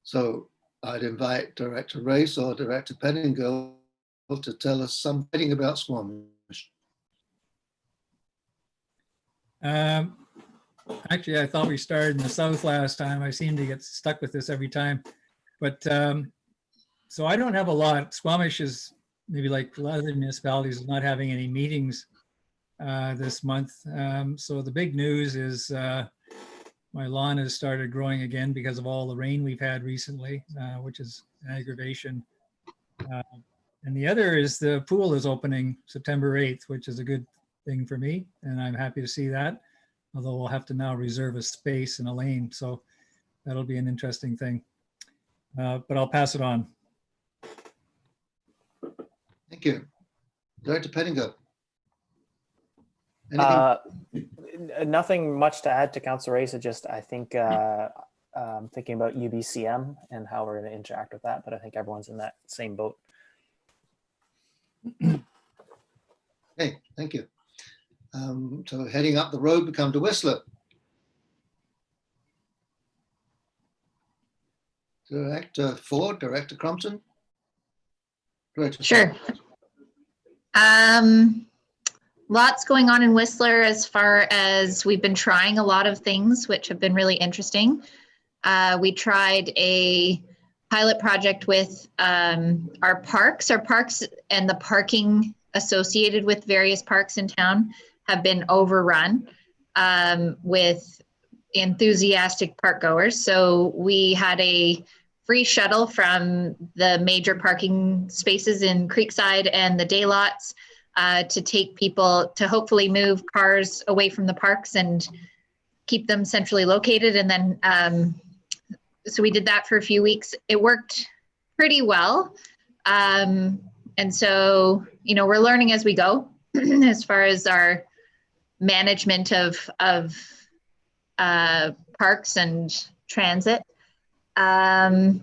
So I'd invite Director Race or Director Pettingill to tell us something about Squamish. Actually, I thought we started in the south last time. I seem to get stuck with this every time. But so I don't have a lot. Squamish is maybe like a lot of the municipalities is not having any meetings this month. So the big news is my lawn has started growing again because of all the rain we've had recently, which is an aggravation. And the other is the pool is opening September 8th, which is a good thing for me. And I'm happy to see that, although we'll have to now reserve a space in a lane. So that'll be an interesting thing. But I'll pass it on. Thank you. Director Pettingill. Nothing much to add to Councillor Race. Just I think thinking about UBCM and how we're going to interact with that, but I think everyone's in that same boat. Okay, thank you. So heading up the road, we come to Whistler. Director Ford, Director Crompton. Director Sure. Lots going on in Whistler as far as we've been trying a lot of things, which have been really interesting. We tried a pilot project with our parks and the parking associated with various parks in town have been overrun with enthusiastic park goers. So we had a free shuttle from the major parking spaces in Creekside and the day lots to take people to hopefully move cars away from the parks and keep them centrally located. And then, so we did that for a few weeks. It worked pretty well. And so, you know, we're learning as we go as far as our management of parks and transit. All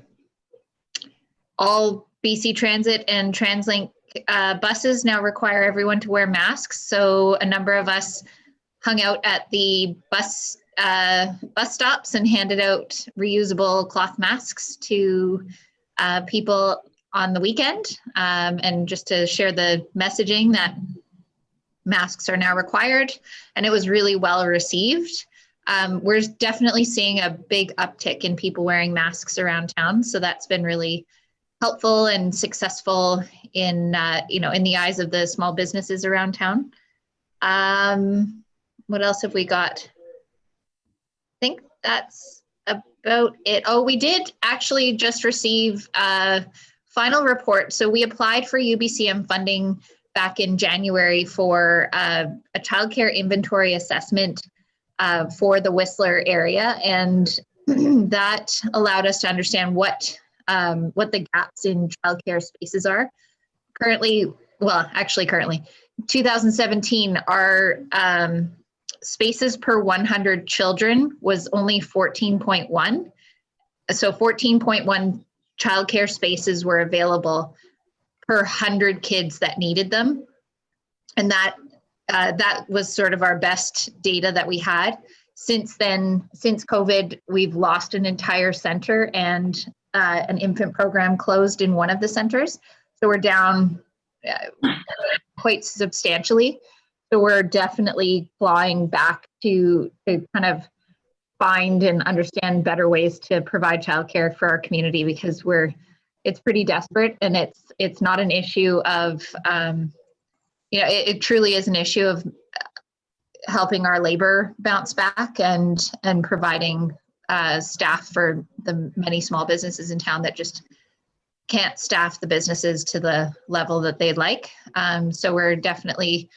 BC Transit and TransLink buses now require everyone to wear masks. So a number of us hung out at the bus stops and handed out reusable cloth masks to people on the weekend, and just to share the messaging that masks are now required, and it was really well received. We're definitely seeing a big uptick in people wearing masks around town, so that's been really helpful and successful in in the eyes of the small businesses around town. What else have we got? I think that's about it. Oh, we did actually just receive final report. So we applied for UBCM funding back in January for a childcare inventory assessment for the Whistler area, and that allowed us to understand what the gaps in childcare spaces are. Currently, 2017, our spaces per 100 children was only 14.1. So 14.1 childcare spaces were available per 100 kids that needed them. And that was sort of our best data that we had. Since then, since COVID, we've lost an entire center, and an infant program closed in one of the centers. So we're down quite substantially. So we're definitely clawing back to kind of find and understand better ways to provide childcare for our community, because it's pretty desperate, and it's not an issue of, it truly is an issue of helping our labor bounce back and providing staff for the many small businesses in town that just can't staff the businesses to the level that they'd like. So we're definitely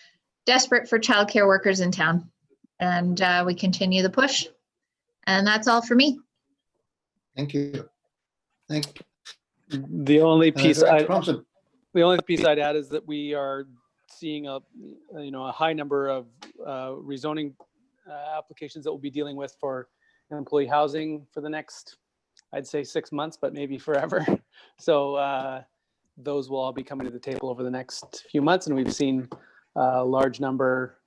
desperate for childcare workers in town, and we continue the push. And that's all for me. Thank you. Thank you. The only piece I'd add is that we are seeing a high number of rezoning applications that we'll be dealing with for employee housing for the next, I'd say 6 months, but maybe forever. So those will all be coming to the table over the next few months, and we've seen a large number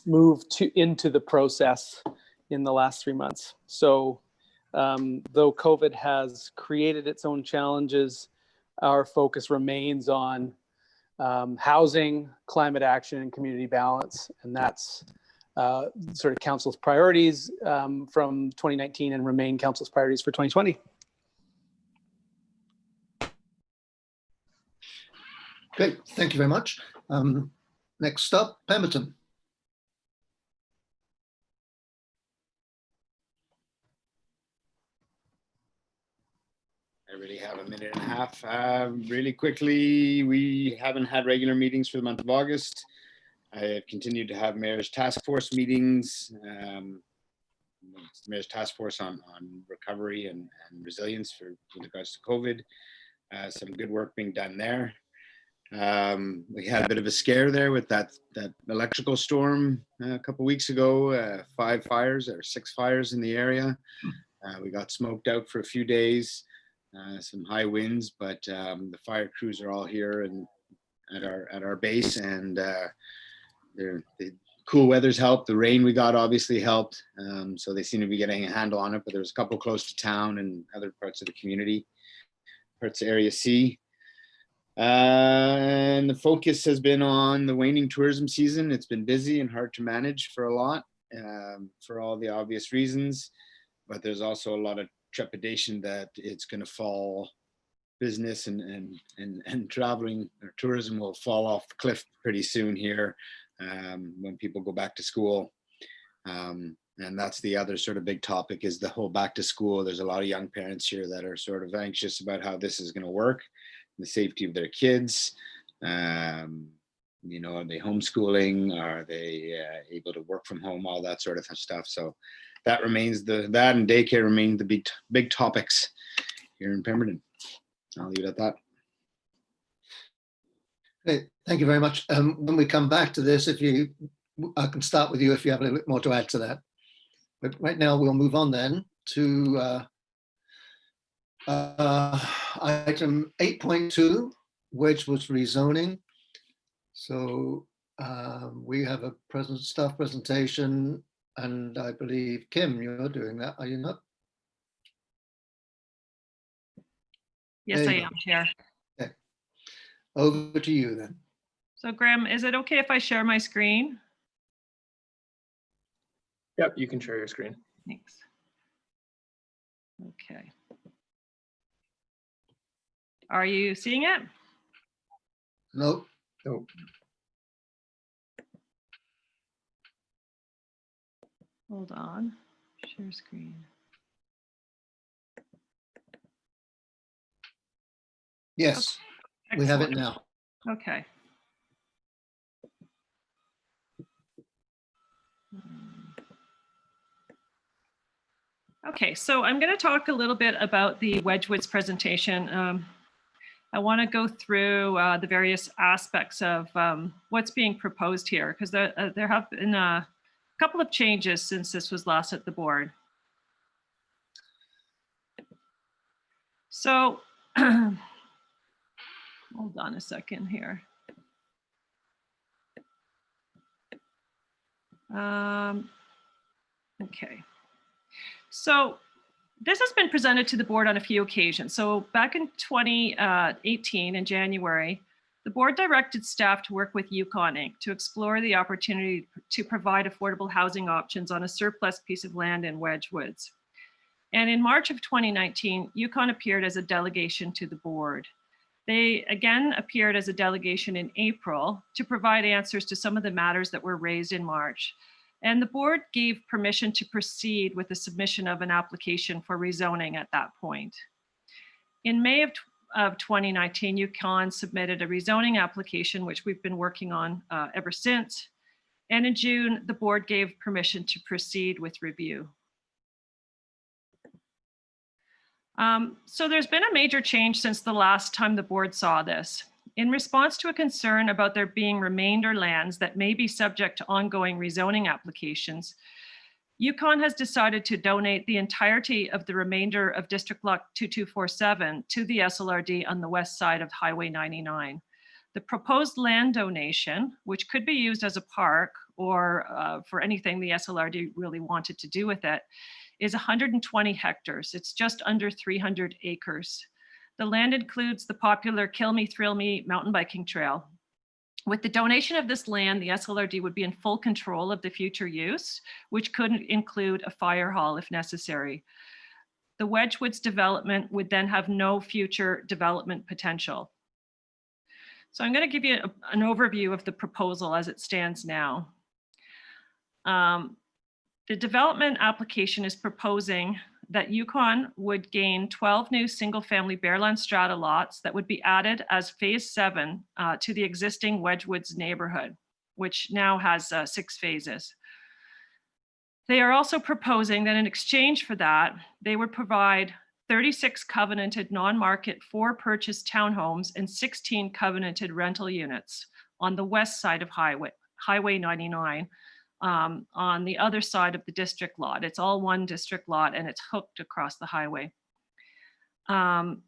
move into the process in the last 3 months. So though COVID has created its own challenges, our focus remains on housing, climate action, and community balance. And that's sort of council's priorities from 2019 and remain council's priorities for 2020. Great, thank you very much. Next up, Pemberton. I really have a minute and a half. Really quickly, we haven't had regular meetings for the month of August. I have continued to have mayor's task force meetings, mayor's task force on recovery and resilience with regards to COVID. Some good work being done there. We had a bit of a scare there with that electrical storm a couple weeks ago, 5 fires or 6 fires in the area. We got smoked out for a few days. Some high winds, but the fire crews are all here and at our base, and the cool weather's helped. The rain we got obviously helped, so they seem to be getting a handle on it. But there's a couple close to town and other parts of the community, parts of Area C. And the focus has been on the waning tourism season. It's been busy and hard to manage for a lot, for all the obvious reasons. But there's also a lot of trepidation that it's going to fall, business and traveling or tourism will fall off the cliff pretty soon here when people go back to school. And that's the other sort of big topic, is the whole back to school. There's a lot of young parents here that are sort of anxious about how this is going to work, the safety of their kids. Are they homeschooling? Are they able to work from home? All that sort of stuff. So that remains that and daycare remain the big topics here in Pemberton. I'll leave it at that. Great, thank you very much. When we come back to this, I can start with you if you have a little bit more to add to that. But right now we'll move on then to item 8.2, which was rezoning. So we have a staff presentation, and I believe, Kim, you're doing that, are you not? Yes, I am, Chair. Okay. Over to you then. So Graham, is it okay if I share my screen? Yep, you can share your screen. Thanks. Okay. Are you seeing it? No. No. Hold on. Share screen. Yes, we have it Excellent. now. Okay. Okay, so I'm going to talk a little bit about the Wedgwoods presentation. I want to go through the various aspects of what's being proposed here, because there have been a couple of changes since this was last at the board. So hold on a second here. Okay. So this has been presented to the board on a few occasions. So back in 2018, in January, the board directed staff to work with Yukon Inc. to explore the opportunity to provide affordable housing options on a surplus piece of land in Wedgwoods. And in March of 2019, Yukon appeared as a delegation to the board. They again appeared as a delegation in April to provide answers to some of the matters that were raised in March. And the board gave permission to proceed with the submission of an application for rezoning at that point. In May of 2019, Yukon submitted a rezoning application, which we've been working on ever since. And in June, the board gave permission to proceed with review. So there's been a major change since the last time the board saw this. In response to a concern about there being remainder lands that may be subject to ongoing rezoning applications, Yukon has decided to donate the entirety of the remainder of District Lot 2247 to the SLRD on the west side of Highway 99. The proposed land donation, which could be used as a park or for anything the SLRD really wanted to do with it, is 120 hectares. It's just under 300 acres. The land includes the popular Kill Me, Thrill Me mountain biking trail. With the donation of this land, the SLRD would be in full control of the future use, which could include a fire hall if necessary. The Wedgwoods development would then have no future development potential. So I'm going to give you an overview of the proposal as it stands now. The development application is proposing that Yukon would gain 12 new single-family Bearland strata lots that would be added as phase 7 to the existing Wedgwoods neighborhood, which now has 6 phases. They are also proposing that in exchange for that, they would provide 36 covenanted non-market for-purchase townhomes and 16 covenanted rental units on the west side of Highway 99. On the other side of the district lot. It's all one district lot and it's hooked across the highway. The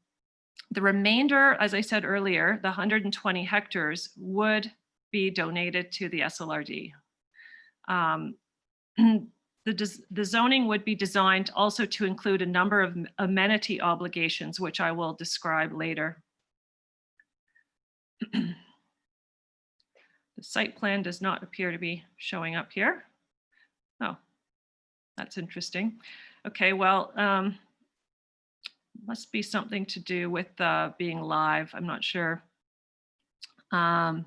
remainder, as I said earlier, the 120 hectares would be donated to the SLRD. The zoning would be designed also to include a number of amenity obligations, which I will describe later. The site plan does not appear to be showing up here. Oh, that's interesting. Okay, well, must be something to do with being live. I'm not sure. Oh,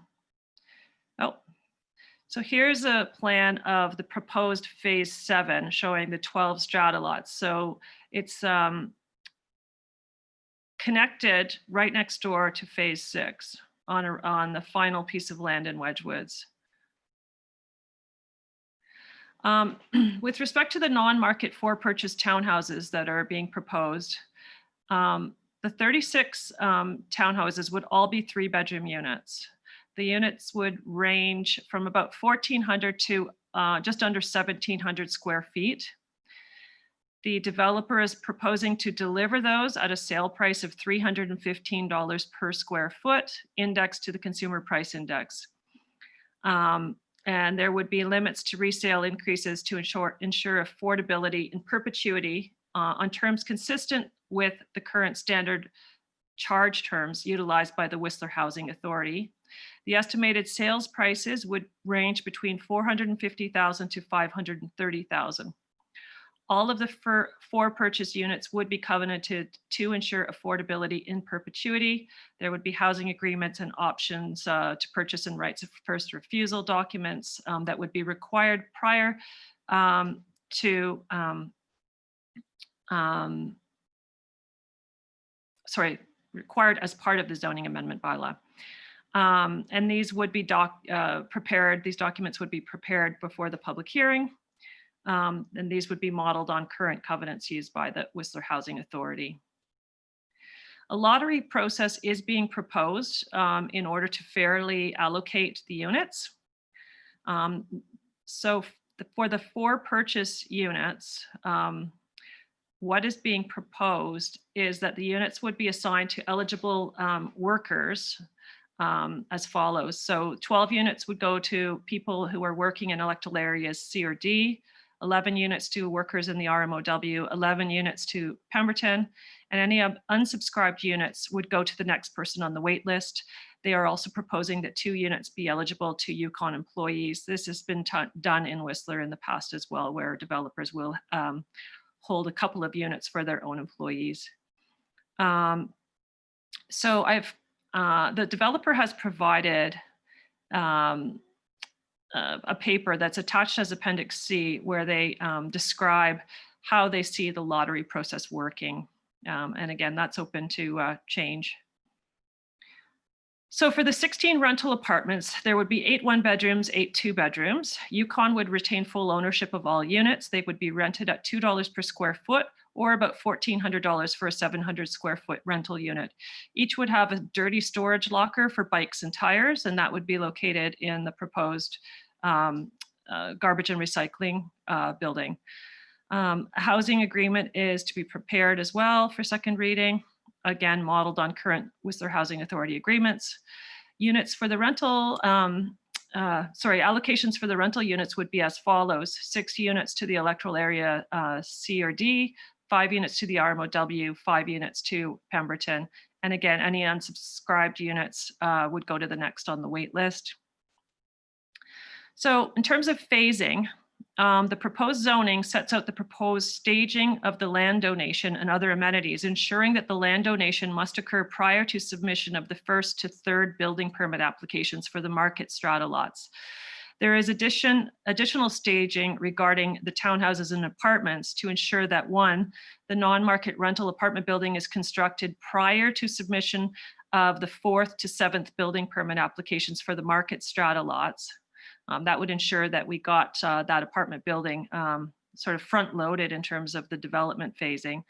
so here's a plan of the proposed phase 7 showing the 12 strata lots. So it's connected right next door to phase 6. On the final piece of land in Wedgwoods. With respect to the non-market for-purchase townhouses that are being proposed, the 36 townhouses would all be 3-bedroom units. The units would range from about 1,400 to just under 1,700 square feet. The developer is proposing to deliver those at a sale price of $315 per square foot, indexed to the Consumer Price Index. And there would be limits to resale increases to ensure affordability in perpetuity on terms consistent with the current standard charge terms utilized by the Whistler Housing Authority. The estimated sales prices would range between $450,000 to $530,000. All of the for-purchase units would be covenanted to ensure affordability in perpetuity. There would be housing agreements and options to purchase and rights of first refusal documents that would be required prior to required as part of the zoning amendment bylaw. And these would be prepared, these documents would be prepared before the public hearing. And these would be modeled on current covenants used by the Whistler Housing Authority. A lottery process is being proposed in order to fairly allocate the units. So for the 4 purchase units, what is being proposed is that the units would be assigned to eligible workers as follows. So 12 units would go to people who are working in electoral areas C or D, 11 units to workers in the RMOW, 11 units to Pemberton, and any unsubscribed units would go to the next person on the wait list. They are also proposing that 2 units be eligible to Yukon employees. This has been done in Whistler in the past as well, where developers will hold a couple of units for their own employees. So the developer has provided a paper that's attached as Appendix C, where they describe how they see the lottery process working. And again, that's open to change. So for the 16 rental apartments, there would be 8 one-bedrooms, 8 two-bedrooms. Yukon would retain full ownership of all units. They would be rented at $2 per square foot, or about $1,400 for a 700 square foot rental unit. Each would have a dirty storage locker for bikes and tires, and that would be located in the proposed garbage and recycling building. A housing agreement is to be prepared as well for second reading, again, modeled on current Whistler Housing Authority agreements. Units for the rental, allocations for the rental units would be as follows: 6 units to the electoral area C or D, 5 units to the RMOW, 5 units to Pemberton. And again, any unsubscribed units would go to the next on the wait list. So in terms of phasing, the proposed zoning sets out the proposed staging of the land donation and other amenities, ensuring that the land donation must occur prior to submission of the 1st to 3rd building permit applications for the market strata lots. There is additional staging regarding the townhouses and apartments to ensure that 1, the non-market rental apartment building is constructed prior to submission of the 4th to 7th building permit applications for the market strata lots. That would ensure that we got that apartment building sort of front loaded in terms of the development phasing.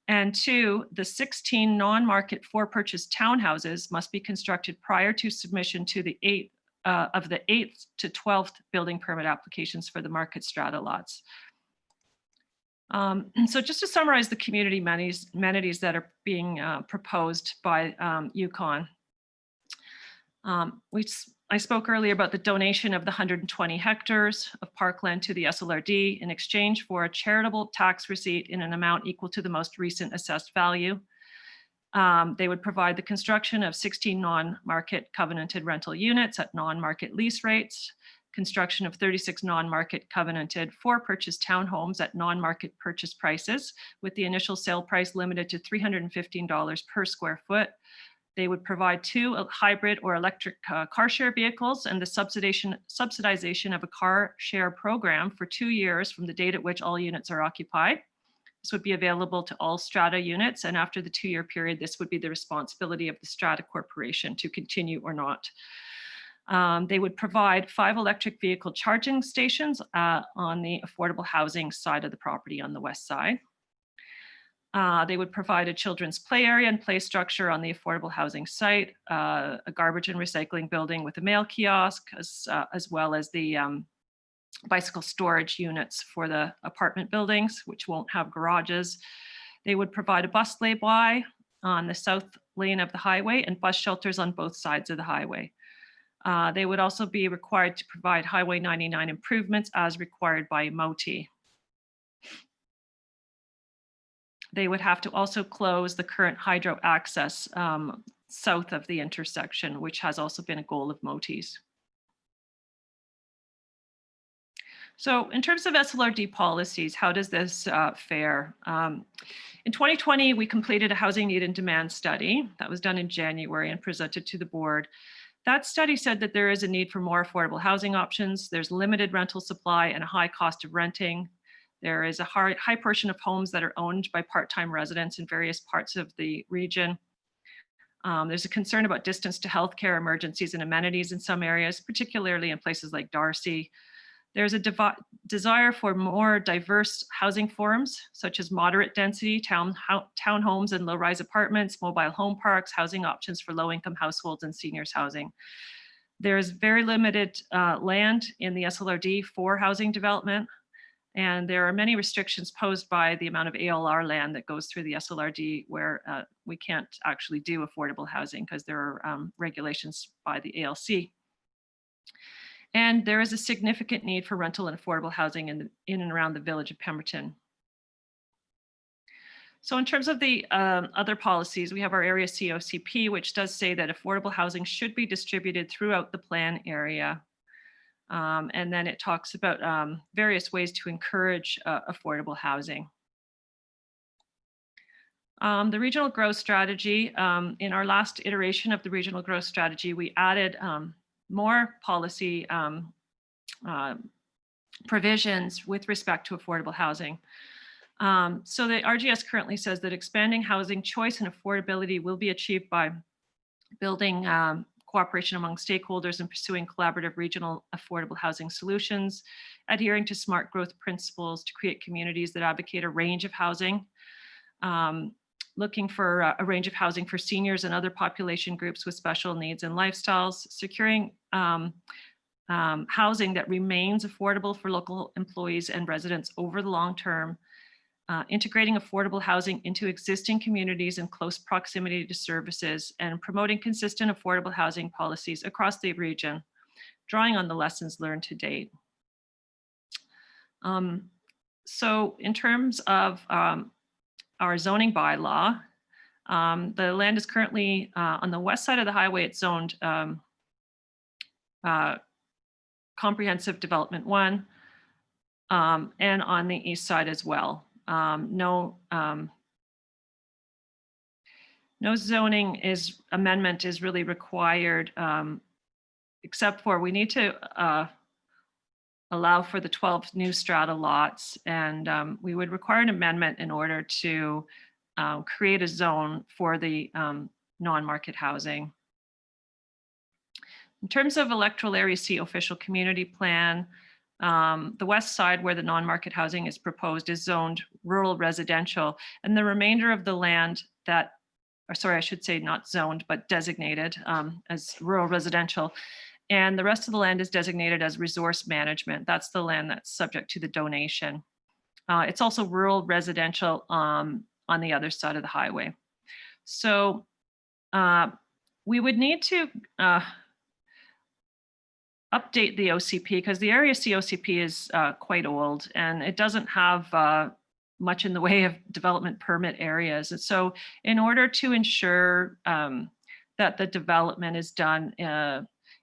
And 2, the 16 non-market for purchase townhouses must be constructed prior to submission to the 8th to 12th building permit applications for the market strata lots. So just to summarize the community amenities that are being proposed by Yukon. I spoke earlier about the donation of the 120 hectares of parkland to the SLRD in exchange for a charitable tax receipt in an amount equal to the most recent assessed value. They would provide the construction of 16 non-market covenanted rental units at non-market lease rates, construction of 36 non-market covenanted for purchase townhomes at non-market purchase prices, with the initial sale price limited to $315 per square foot. They would provide 2 hybrid or electric car share vehicles and the subsidization of a car share program for 2 years from the date at which all units are occupied. This would be available to all strata units, and after the 2-year period, this would be the responsibility of the strata corporation to continue or not. They would provide 5 electric vehicle charging stations on the affordable housing side of the property on the west side. They would provide a children's play area and play structure on the affordable housing site, a garbage and recycling building with a mail kiosk, as well as the bicycle storage units for the apartment buildings, which won't have garages. They would provide a bus lay-by on the south lane of the highway and bus shelters on both sides of the highway. They would also be required to provide Highway 99 improvements as required by MOTI. They would have to also close the current hydro access south of the intersection, which has also been a goal of MOTI's. So in terms of SLRD policies, how does this fare? In 2020, we completed a housing need and demand study that was done in January and presented to the board. That study said that there is a need for more affordable housing options. There's limited rental supply and a high cost of renting. There is a high portion of homes that are owned by part-time residents in various parts of the region. There's a concern about distance to healthcare, emergencies, and amenities in some areas, particularly in places like Darcy. There's a desire for more diverse housing forms, such as moderate density, townhomes and low-rise apartments, mobile home parks, housing options for low-income households, and seniors housing. There's very limited land in the SLRD for housing development, and there are many restrictions posed by the amount of ALR land that goes through the SLRD, where we can't actually do affordable housing because there are regulations by the ALC. And there is a significant need for rental and affordable housing in and around the village of Pemberton. So in terms of the other policies, we have our area COCP, which does say that affordable housing should be distributed throughout the plan area. And then it talks about various ways to encourage affordable housing. The regional growth strategy, in our last iteration of the regional growth strategy, we added more policy provisions with respect to affordable housing. So the RGS currently says that expanding housing choice and affordability will be achieved by building cooperation among stakeholders and pursuing collaborative regional affordable housing solutions, adhering to smart growth principles to create communities that advocate a range of housing, looking for a range of housing for seniors and other population groups with special needs and lifestyles, securing housing that remains affordable for local employees and residents over the long term, integrating affordable housing into existing communities in close proximity to services, and promoting consistent affordable housing policies across the region, drawing on the lessons learned to date. So in terms of our zoning bylaw, the land is currently on the west side of the highway. It's zoned Comprehensive Development 1, and on the east side as well. No zoning amendment is really required, except for we need to allow for the 12 new strata lots, and we would require an amendment in order to create a zone for the non-market housing. In terms of electoral area C official community plan, the west side where the non-market housing is proposed is zoned rural residential, and the remainder of the land that, or sorry, I should say not zoned, but designated as rural residential. And the rest of the land is designated as resource management. That's the land that's subject to the donation. It's also rural residential on the other side of the highway. So we would need to update the OCP because the area COCP is quite old and it doesn't have much in the way of development permit areas. And so in order to ensure that the development is done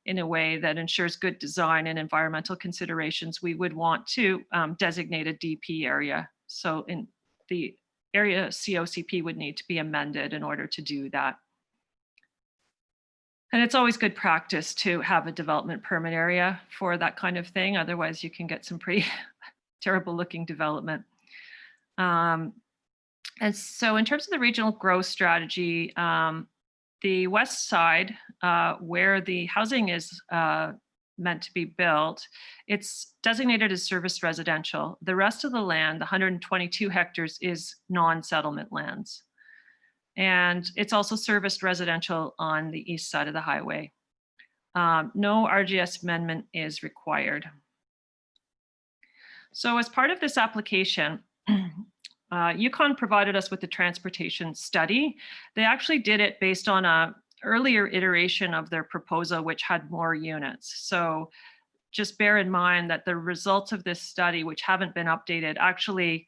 in a way that ensures good design and environmental considerations, we would want to designate a DP area. So in the area COCP would need to be amended in order to do that. And it's always good practice to have a development permit area for that kind of thing. Otherwise you can get some pretty terrible looking development. And so in terms of the regional growth strategy, the west side, where the housing is meant to be built, it's designated as service residential. The rest of the land, the 122 hectares, is non-settlement lands. And it's also serviced residential on the east side of the highway. No RGS amendment is required. So as part of this application, Yukon provided us with a transportation study. They actually did it based on an earlier iteration of their proposal, which had more units. So just bear in mind that the results of this study, which haven't been updated, actually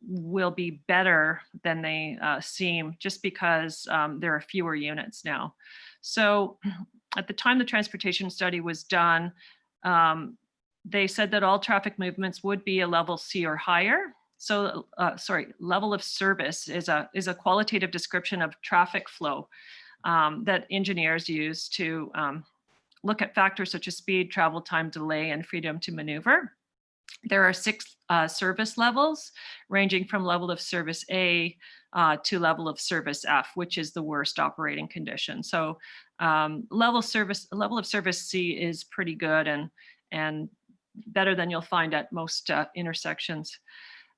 will be better than they seem, just because there are fewer units now. So at the time the transportation study was done, they said that all traffic movements would be a level C or higher. So, level of service is a qualitative description of traffic flow that engineers use to look at factors such as speed, travel time, delay, and freedom to maneuver. There are 6 service levels, ranging from level of service A to level of service F, which is the worst operating condition. So level of service C is pretty good and better than you'll find at most intersections.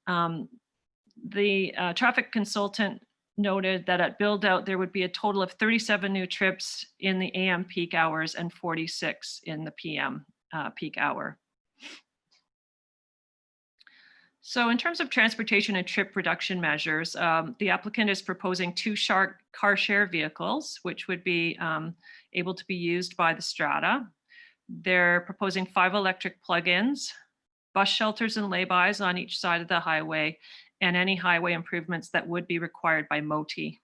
The traffic consultant noted that at build out, there would be a total of 37 new trips in the AM peak hours and 46 in the PM peak hour. So in terms of transportation and trip reduction measures, the applicant is proposing 2 car share vehicles, which would be able to be used by the strata. They're proposing 5 electric plug-ins, bus shelters and laybys on each side of the highway, and any highway improvements that would be required by MOTI.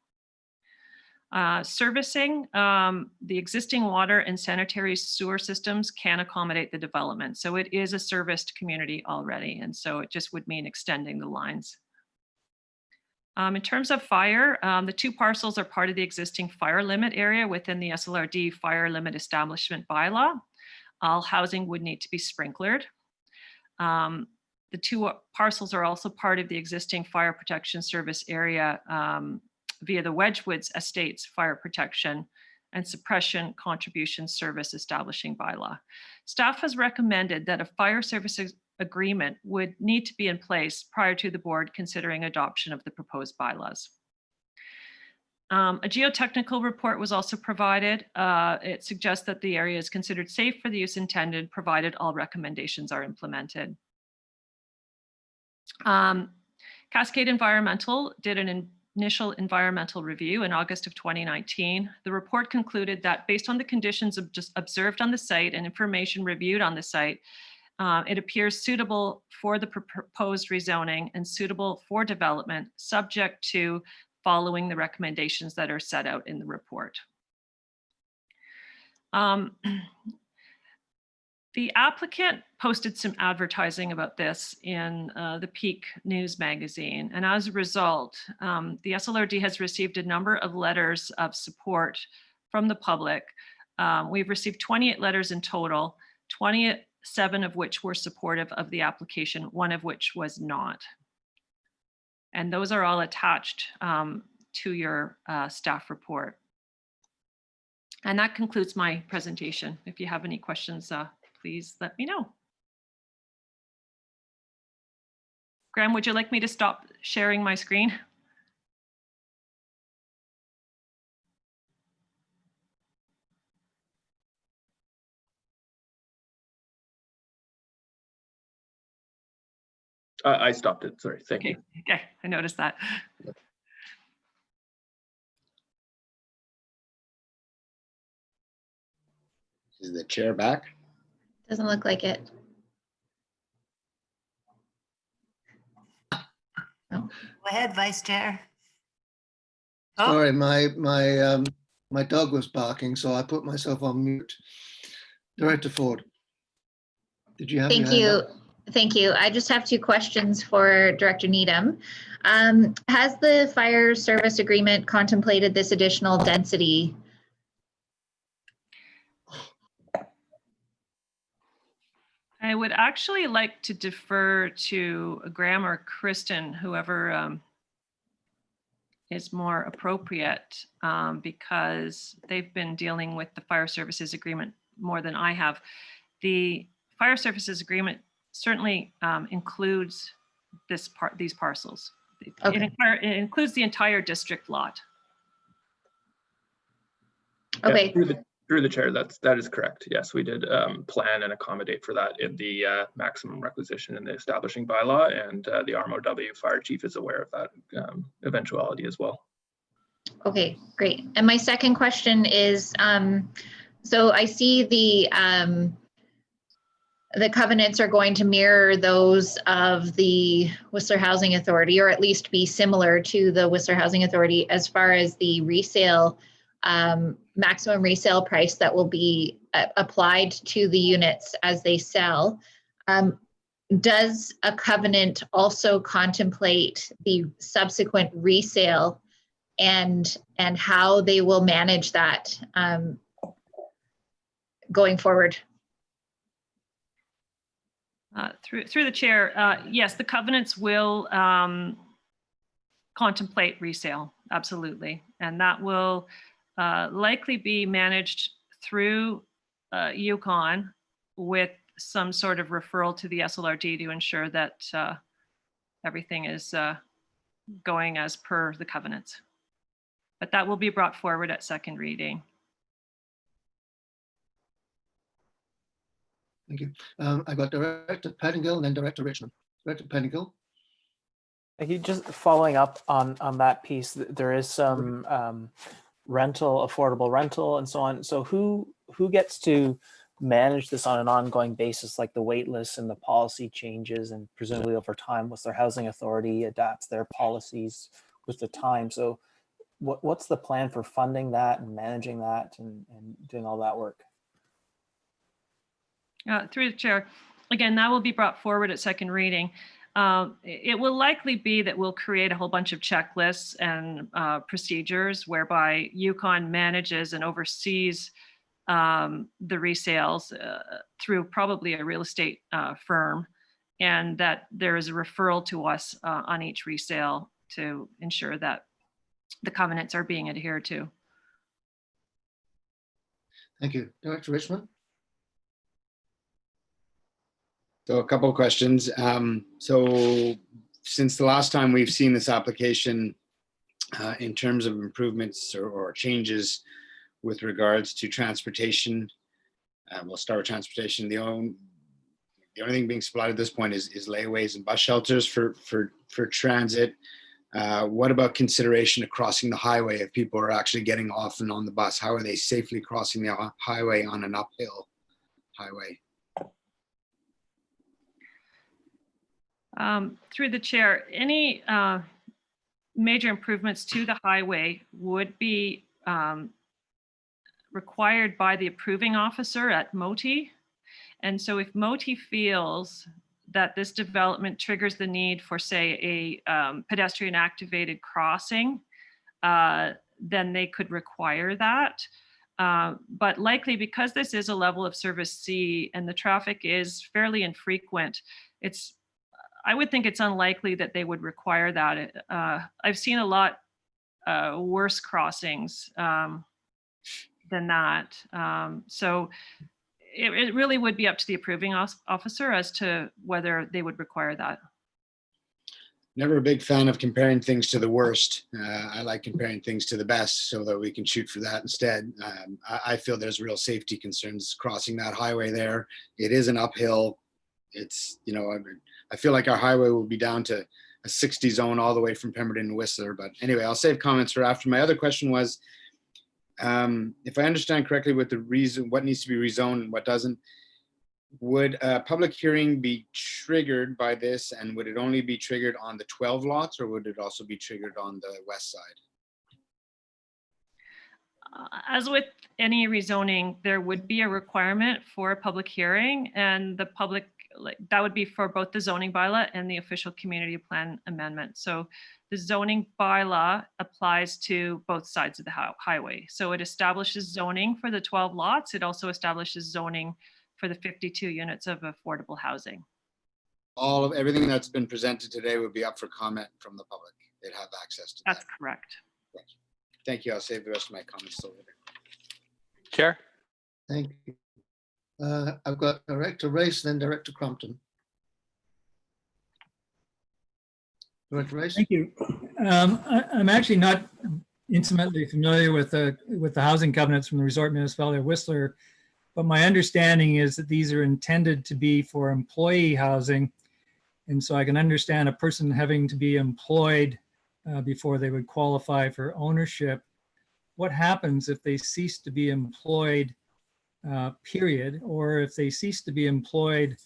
Servicing, the existing water and sanitary sewer systems can accommodate the development. So it is a serviced community already, and so it just would mean extending the lines. In terms of fire, the 2 parcels are part of the existing fire limit area within the SLRD fire limit establishment bylaw. All housing would need to be sprinklered. The 2 parcels are also part of the existing fire protection service area via the Wedgwoods Estates Fire Protection and Suppression Contribution Service Establishing Bylaw. Staff has recommended that a fire services agreement would need to be in place prior to the board considering adoption of the proposed bylaws. A geotechnical report was also provided. It suggests that the area is considered safe for the use intended, provided all recommendations are implemented. Cascade Environmental did an initial environmental review in August of 2019. The report concluded that based on the conditions observed on the site and information reviewed on the site, it appears suitable for the proposed rezoning and suitable for development, subject to following the recommendations that are set out in the report. The applicant posted some advertising about this in the Peak News magazine, and as a result, the SLRD has received a number of letters of support from the public. We've received 28 letters in total, 27 of which were supportive of the application, 1 of which was not. And those are all attached to your staff report. And that concludes my presentation. If you have any questions, please let me know. Graham, would you like me to stop sharing my screen? I stopped it. Sorry. Thank you. Okay, I noticed that. Is the chair back? Doesn't look like it. Go ahead, Vice Chair. Sorry, my dog was barking, so I put myself on mute. Director Ford, did you have your Thank hand you. up? Thank you. I just have 2 questions for Director Needham. Has the fire service agreement contemplated this additional density? I would actually like to defer to Graham or Kristen, whoever is more appropriate, because they've been dealing with the fire services agreement more than I have. The fire services agreement certainly includes these parcels. Okay. It includes the entire district lot. Okay. Yeah, through the chair, that is correct. Yes, we did plan and accommodate for that in the maximum requisition in the establishing bylaw, and the RMOW fire chief is aware of that eventuality as well. Okay, great. And my second question is, so I see the covenants are going to mirror those of the Whistler Housing Authority, or at least be similar to the Whistler Housing Authority as far as the resale, maximum resale price that will be applied to the units as they sell. Does a covenant also contemplate the subsequent resale and how they will manage that going forward? Through the chair, yes, the covenants will contemplate resale, absolutely. And that will likely be managed through Yukon with some sort of referral to the SLRD to ensure that everything is going as per the covenants. But that will be brought forward at second reading. Thank you. I got Director Pettingill and then Director Richmond. Director Pettingill. Thank you. Just following up on that piece, there is some rental, affordable rental and so on. So who gets to manage this on an ongoing basis, like the wait lists and the policy changes, and presumably over time, once their housing authority adapts their policies with the time. So what's the plan for funding that and managing that and doing all that work? Through the chair, again, that will be brought forward at second reading. It will likely be that we'll create a whole bunch of checklists and procedures whereby Yukon manages and oversees the resales through probably a real estate firm, and that there is a referral to us on each resale to ensure that the covenants are being adhered to. Thank you. Director Richmond. So a couple of questions. So since the last time we've seen this application in terms of improvements or changes with regards to transportation, we'll start with transportation. The only thing being supplied at this point is layaways and bus shelters for transit. What about consideration of crossing the highway if people are actually getting off and on the bus? How are they safely crossing the highway on an uphill highway? Through the chair, any major improvements to the highway would be required by the approving officer at MOTI. And so if MOTI feels that this development triggers the need for, say, a pedestrian activated crossing, then they could require that. But likely, because this is a level of service C and the traffic is fairly infrequent, I would think it's unlikely that they would require that. I've seen a lot worse crossings than that. So it really would be up to the approving officer as to whether they would require that. Never a big fan of comparing things to the worst. I like comparing things to the best so that we can shoot for that instead. I feel there's real safety concerns crossing that highway there. It is an uphill. It's, you know, I feel like our highway will be down to a 60 zone all the way from Pemberton to Whistler. But anyway, I'll save comments for after. My other question was, if I understand correctly, with the reason, what needs to be rezoned and what doesn't, would a public hearing be triggered by this, and would it only be triggered on the 12 lots, or would it also be triggered on the west side? As with any rezoning, there would be a requirement for a public hearing, and the public, that would be for both the zoning bylaw and the official community plan amendment. So the zoning bylaw applies to both sides of the highway. So it establishes zoning for the 12 lots. It also establishes zoning for the 52 units of affordable housing. All of everything that's been presented today would be up for comment from the public. They'd have access to that. That's correct. Thank you. I'll save the rest of my comments till later. Chair. Thank you. I've got Director Race, then Director Crumpton. Director Race. Thank you. I'm actually not intimately familiar with the housing covenants from the Resort Municipality of Whistler, but my understanding is that these are intended to be for employee housing. And so I can understand a person having to be employed before they would qualify for ownership. What happens if they cease to be employed, period, or if they cease to be employed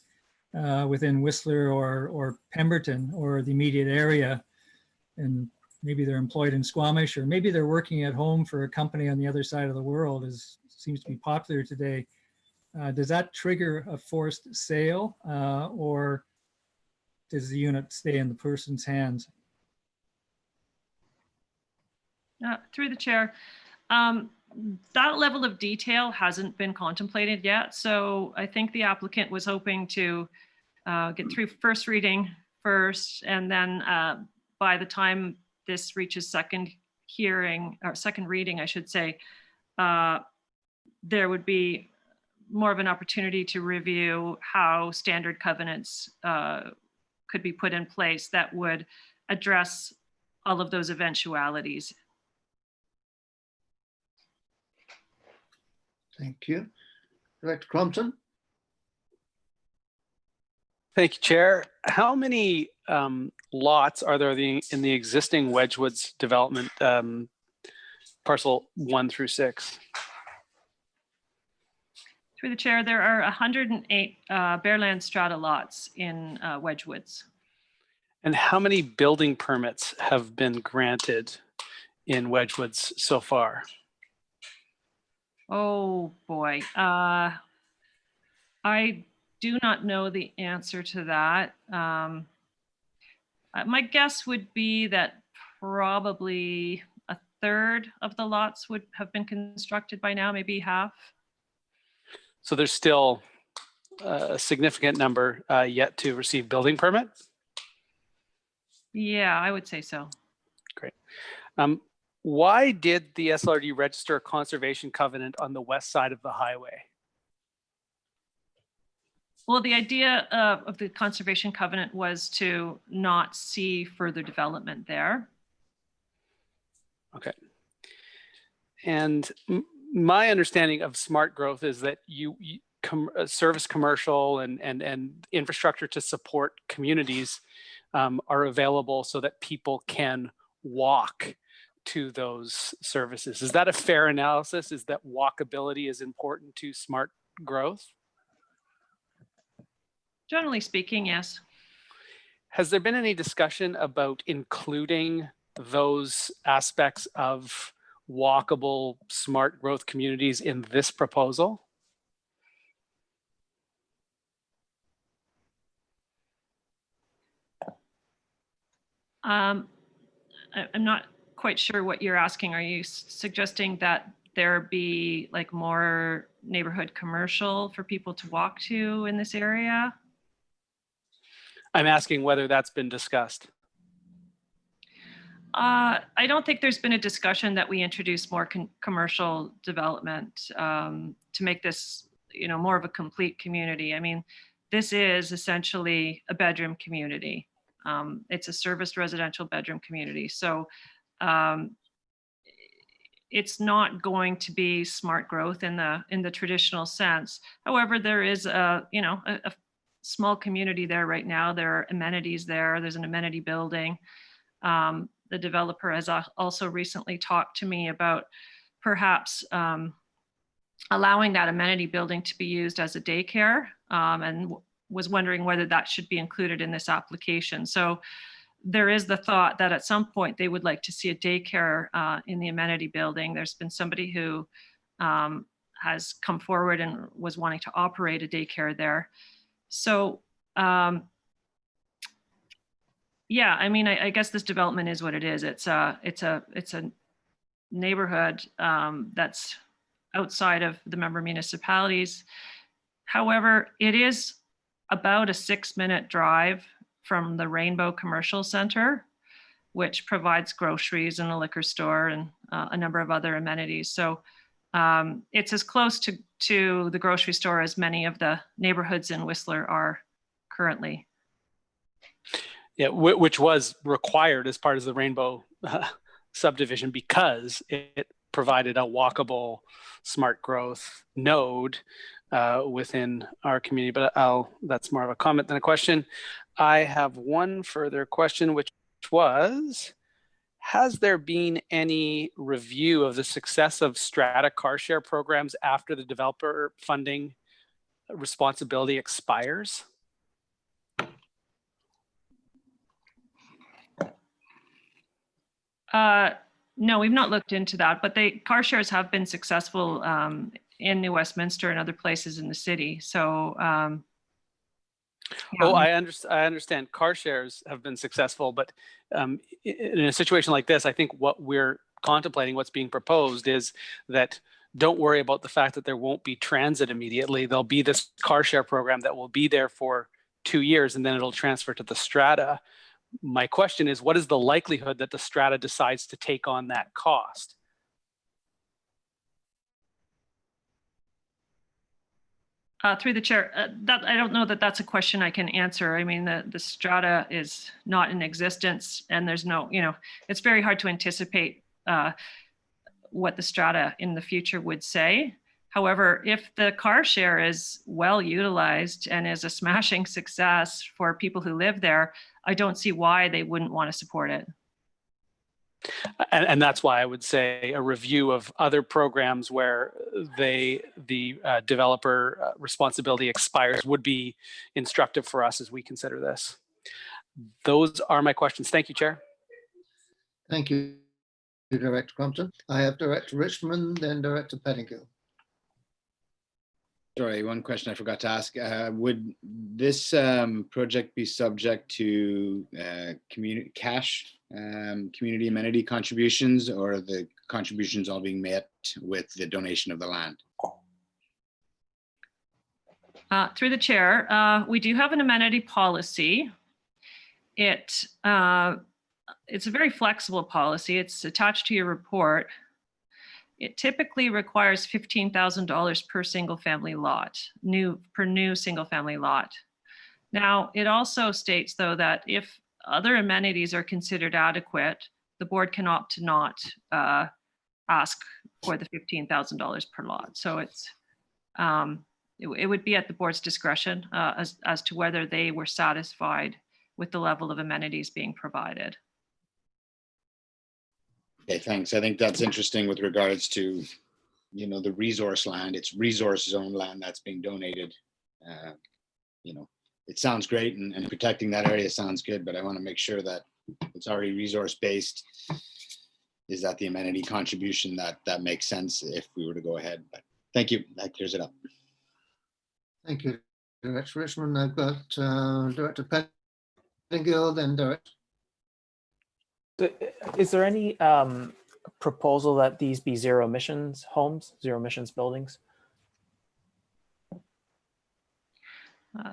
within Whistler or Pemberton or the immediate area, and maybe they're employed in Squamish, or maybe they're working at home for a company on the other side of the world, as seems to be popular today. Does that trigger a forced sale, or does the unit stay in the person's hands? Through the chair, that level of detail hasn't been contemplated yet. So I think the applicant was hoping to get through first reading first, and then by the time this reaches second hearing, or second reading, I should say, there would be more of an opportunity to review how standard covenants could be put in place that would address all of those eventualities. Thank you. Director Crompton? Thank you, Chair. How many lots are there in the existing Wedgwoods development, parcel 1 through 6? Through the chair, there are 108 Bearland strata lots in Wedgwoods. And how many building permits have been granted in Wedgwoods so far? Oh boy, I do not know the answer to that. My guess would be that probably a third of the lots would have been constructed by now, maybe half. So there's still a significant number yet to receive building permit? Yeah, I would say so. Great. Why did the SLRD register a conservation covenant on the west side of the highway? Well, the idea of the conservation covenant was to not see further development there. Okay. And my understanding of smart growth is that you service commercial and infrastructure to support communities are available so that people can walk to those services. Is that a fair analysis? Is that walkability is important to smart growth? Generally speaking, yes. Has there been any discussion about including those aspects of walkable smart growth communities in this proposal? I'm not quite sure what you're asking. Are you suggesting that there be like more neighborhood commercial for people to walk to in this area? I'm asking whether that's been discussed. I don't think there's been a discussion that we introduce more commercial development to make this, more of a complete community. I mean, this is essentially a bedroom community. It's a serviced residential bedroom community. So it's not going to be smart growth in the traditional sense. However, there is a small community there right now. There are amenities there. There's an amenity building. The developer has also recently talked to me about perhaps allowing that amenity building to be used as a daycare, and was wondering whether that should be included in this application. So there is the thought that at some point they would like to see a daycare in the amenity building. There's been somebody who has come forward and was wanting to operate a daycare there. So yeah, I mean, I guess this development is what it is. It's a neighborhood that's outside of the member municipalities. However, it is about a 6-minute drive from the Rainbow Commercial Center, which provides groceries and a liquor store and a number of other amenities. So it's as close to the grocery store as many of the neighborhoods in Whistler are currently. Yeah, which was required as part of the Rainbow subdivision because it provided a walkable smart growth node within our community. But that's more of a comment than a question. I have one further question, which was, has there been any review of the success of strata car share programs after the developer funding responsibility expires? No, we've not looked into that, but car shares have been successful in New Westminster and other places in the city. So, yeah. Oh, I understand car shares have been successful, but in a situation like this, I think what we're contemplating, what's being proposed is that don't worry about the fact that there won't be transit immediately. There'll be this car share program that will be there for 2 years and then it'll transfer to the strata. My question is, what is the likelihood that the strata decides to take on that cost? Through the chair, that I don't know that that's a question I can answer. I mean, the strata is not in existence, and there's no, it's very hard to anticipate what the strata in the future would say. However, if the car share is well utilized and is a smashing success for people who live there, I don't see why they wouldn't want to support it. And that's why I would say a review of other programs where the developer responsibility expires would be instructive for us as we consider this. Those are my questions. Thank you, Chair. Thank you, Director Crompton. I have Director Richmond, then Director Pettingill. Sorry, one question I forgot to ask. Would this project be subject to cash community amenity contributions, or are the contributions all being met with the donation of the land? Through the chair, we do have an amenity policy. It's a very flexible policy. It's attached to your report. It typically requires $15,000 per single family lot, new single family lot. Now, it also states, though, that if other amenities are considered adequate, the board can opt to not ask for the $15,000 per lot. So it's it would be at the board's discretion as to whether they were satisfied with the level of amenities being provided. Okay, thanks. I think that's interesting with regards to, the resource land. It's resource zone land that's being donated. It sounds great, and protecting that area sounds good, but I want to make sure that it's already resource based. Is that the amenity contribution that makes sense if we were to go ahead? But thank you. That clears it up. Thank you, Director Richmond. I've got Director Pettingill, then Director. Is there any proposal that these be zero emissions homes, zero emissions buildings?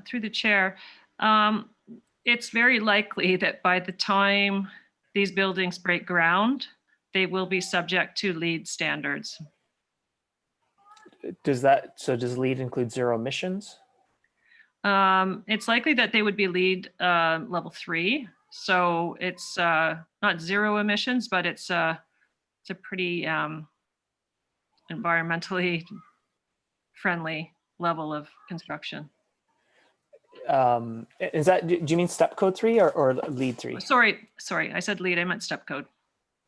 Through the chair, it's very likely that by the time these buildings break ground, they will be subject to LEED standards. Does LEED include zero emissions? It's likely that they would be LEED level 3. So it's not zero emissions, but it's a pretty environmentally friendly level of construction. Is that, do you mean step code 3 or LEED 3? Sorry, I said LEED, I meant step code.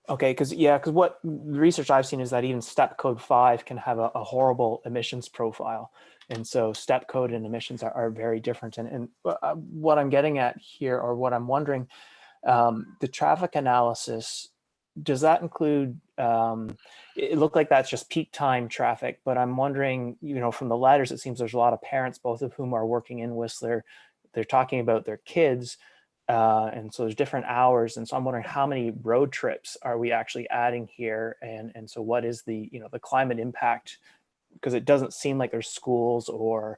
Okay, because what the research I've seen is that even step code 5 can have a horrible emissions profile. And so step code and emissions are very different. And what I'm getting at here, or what I'm wondering, the traffic analysis, does that include, it looked like that's just peak time traffic, but I'm wondering, from the letters, it seems there's a lot of parents, both of whom are working in Whistler. They're talking about their kids. And so there's different hours. And so I'm wondering how many road trips are we actually adding here? And so what is the, the climate impact? Because it doesn't seem like there's schools or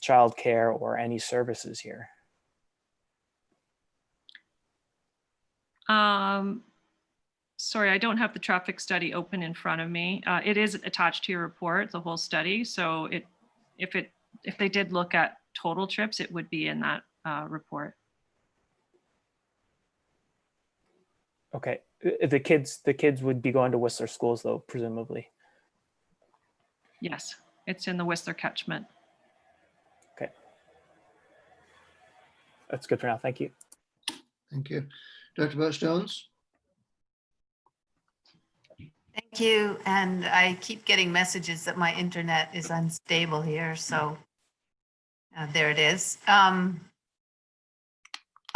childcare or any services here. Sorry, I don't have the traffic study open in front of me. It is attached to your report, the whole study. So if they did look at total trips, it would be in that report. Okay, the kids would be going to Whistler schools though, presumably. Yes, it's in the Whistler catchment. Okay, that's good for now. Thank you. Thank you, Dr. Birch-Jones. Thank you. And I keep getting messages that my internet is unstable here. So there it is.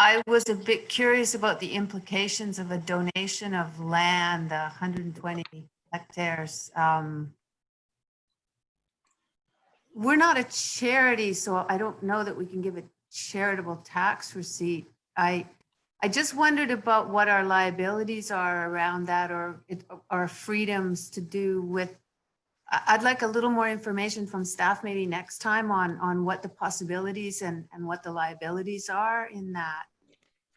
I was a bit curious about the implications of a donation of land, 120 hectares. We're not a charity, so I don't know that we can give a charitable tax receipt. I just wondered about what our liabilities are around that, or our freedoms to do with I'd like a little more information from staff maybe next time on what the possibilities and what the liabilities are in that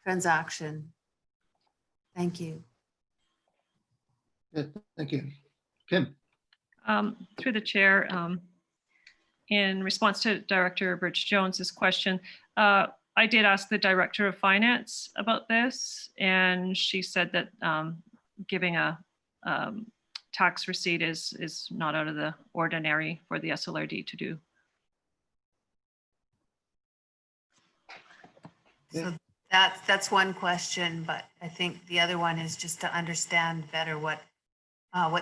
transaction. Thank you. Good, thank you. Kim. Through the chair, in response to Director Birch Jones's question, I did ask the Director of Finance about this, and she said that giving a tax receipt is not out of the ordinary for the SLRD to do. So that's one question, but I think the other one is just to understand better what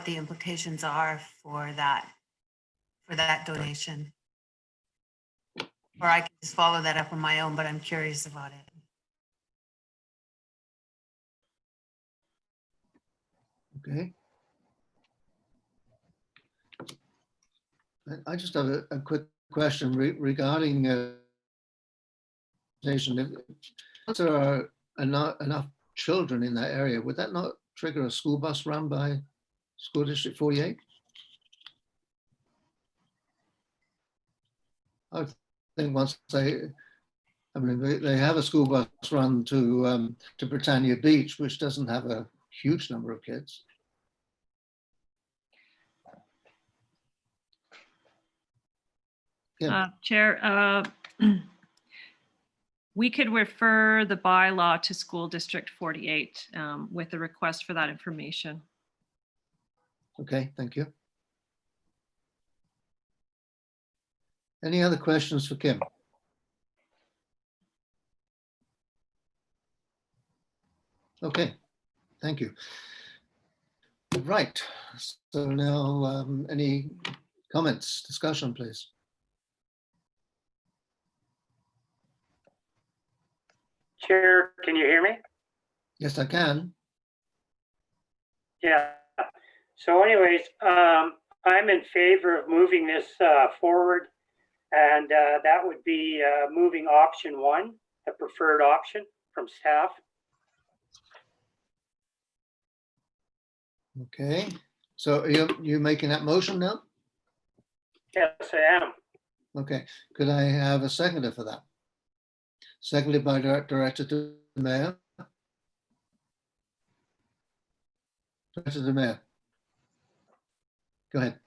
the implications are for that donation. Or I can just follow that up on my own, but I'm curious about it. Okay. I just have a quick question regarding if there are enough children in that area, would that not trigger a school bus run by School District 48? I think once they have a school bus run to Britannia Beach, which doesn't have a huge number of kids. Yeah. Chair, we could refer the bylaw to School District 48 with a request for that information. Okay, thank you. Any other questions for Kim? Okay, thank you. Right, so now any comments, discussion, please? Chair, can you hear me? Yes, I can. Yeah. So anyways, I'm in favor of moving this forward, and that would be moving option 1, the preferred option from staff. Okay, so are you making that motion now? Yes, I am. Okay, could I have a seconder for that? Seconded by Director de Mayor. Director de Mayor. Go ahead.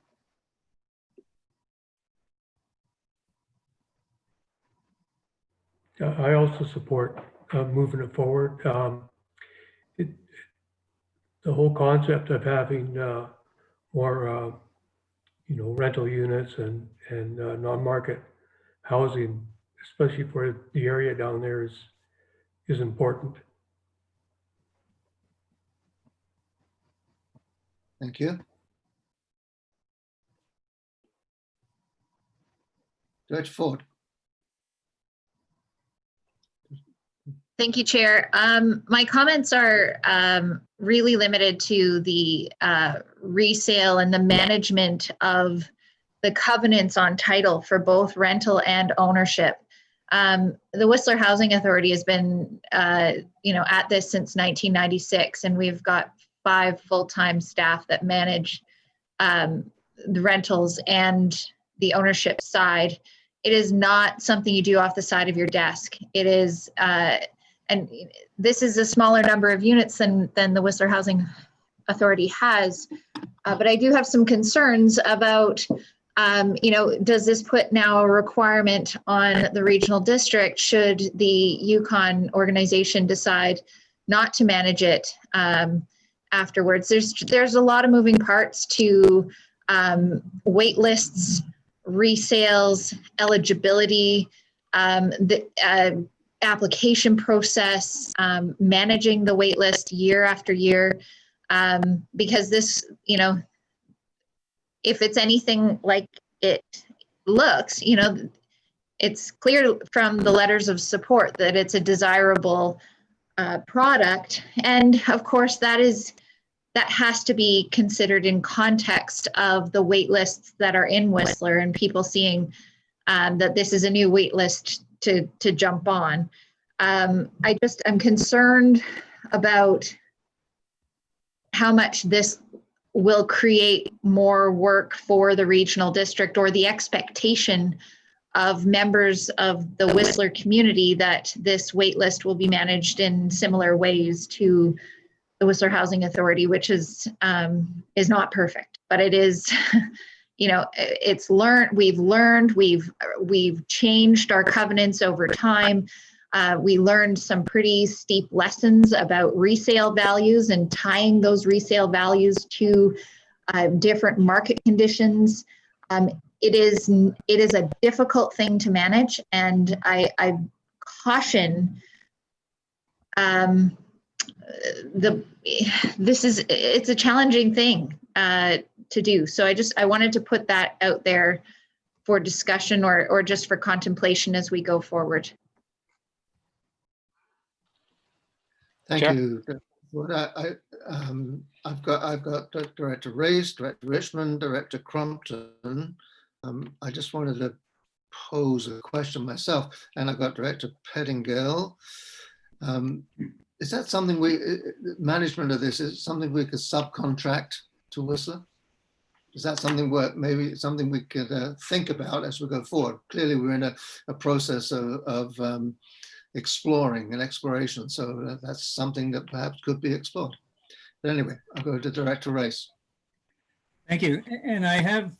I also support moving it forward. The whole concept of having more, rental units and non-market housing, especially for the area down there, is important. Thank you. Director Ford. Thank you, Chair. My comments are really limited to the resale and the management of the covenants on title for both rental and ownership. The Whistler Housing Authority has been, at this since 1996, and we've got 5 full-time staff that manage the rentals and the ownership side. It is not something you do off the side of your desk. It is, and this is a smaller number of units than the Whistler Housing Authority has, but I do have some concerns about, does this put now a requirement on the regional district should the Yukon organization decide not to manage it afterwards? There's a lot of moving parts to wait lists, resales, eligibility, the application process, managing the wait list year after year, because this, if it's anything like it looks, it's clear from the letters of support that it's a desirable product. And of course, that has to be considered in context of the wait lists that are in Whistler and people seeing that this is a new wait list to jump on. I'm concerned about how much this will create more work for the regional district, or the expectation of members of the Whistler community that this wait list will be managed in similar ways to the Whistler Housing Authority, which is not perfect, but it is, you know, it's learned, we've changed our covenants over time. We learned some pretty steep lessons about resale values and tying those resale values to different market conditions. It is a difficult thing to manage, and I caution it's a challenging thing to do. So I wanted to put that out there for discussion or just for contemplation as we go forward. Thank you. I've got Director Race, Director Richmond, Director Crompton. I just wanted to pose a question myself, and I've got Director Pettingill. Is that something management of this is something we could subcontract to Whistler? Is that something maybe something we could think about as we go forward? Clearly, we're in a process of exploring and exploration, so that's something that perhaps could be explored. But anyway, I'll go to Director Race. Thank you. And I have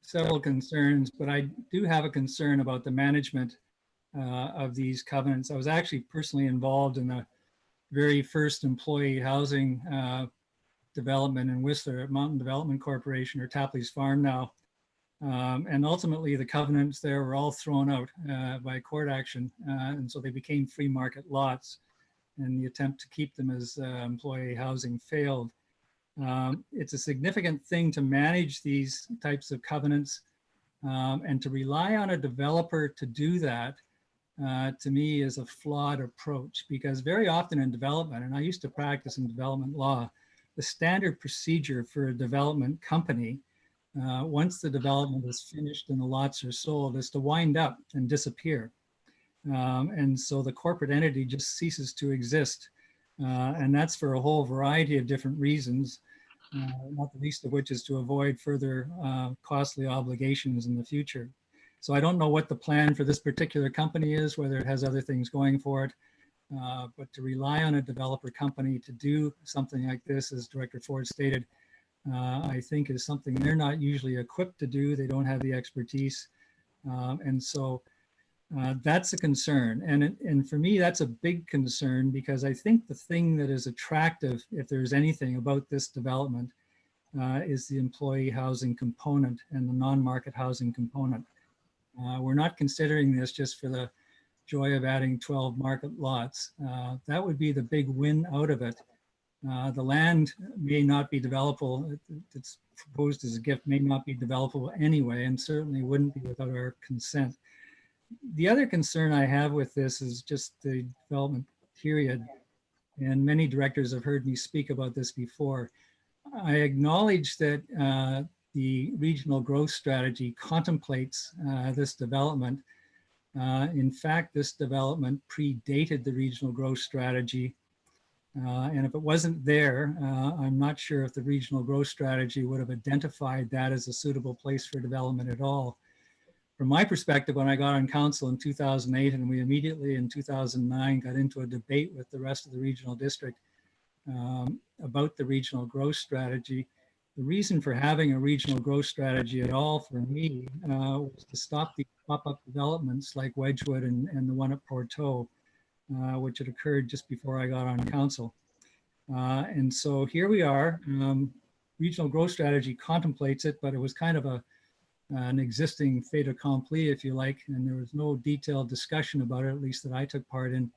several concerns, but I do have a concern about the management of these covenants. I was actually personally involved in the very first employee housing development in Whistler at Mountain Development Corporation, or Tapley's Farm now. And ultimately the covenants there were all thrown out by court action. And so they became free market lots, and the attempt to keep them as employee housing failed. It's a significant thing to manage these types of covenants, and to rely on a developer to do that, to me, is a flawed approach, because very often in development, and I used to practice in development law, the standard procedure for a development company, once the development is finished and the lots are sold, is to wind up and disappear. And so the corporate entity just ceases to exist. And that's for a whole variety of different reasons, not the least of which is to avoid further costly obligations in the future. So I don't know what the plan for this particular company is, whether it has other things going for it, but to rely on a developer company to do something like this, as Director Ford stated, I think is something they're not usually equipped to do. They don't have the expertise. And so that's a concern. And for me, that's a big concern, because I think the thing that is attractive, if there's anything about this development, is the employee housing component and the non-market housing component. We're not considering this just for the joy of adding 12 market lots. That would be the big win out of it. The land may not be developable. It's proposed as a gift, may not be developable anyway, and certainly wouldn't be without our consent. The other concern I have with this is just the development period. And many directors have heard me speak about this before. I acknowledge that the regional growth strategy contemplates this development. In fact, this development predated the regional growth strategy. And if it wasn't there, I'm not sure if the regional growth strategy would have identified that as a suitable place for development at all. From my perspective, when I got on council in 2008, and we immediately in 2009 got into a debate with the rest of the regional district about the regional growth strategy, the reason for having a regional growth strategy at all for me was to stop the pop-up developments like Wedgwood and the one at Porteau, which had occurred just before I got on council. And so here we are. Regional growth strategy contemplates it, but it was kind of an existing fait accompli, if you like, and there was no detailed discussion about it, at least that I took part in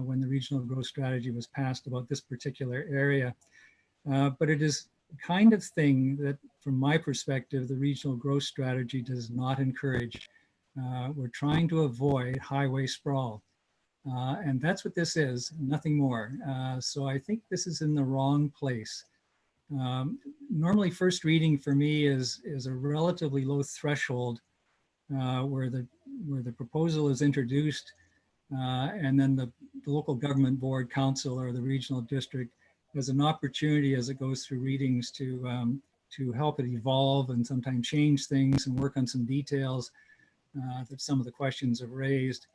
when the regional growth strategy was passed about this particular area. But it is the kind of thing that, from my perspective, the regional growth strategy does not encourage. We're trying to avoid highway sprawl. And that's what this is, nothing more. So I think this is in the wrong place. Normally, first reading for me is a relatively low threshold where the proposal is introduced, and then the local government board council or the regional district as an opportunity as it goes through readings to help it evolve and sometimes change things and work on some details that some of the questions have raised.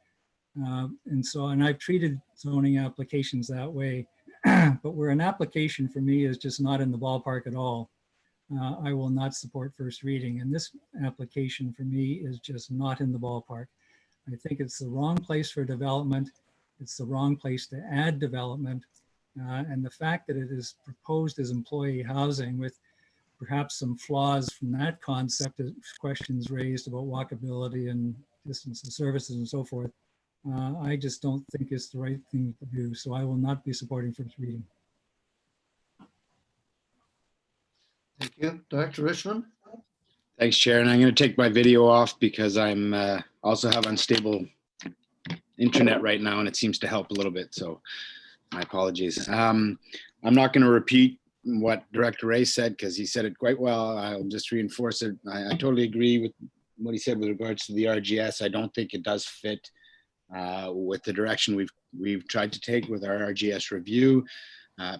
And I've treated zoning applications that way, but where an application for me is just not in the ballpark at all, I will not support first reading. And this application for me is just not in the ballpark. I think it's the wrong place for development. It's the wrong place to add development. And the fact that it is proposed as employee housing with perhaps some flaws from that concept, as questions raised about walkability and distance of services and so forth, I just don't think it's the right thing to do. So I will not be supporting first reading. Thank you. Director Richmond? Thanks, Chair. And I'm going to take my video off because I'm also have unstable internet right now, and it seems to help a little bit. So my apologies. I'm not going to repeat what Director Ray said because he said it quite well. I'll just reinforce it. I totally agree with what he said with regards to the RGS. I don't think it does fit with the direction we've tried to take with our RGS review,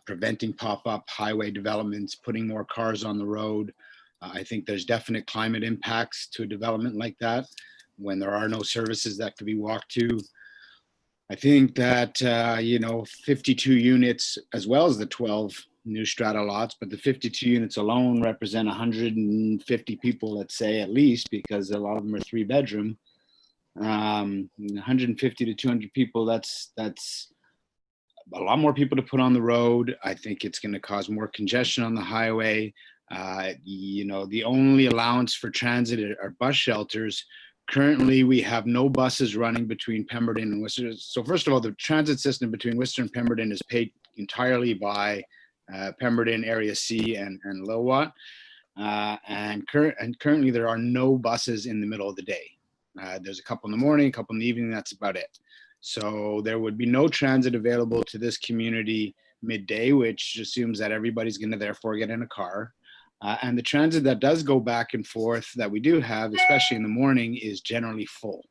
preventing pop-up highway developments, putting more cars on the road. I think there's definite climate impacts to a development like that when there are no services that could be walked to. I think that, 52 units as well as the 12 new strata lots, but the 52 units alone represent 150 people, let's say, at least, because a lot of them are 3-bedroom. 150 to 200 people, that's a lot more people to put on the road. I think it's going to cause more congestion on the highway. The only allowance for transit are bus shelters. Currently, we have no buses running between Pemberton and Worcester. So first of all, the transit system between Worcester and Pemberton is paid entirely by Pemberton Area C and Lillooet. And currently there are no buses in the middle of the day. There's a couple in the morning, a couple in the evening, that's about it. So there would be no transit available to this community midday, which assumes that everybody's going to therefore get in a car. And the transit that does go back and forth that we do have, especially in the morning, is generally full.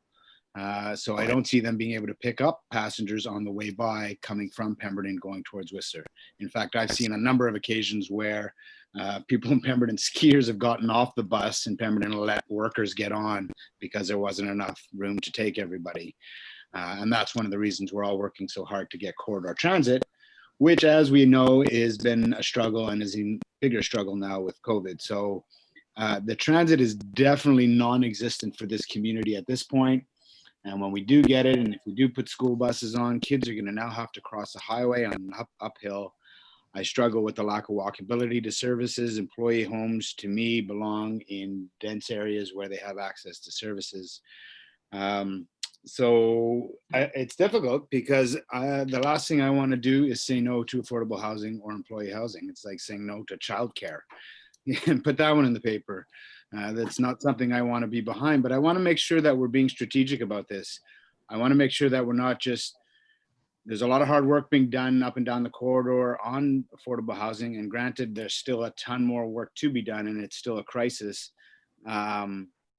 So I don't see them being able to pick up passengers on the way by coming from Pemberton going towards Worcester. In fact, I've seen a number of occasions where people in Pemberton, skiers, have gotten off the bus in Pemberton and let workers get on because there wasn't enough room to take everybody. And that's one of the reasons we're all working so hard to get corridor transit, which, as we know, has been a struggle and is a bigger struggle now with COVID. So the transit is definitely non-existent for this community at this point. And when we do get it, and if we do put school buses on, kids are going to now have to cross the highway on uphill. I struggle with the lack of walkability to services. Employee homes, to me, belong in dense areas where they have access to services. So it's difficult because the last thing I want to do is say no to affordable housing or employee housing. It's like saying no to childcare. Put that one in the paper. That's not something I want to be behind, but I want to make sure that we're being strategic about this. I want to make sure that we're not just, there's a lot of hard work being done up and down the corridor on affordable housing. And granted, there's still a ton more work to be done and it's still a crisis.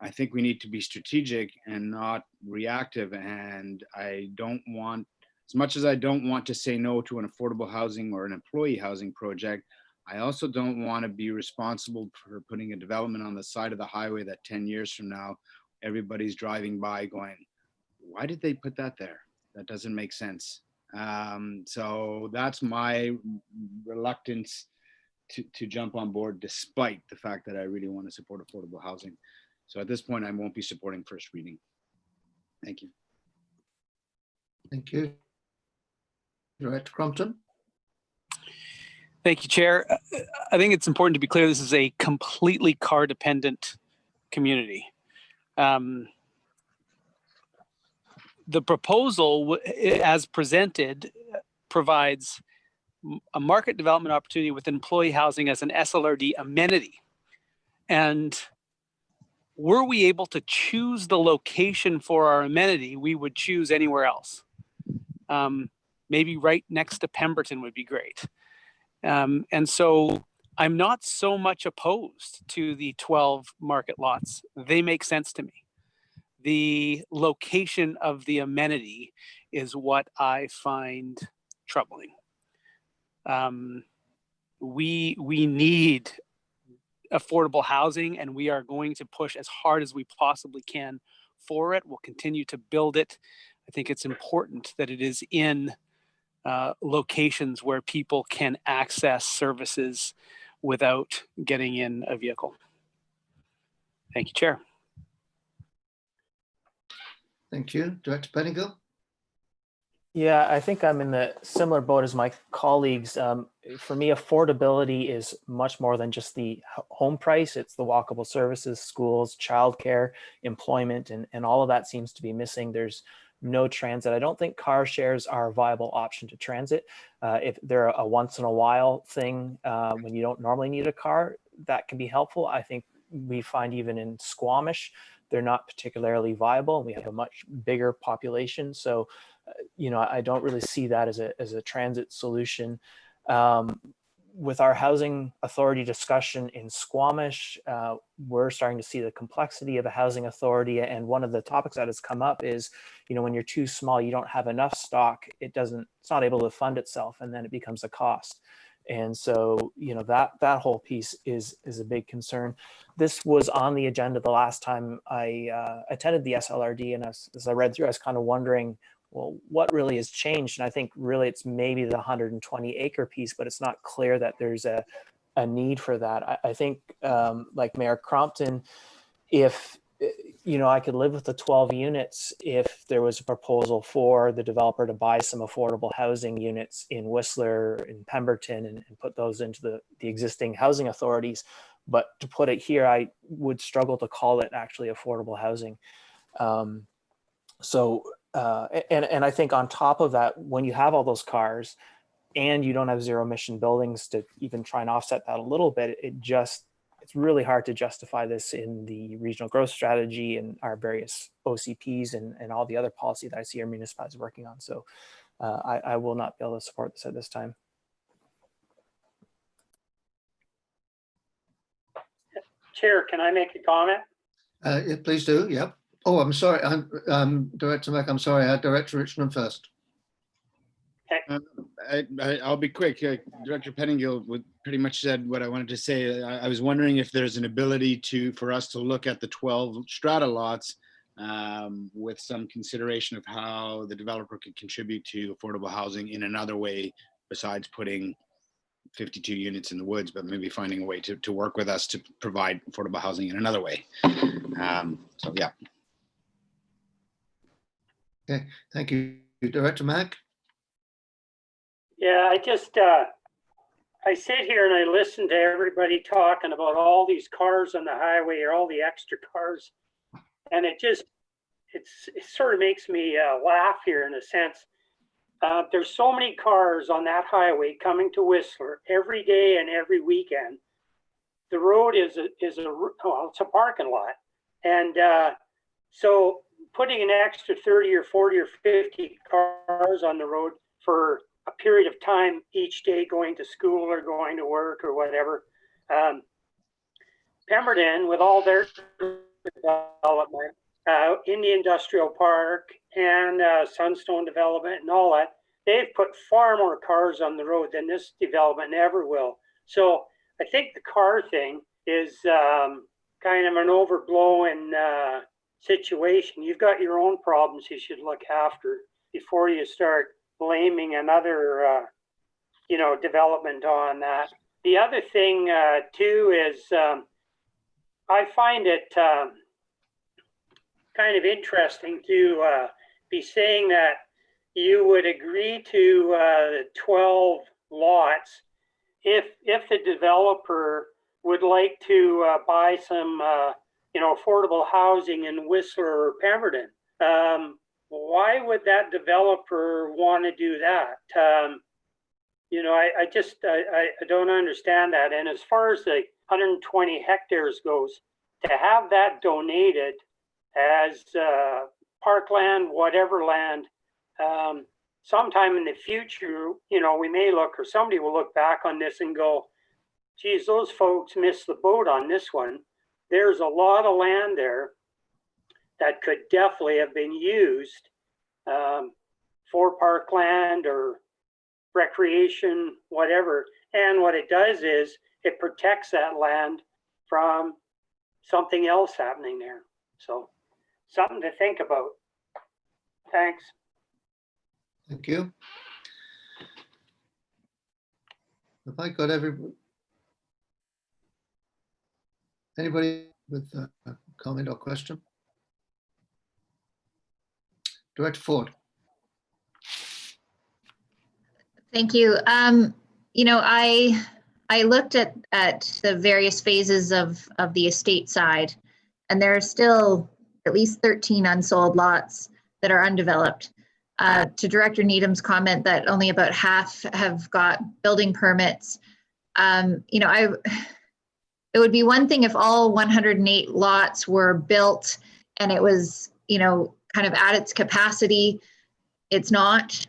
I think we need to be strategic and not reactive. And I don't want, as much as I don't want to say no to an affordable housing or an employee housing project, I also don't want to be responsible for putting a development on the side of the highway that 10 years from now, everybody's driving by going, why did they put that there? That doesn't make sense. So that's my reluctance to jump on board, despite the fact that I really want to support affordable housing. So at this point, I won't be supporting first reading. Thank you. Thank you. Director Crumpton? Thank you, Chair. I think it's important to be clear, this is a completely car-dependent community. The proposal, as presented, provides a market development opportunity with employee housing as an SLRD amenity. And were we able to choose the location for our amenity, we would choose anywhere else. Maybe right next to Pemberton would be great. And so I'm not so much opposed to the 12 market lots. They make sense to me. The location of the amenity is what I find troubling. we need affordable housing, and we are going to push as hard as we possibly can for it. We'll continue to build it. I think it's important that it is in locations where people can access services without getting in a vehicle. Thank you, Chair. Thank you. Director Pettingill? Yeah, I think I'm in the similar boat as my colleagues. For me, affordability is much more than just the home price. It's the walkable services, schools, childcare, employment, and all of that seems to be missing. There's no transit. I don't think car shares are a viable option to transit. If they're a once in a while thing, when you don't normally need a car, that can be helpful. I think we find even in Squamish, they're not particularly viable. We have a much bigger population. So, you know, I don't really see that as a transit solution. With our housing authority discussion in Squamish, we're starting to see the complexity of a housing authority. And one of the topics that has come up is, you know, when you're too small, you don't have enough stock, it's not able to fund itself, and then it becomes a cost. And so, you know, that whole piece is a big concern. This was on the agenda the last time I attended the SLRD, and as I read through, I was kind of wondering, well, what really has changed? And I think really it's maybe the 120 acre piece, but it's not clear that there's a need for that. I think like Mayor Crompton, if, you know, I could live with the 12 units if there was a proposal for the developer to buy some affordable housing units in Whistler, in Pemberton, and put those into the existing housing authorities. But to put it here, I would struggle to call it actually affordable housing. And I think on top of that, when you have all those cars and you don't have zero emission buildings to even try and offset that a little bit, it's really hard to justify this in the regional growth strategy and our various OCPs and all the other policy that I see our municipalities working on. So I will not be able to support this at this time. Chair, can I make a comment? Yeah, please do. Yep. Oh, I'm sorry. Director Mack, I'm sorry. I had Director Richmond first. I'll be quick. Director Pettingill pretty much said what I wanted to say. I was wondering if there's an ability for us to look at the 12 strata lots with some consideration of how the developer could contribute to affordable housing in another way besides putting 52 units in the woods, but maybe finding a way to work with us to provide affordable housing in another way. So yeah. Okay, thank you. Director Mack? Yeah, I sit here and I listen to everybody talking about all these cars on the highway or all the extra cars. And it sort of makes me laugh here in a sense. There's so many cars on that highway coming to Whistler every day and every weekend. The road it's a parking lot. And so putting an extra 30 or 40 or 50 cars on the road for a period of time each day going to school or going to work or whatever. Pemberton, with all their development in the industrial park and Sunstone development and all that, they've put far more cars on the road than this development ever will. So I think the car thing is kind of an overblown situation. You've got your own problems you should look after before you start blaming another development on that. The other thing too is I find it kind of interesting to be saying that you would agree to 12 lots if the developer would like to buy some affordable housing in Whistler or Pemberton. Why would that developer want to do that? I don't understand that. And as far as the 120 hectares goes, to have that donated as parkland, whatever land, sometime in the future, we may look, or somebody will look back on this and go, geez, those folks missed the boat on this one. There's a lot of land there that could definitely have been used for parkland or recreation, whatever. And what it does is it protects that land from something else happening there. So something to think about. Thanks. Thank you. Have I got anybody with a comment or question? Director Ford. Thank you. You know, I looked at the various phases of the estate side, and there are still at least 13 unsold lots that are undeveloped. To Director Needham's comment that only about half have got building permits, you know, it would be one thing if all 108 lots were built and it was, you know, kind of at its capacity. It's not.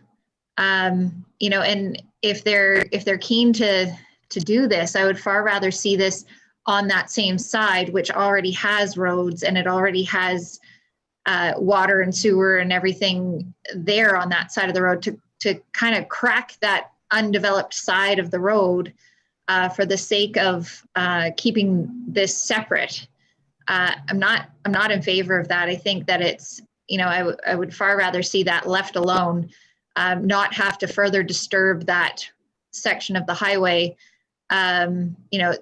You know, and if they're keen to do this, I would far rather see this on that same side, which already has roads and it already has water and sewer and everything there on that side of the road, to kind of crack that undeveloped side of the road for the sake of keeping this separate. I'm not in favor of that. I think that it's, you know, I would far rather see that left alone. Not have to further disturb that section of the highway. You know,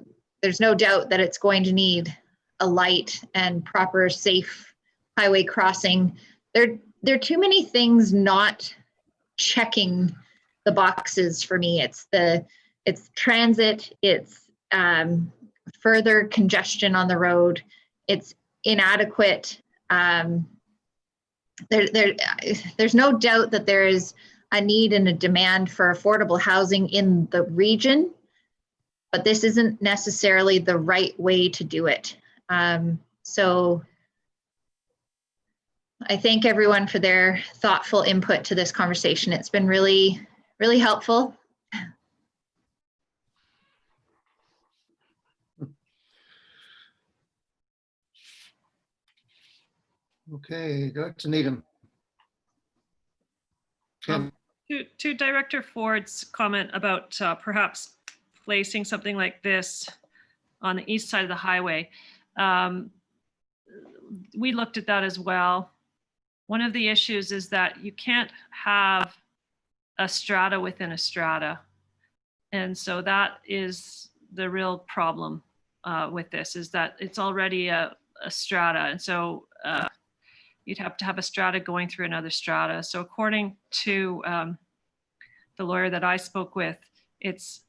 there's no doubt that it's going to need a light and proper safe highway crossing. There are too many things not checking the boxes for me. It's transit, it's further congestion on the road, it's inadequate. There's no doubt that there is a need and a demand for affordable housing in the region, but this isn't necessarily the right way to do it. So I thank everyone for their thoughtful input to this conversation. It's been really, really helpful. Okay, Director Needham. To Director Ford's comment about perhaps placing something like this on the east side of the highway, we looked at that as well. One of the issues is that you can't have a strata within a strata. And so that is the real problem with this, is that it's already a strata. And so you'd have to have a strata going through another strata. So according to the lawyer that I spoke with, it's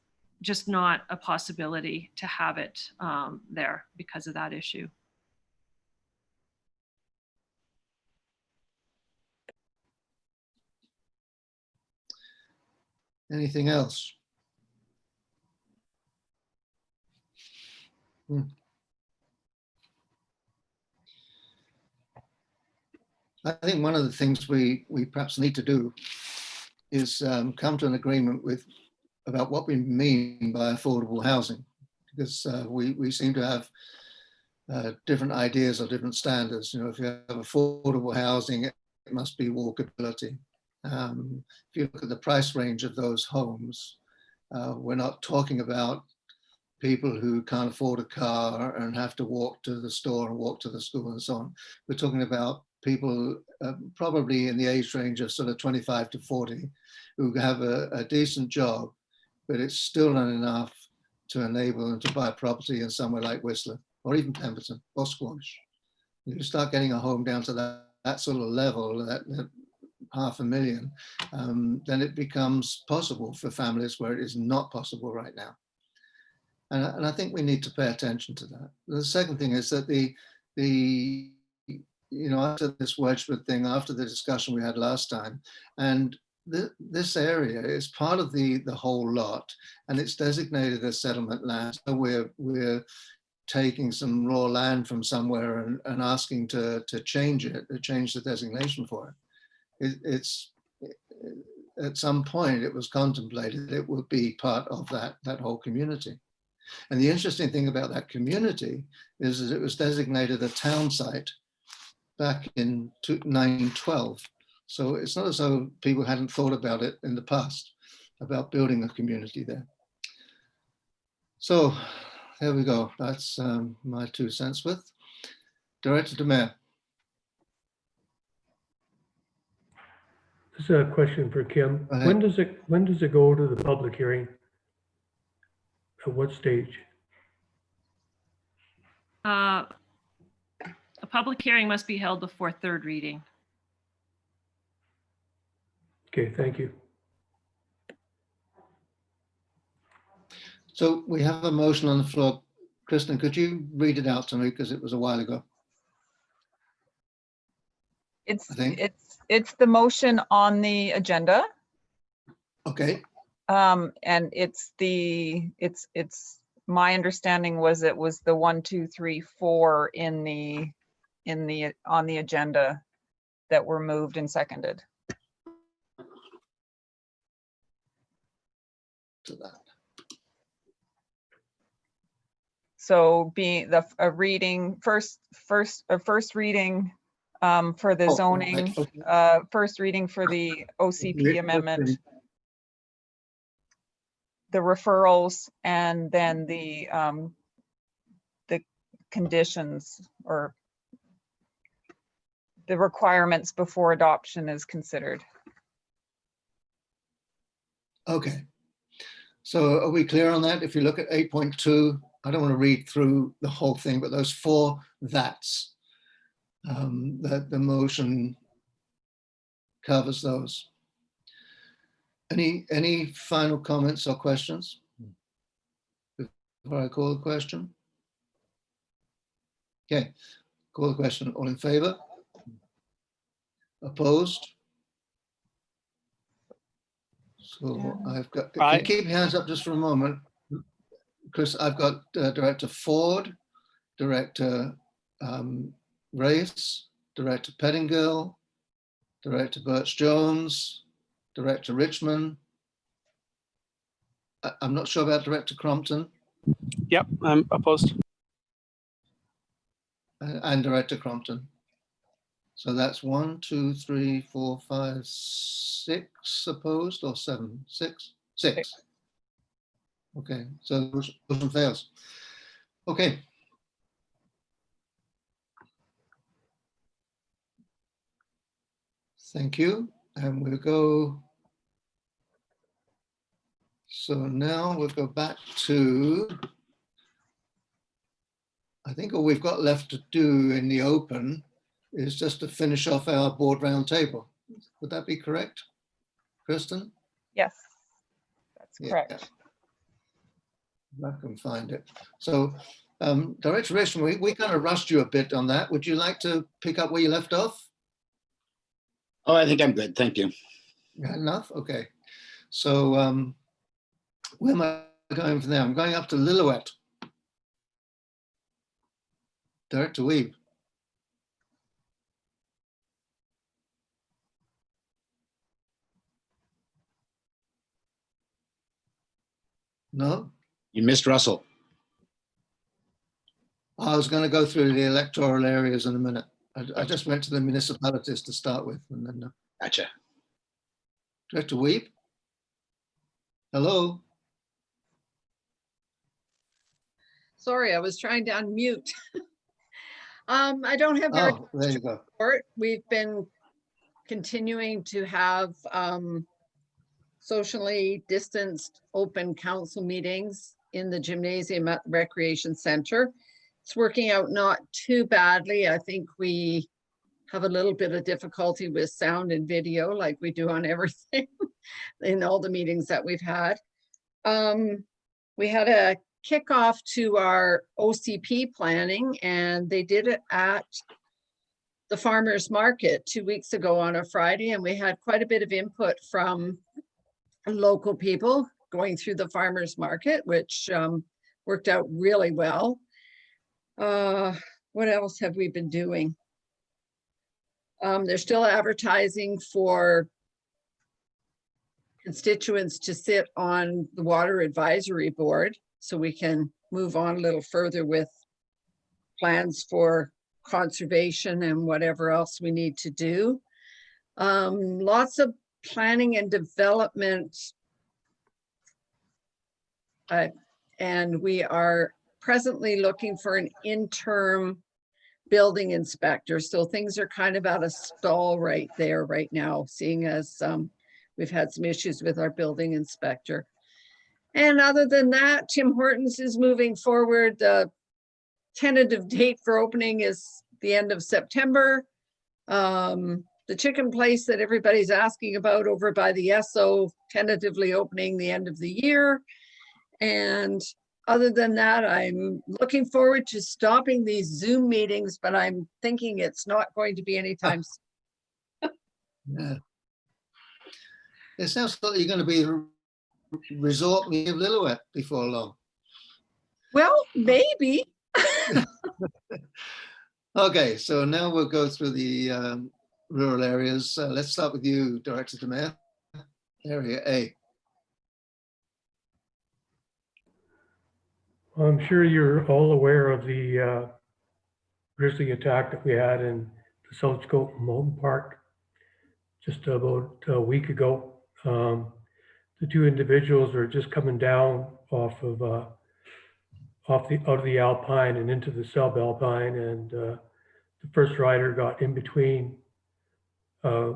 just not a possibility to have it there because of that issue. Anything else? I think one of the things we perhaps need to do is come to an agreement about what we mean by affordable housing, because we seem to have different ideas or different standards. You know, if you have affordable housing, it must be walkability. If you look at the price range of those homes, we're not talking about people who can't afford a car and have to walk to the store and walk to the school and so on. We're talking about people probably in the age range of sort of 25 to 40 who have a decent job, but it's still not enough to enable them to buy property in somewhere like Whistler or even Pemberton or Squamish. You start getting a home down to that sort of level, that $500,000, then it becomes possible for families where it is not possible right now. And I think we need to pay attention to that. The second thing is that you know, after this Wedgwood thing, after the discussion we had last time, and this area is part of the whole lot, and it's designated as settlement land. So we're taking some raw land from somewhere and asking to change it, to change the designation for it. It's at some point it was contemplated it would be part of that whole community. And the interesting thing about that community is that it was designated a town site back in 1912. So it's not as though people hadn't thought about it in the past, about building a community there. So there we go. That's my 2 cents worth. Director DeMare. This is a question for Kim. Go ahead. When does it go to the public hearing? At what stage? A public hearing must be held before third reading. Okay, thank you. So we have a motion on the floor. Kristen, could you read it out to me, because it was a while ago? It's I think. it's the motion on the agenda. Okay. And it's my understanding was it was the 1, 2, 3, 4 on the agenda that were moved and seconded. To that. So being a reading first reading for the zoning, okay. first reading for the OCP amendment, the referrals, and then the conditions or the requirements before adoption is considered. Okay. So are we clear on that? If you look at 8.2, I don't want to read through the whole thing, but those 4 that's that the motion covers those. Any final comments or questions before I call the question? Okay, call the question. All in favor? Opposed? So I've got, can you keep your hands up just for a moment? Chris, I've got Director Ford, Director Race, Director Pettingill, Director Birch-Jones, Director Richmond. I'm not sure about Director Crompton. Yep, I'm opposed. And Director Crompton. So that's 1, 2, 3, 4, 5, 6 opposed, or 7? 6? 6. Okay, so motion fails. Okay. Thank you. And we'll go. So now we'll go back to, I think all we've got left to do in the open is just to finish off our board roundtable. Would that be correct, Kristen? Yes, that's correct. I can find it. So, Director Richmond, we kind of rushed you a bit on that. Would you like to pick up where you left off? Oh, I think I'm good. Thank you. Enough? Okay. So where am I going from there? I'm going up to Lillooet. Director Weeb. No? You missed Russell. I was going to go through the electoral areas in a minute. I just went to the municipalities to start with. And then, Gotcha. Director Weeb? Hello? Sorry, I was trying to unmute. I don't have very Oh, there you go. report. We've been continuing to have socially distanced open council meetings in the gymnasium at the Recreation Center. It's working out not too badly. I think we have a little bit of difficulty with sound and video like we do on everything in all the meetings that we've had. We had a kickoff to our OCP planning, and they did it at the farmers market 2 weeks ago on a Friday, and we had quite a bit of input from local people going through the farmers market, which worked out really well. What else have we been doing? They're still advertising for constituents to sit on the Water Advisory Board, so we can move on a little further with plans for conservation and whatever else we need to do. Lots of planning and development and we are presently looking for an interim building inspector. So things are kind of at a stall right now, seeing as we've had some issues with our building inspector. And other than that, Tim Hortons is moving forward. The tentative date for opening is the end of September. The chicken place that everybody's asking about over by the Esso, tentatively opening the end of the year. And other than that, I'm looking forward to stopping these Zoom meetings, but I'm thinking it's not going to be anytime soon. Yeah. It sounds like you're going to be resort me of Lillooet before long. Well, maybe. Okay, so now we'll go through the rural areas. Let's start with you, Director Demare. Area A. I'm sure you're all aware of the grizzly attack that we had in the South Scope Mountain Park just about a week ago. The two individuals were just coming down out of the Alpine and into the subalpine, and the first rider got in between a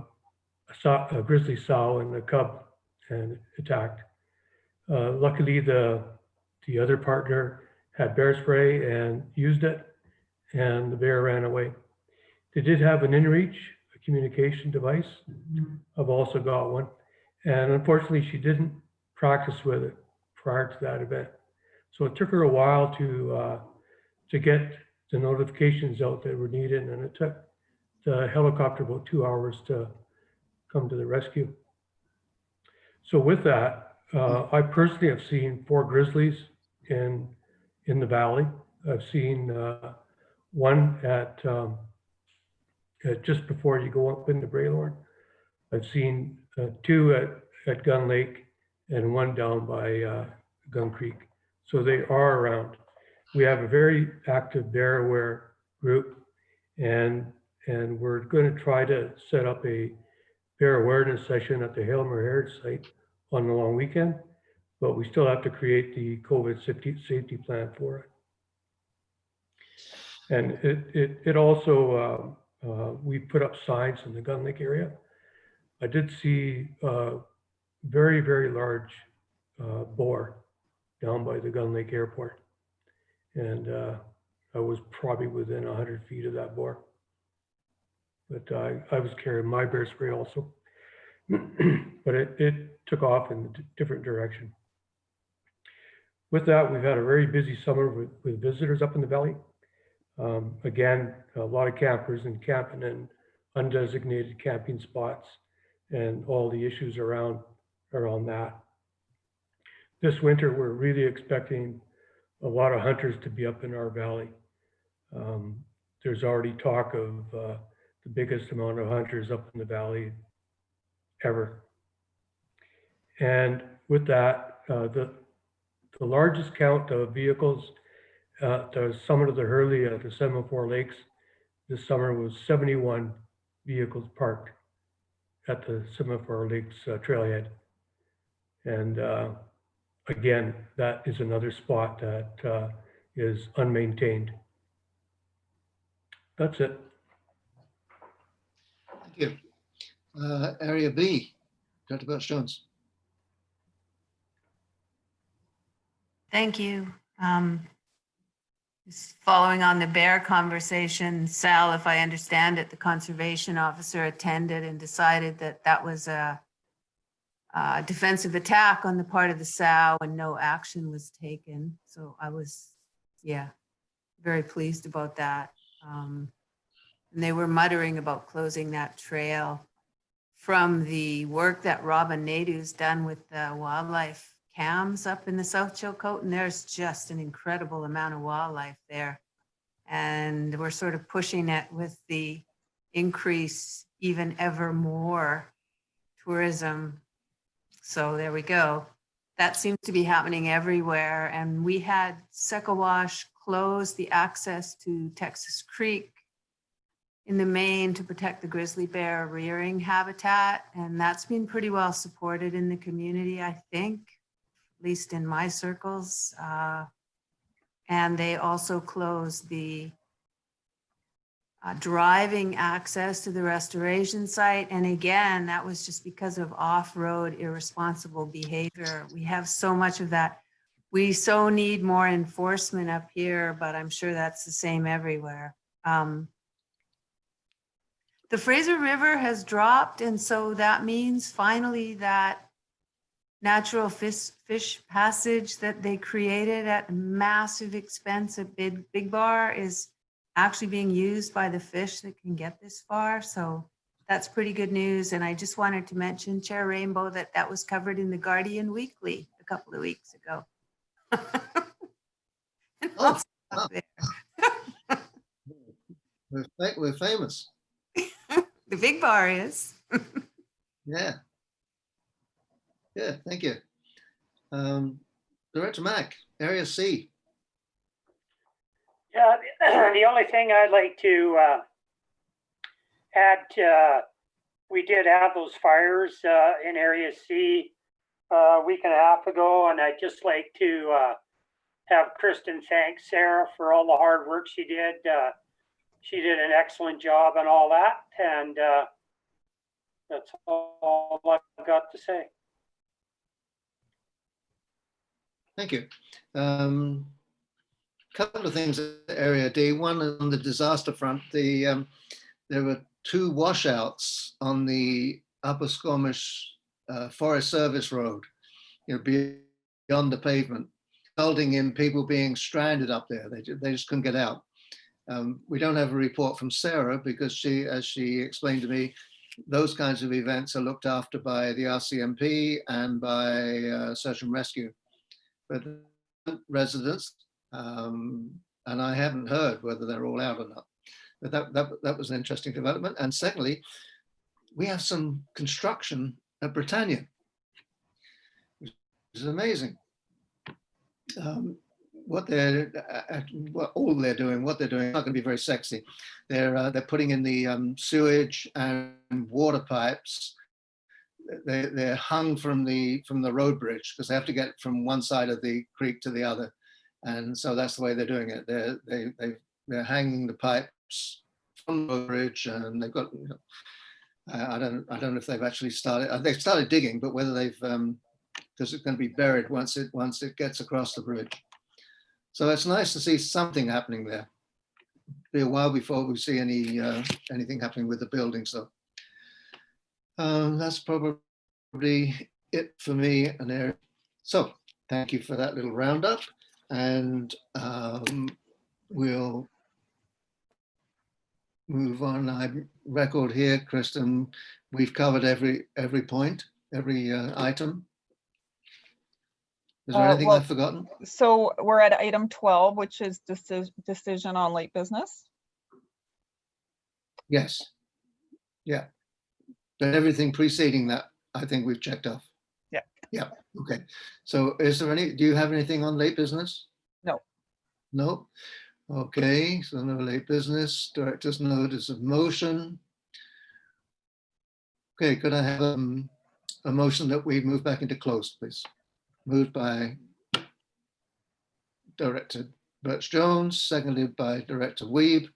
grizzly sow and a cub and attacked. Luckily, the other partner had bear spray and used it, and the bear ran away. They did have an inReach, a communication device. I've also got one. And unfortunately, she didn't practice with it prior to that event. So it took her a while to get the notifications out that were needed, and it took the helicopter about 2 hours to come to the rescue. So with that, I personally have seen 4 grizzlies in the valley. I've seen one at just before you go up into Braylorn. I've seen 2 at Gun Lake and 1 down by Gun Creek. So they are around. We have a very active bear aware group, and we're going to try to set up a bear awareness session at the Hailmer Heritage Site on the long weekend, but we still have to create the COVID safety plan for it. And it also, we put up signs in the Gun Lake area. I did see very, very large boar down by the Gun Lake Airport. And I was probably within 100 feet of that boar. But I was carrying my bear spray also. But it took off in a different direction. With that, we've had a very busy summer with visitors up in the valley. Again, a lot of campers and camping in undesignated camping spots and all the issues around that. This winter, we're really expecting a lot of hunters to be up in our valley. There's already talk of the biggest amount of hunters up in the valley ever. And with that, the largest count of vehicles the summit of the Hurley at the Semaphore Lakes this summer was 71 vehicles parked at the Semaphore Lakes trailhead. And again, that is another spot that is unmaintained. That's it. Thank you. Area B, Dr. Birch-Jones. Thank you. Just following on the bear conversation, Sal, if I understand it, the conservation officer attended and decided that that was a defensive attack on the part of the sow and no action was taken. So I was, very pleased about that. And they were muttering about closing that trail. From the work that Robin Nadu's done with the wildlife cams up in the South Chilcoot, and there's just an incredible amount of wildlife there. And we're sort of pushing it with the increase, even ever more tourism. So there we go. That seems to be happening everywhere. And we had Sequowash close the access to Texas Creek in the main to protect the grizzly bear rearing habitat. And that's been pretty well supported in the community, I think. least in my circles. And they also closed the driving access to the restoration site. And again, that was just because of off-road irresponsible behavior. We have so much of that. We so need more enforcement up here, but I'm sure that's the same everywhere. The Fraser River has dropped, and so that means finally that natural fish passage that they created at massive expense at Big Bar is actually being used by the fish that can get this far. So that's pretty good news. And I just wanted to mention, Chair Rainbow, that that was covered in the Guardian Weekly a couple of weeks ago. Oh, wow. We're famous. The Big Bar is. Yeah. Yeah, thank you. Director Mack, Area C. Yeah, the only thing I'd like to add, we did have those fires in Area C a week and a half ago, and I'd just like to have Kristen thank Sarah for all the hard work she did. She did an excellent job and all that, and that's all I've got to say. Thank you. Couple of things at Area D. One, on the disaster front, there were 2 washouts on the Upper Squamish Forest Service Road, beyond the pavement, resulting in people being stranded up there. They just couldn't get out. We don't have a report from Sarah because she, as she explained to me, those kinds of events are looked after by the RCMP and by Search and Rescue. But residents, and I haven't heard whether they're all out or not. But that was an interesting development. And secondly, we have some construction at Britannia, which is amazing. What they're doing, not going to be very sexy. They're putting in the sewage and water pipes. They're hung from the road bridge because they have to get from one side of the creek to the other, and so that's the way they're doing it. They're hanging the pipes from the road bridge, and they've got. I don't know if they've actually started. They've started digging, but whether they've because it's going to be buried once it gets across the bridge. So it's nice to see something happening there. It'll be a while before we see anything happening with the buildings, though. That's probably it for me and Eric. So thank you for that little roundup, and we'll move on. I record here, Kristen, we've covered every point, every item. Is there anything I've forgotten? So we're at item 12, which is decision on late business. Yes. Yeah. But everything preceding that, I think we've checked off. Yeah. Yeah. Okay. So is there do you have anything on late business? No. No. Okay. So no late business. Director's notice of motion. Okay. Could I have a motion that we move back into closed, please? Moved by Director Birch-Jones, seconded by Director Weeb.